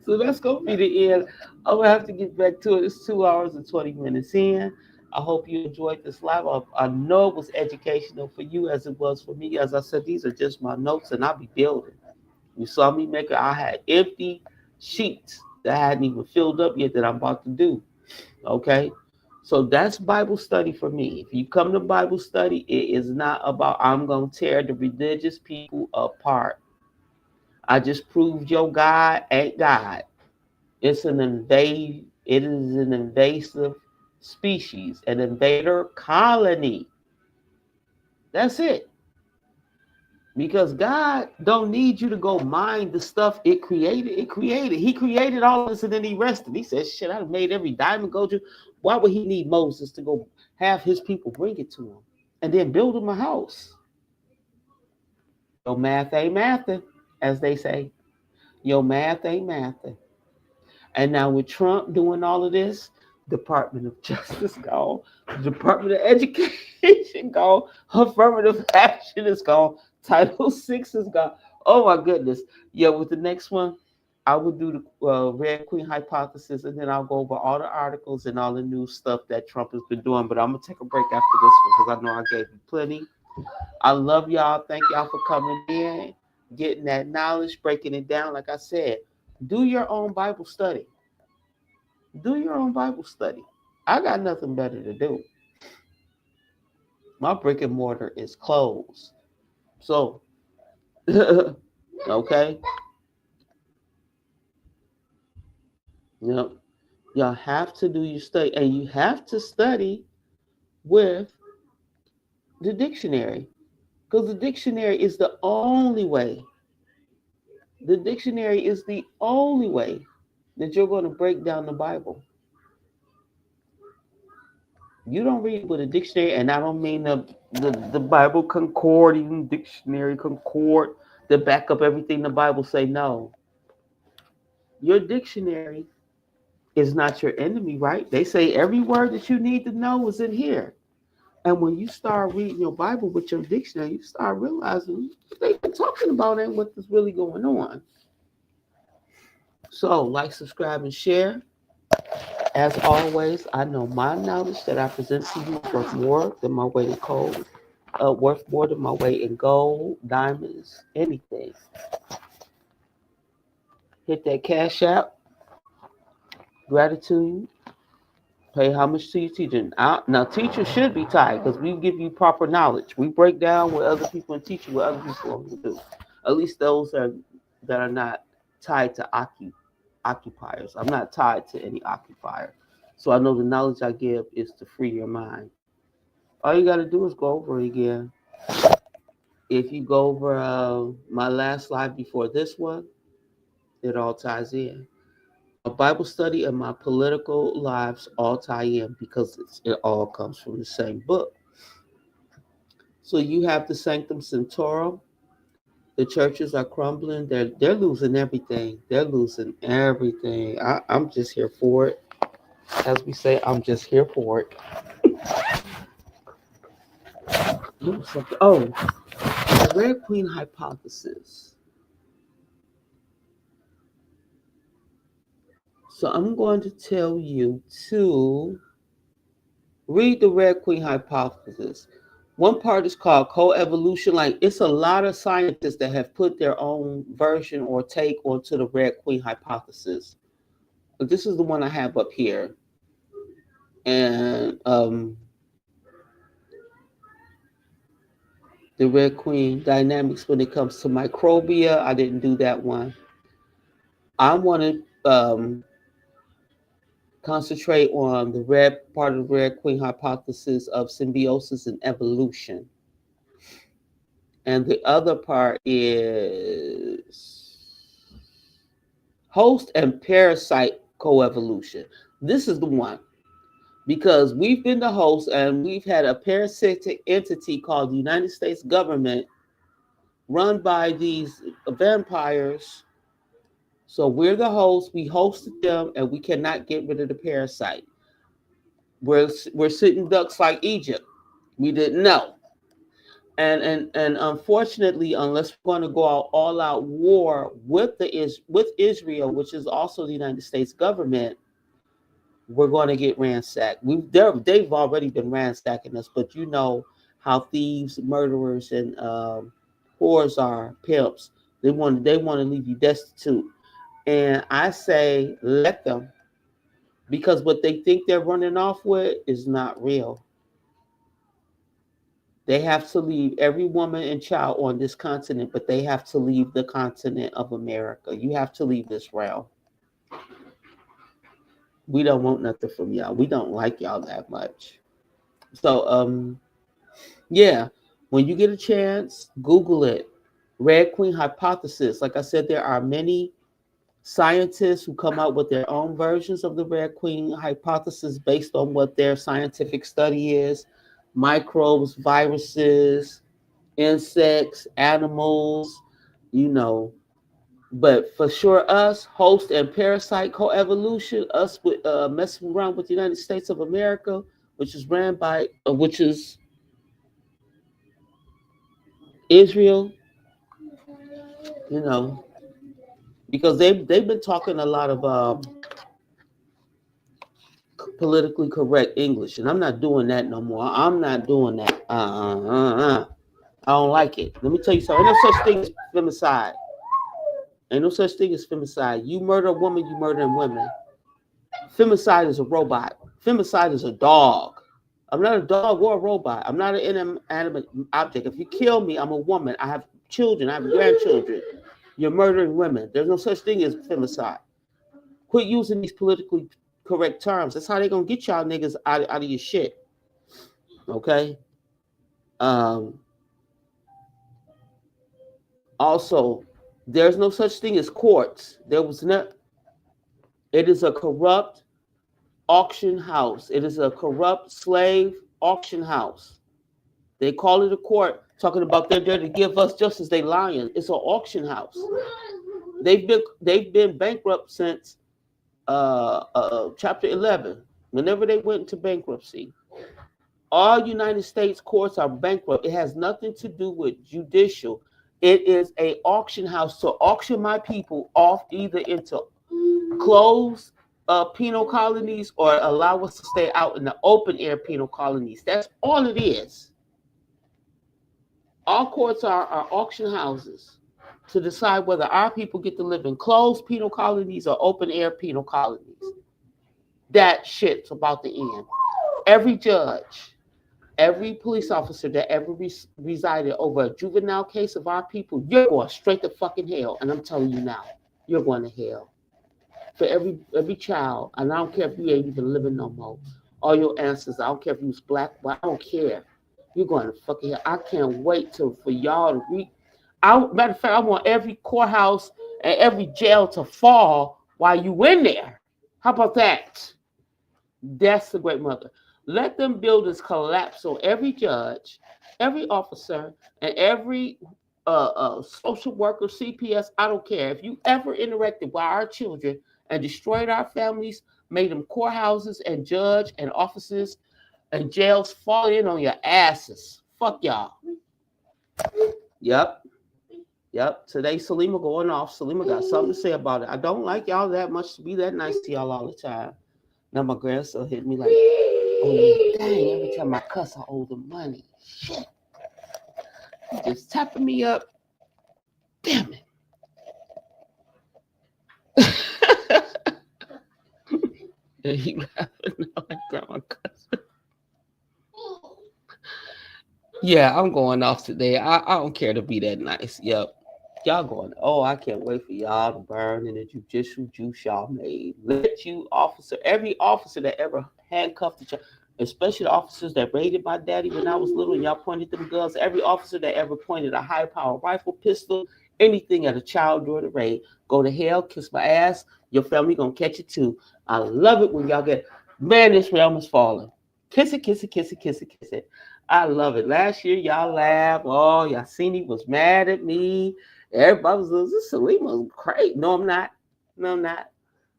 So that's gonna be the end. I'm gonna have to get back to it. It's 2 hours and 20 minutes in. I hope you enjoyed this live. I know it was educational for you as it was for me. As I said, these are just my notes, and I'll be building. You saw me make it. I had empty sheets that I hadn't even filled up yet that I'm about to do. Okay. So that's Bible study for me. If you come to Bible study, it is not about I'm going to tear the religious people apart. I just proved your God ain't God. It is an invasive species, an invader colony. That's it. Because God don't need you to go mine the stuff it created. It created. He created all this and then he rested. He said, shit, I've made every diamond go to. Why would he need Moses to go have his people bring it to him and then build him a house? Your math ain't mathing, as they say. Your math ain't mathing. And now with Trump doing all of this, Department of Justice gone, Department of Education gone, affirmative action is gone, Title Six is gone. Oh my goodness. Yeah, with the next one, I will do the Red Queen hypothesis, and then I'll go over all the articles and all the new stuff that Trump has been doing. But I'm gonna take a break after this one because I know I gave you plenty. I love y'all. Thank y'all for coming in, getting that knowledge, breaking it down. Like I said, do your own Bible study. Do your own Bible study. I got nothing better to do. My brick and mortar is closed. So, okay, yep. Y'all have to do your study, and you have to study with the dictionary because the dictionary is the only way. The dictionary is the only way that you're going to break down the Bible. You don't read with a dictionary, and I don't mean the Bible concording dictionary concord to back up everything the Bible say. No, your dictionary is not your enemy, right? They say every word that you need to know is in here. And when you start reading your Bible with your dictionary, you start realizing what they've been talking about and what is really going on. So, like, subscribe, and share. As always, I know my knowledge that I present to you is worth more than my weight in gold, worth more than my weight in gold, diamonds, anything. Hit that cash app, gratitude, pay homage to your teacher. Now, teachers should be tied because we give you proper knowledge. We break down what other people and teach you what other people do. At least those that are not tied to occupiers. I'm not tied to any occupier. So I know the knowledge I give is to free your mind. All you got to do is go over it again. If you go over my last slide before this one, it all ties in. My Bible study and my political lives all tie in because it all comes from the same book. So you have the Sanctum Sanctorum. The churches are crumbling. They're losing everything. They're losing everything. I'm just here for it. As we say, I'm just here for it. Oh, the Red Queen hypothesis. So I'm going to tell you to read the Red Queen hypothesis. One part is called coevolution. Like, it's a lot of scientists that have put their own version or take onto the Red Queen hypothesis. But this is the one I have up here. And the Red Queen dynamics when it comes to microbia, I didn't do that one. I want to concentrate on the red part of the Red Queen hypothesis of symbiosis and evolution. And the other part is host and parasite coevolution. This is the one. because we've been the host and we've had a parasitic entity called the United States government run by these vampires. So we're the host, we hosted them, and we cannot get rid of the parasite. We're sitting ducks like Egypt. We didn't know. And unfortunately, unless we're going to go out all out war with with Israel, which is also the United States government, we're going to get ransacked. They've already been ransacking us, but you know how thieves, murderers, and whores are, pimps. They want to leave you destitute, and I say let them, because what they think they're running off with is not real. They have to leave every woman and child on this continent, but they have to leave the continent of America. You have to leave this realm. We don't want nothing from y'all. We don't like y'all that much. So, yeah, when you get a chance, Google it. Red Queen hypothesis. Like I said, there are many scientists who come out with their own versions of the Red Queen hypothesis based on what their scientific study is. Microbes, viruses, insects, animals, you know. But for sure, us, host and parasite coevolution, us with messing around with the United States of America, which is ran by, which is Israel, you know, because they've been talking a lot of politically correct English, and I'm not doing that no more. I'm not doing that. I don't like it. Let me tell you something. Ain't no such thing as femicide. Ain't no such thing as femicide. You murder a woman, you murdering women. Femicide is a robot. Femicide is a dog. I'm not a dog or a robot. I'm not an inanimate object. If you kill me, I'm a woman. I have children. I have grandchildren. You're murdering women. There's no such thing as femicide. Quit using these politically correct terms. That's how they're going to get y'all niggas out of your shit. Okay? Um, Also, there's no such thing as courts. There was not. It is a corrupt auction house. It is a corrupt slave auction house. They call it a court, talking about they're there to give us justice. They lying. It's an auction house. They've been bankrupt since Chapter 11. Whenever they went into bankruptcy, all United States courts are bankrupt. It has nothing to do with judicial. It is a auction house to auction my people off either into closed penal colonies or allow us to stay out in the open air penal colonies. That's all it is. All courts are auction houses to decide whether our people get to live in closed penal colonies or open air penal colonies. That shit's about to end. Every judge, every police officer that ever resided over a juvenile case of our people, you're going straight to fucking hell. And I'm telling you now, you're going to hell. For every child, and I don't care if you ain't even living no more. All your ancestors, I don't care if you was black, but I don't care. You're going to fucking hell. I can't wait for y'all to read. Matter of fact, I want every courthouse and every jail to fall while you in there. How about that? That's the great mother. Let them buildings collapse on every judge, every officer, and every social worker, CPS. I don't care. If you ever interacted with our children and destroyed our families, made them courthouses and judge and offices and jails, fall in on your asses. Fuck y'all. Yep. Today, Salima going off. Salima got something to say about it. I don't like y'all that much to be that nice to y'all all the time. Now my grandson hit me like, oh, dang, every time I cuss, I owe them money. Shit. He just tapping me up. Damn it. And he laughing now like grandma cussing. Yeah, I'm going off today. I don't care to be that nice. Yep. Y'all going, oh, I can't wait for y'all to burn in the judicial juice y'all made. Let you every officer that ever handcuffed each other, especially the officers that raided my daddy when I was little and y'all pointed them guns, every officer that ever pointed a high-power rifle, pistol, anything at a child during the raid, go to hell, kiss my ass, your family gonna catch it too. I love it when y'all get, Man, this realm is falling. Kiss it, kiss it, kiss it, kiss it, kiss it. I love it. Last year, y'all laughed. Oh, y'all seen he was mad at me. Everybody was, this Salima's crazy. No, I'm not. No, I'm not.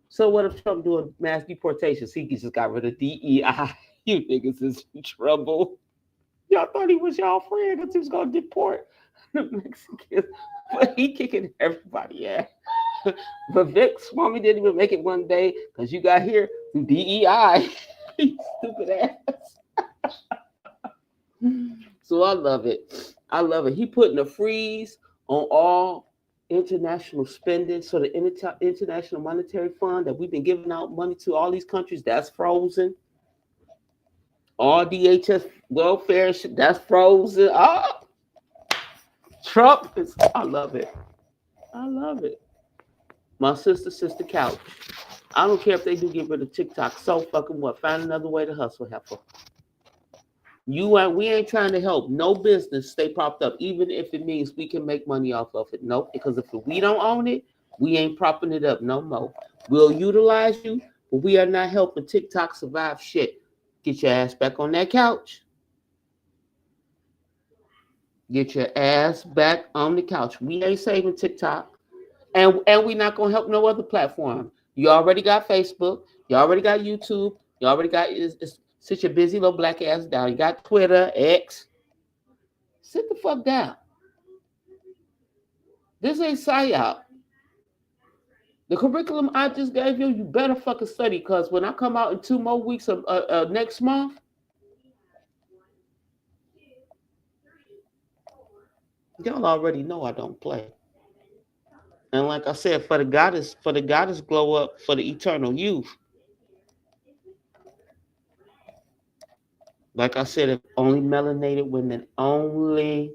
So what if Trump doing mass deportation? See, he just got rid of DEI. You niggas is in trouble. Y'all thought he was y'all friend because he was going to deport the Mexicans. But he kicking everybody ass. But Vic's mommy didn't even make it one day because you got here through DEI. Stupid ass. So I love it. I love it. He putting a freeze on all international spending. So the International Monetary Fund that we've been giving out money to all these countries, that's frozen. All DHS welfare, that's frozen. Oh, Trump is, I love it. I love it. My sister couch. I don't care if they do get rid of TikTok. So fucking what? Find another way to hustle, heifer. We ain't trying to help no business stay propped up, even if it means we can make money off of it. Nope, because if we don't own it, we ain't propping it up no more. We'll utilize you, but we are not helping TikTok survive shit. Get your ass back on that couch. Get your ass back on the couch. We ain't saving TikTok. And we're not gonna help no other platform. You already got Facebook, you already got YouTube, you already got sit your busy little black ass down. You got Twitter, X. Sit the fuck down. This ain't psyop. The curriculum I just gave you, you better fucking study, because when I come out in 2 more weeks of next month, y'all already know I don't play. And like I said, for the goddess glow up, for the eternal youth. Like I said, if only melanated women, only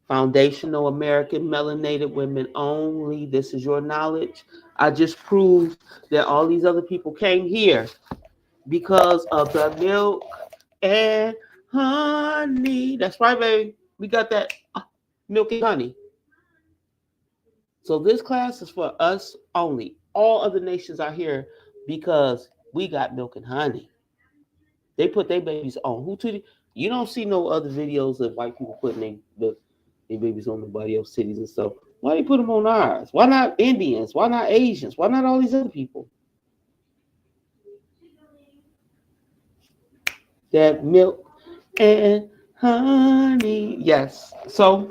foundational American melanated women only. This is your knowledge. I just proved that all these other people came here because of the milk and honey. That's right, baby. We got that milk and honey. So this class is for us only. All other nations are here because we got milk and honey. They put their babies on. You don't see no other videos of white people putting their babies on nobody else's cities and stuff. Why they put them on ours? Why not Indians? Why not Asians? Why not all these other people? That milk and honey. Yes. So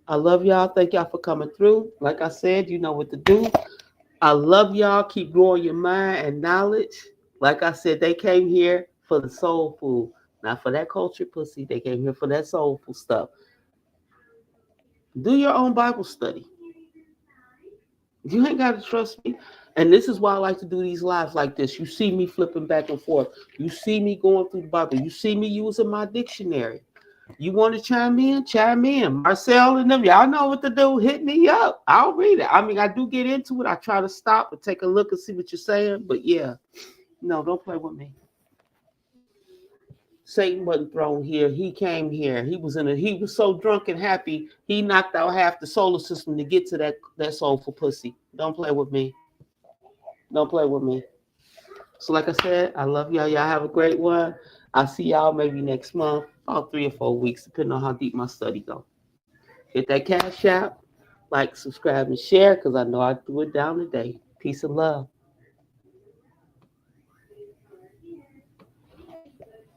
I love y'all. Thank y'all for coming through. Like I said, you know what to do. I love y'all. Keep growing your mind and knowledge. Like I said, they came here for the soul food, not for that culture pussy. They came here for that soulful stuff. Do your own Bible study. You ain't got to trust me. And this is why I like to do these lives like this. You see me flipping back and forth. You see me going through the Bible. You see me using my dictionary. You want to chime in? Chime in. Marcel and them, y'all know what to do. Hit me up. I'll read it. I mean, I do get into it. I try to stop and take a look and see what you're saying. But yeah, no, don't play with me. Satan wasn't thrown here. He came here. He was so drunk and happy, he knocked out half the solar system to get to that soulful pussy. Don't play with me. Don't play with me. So like I said, I love y'all. Y'all have a great one. I'll see y'all maybe next month, about 3 or 4 weeks, depending on how deep my study go. Hit that cash app, like, subscribe, and share, because I know I threw it down today. Peace and love.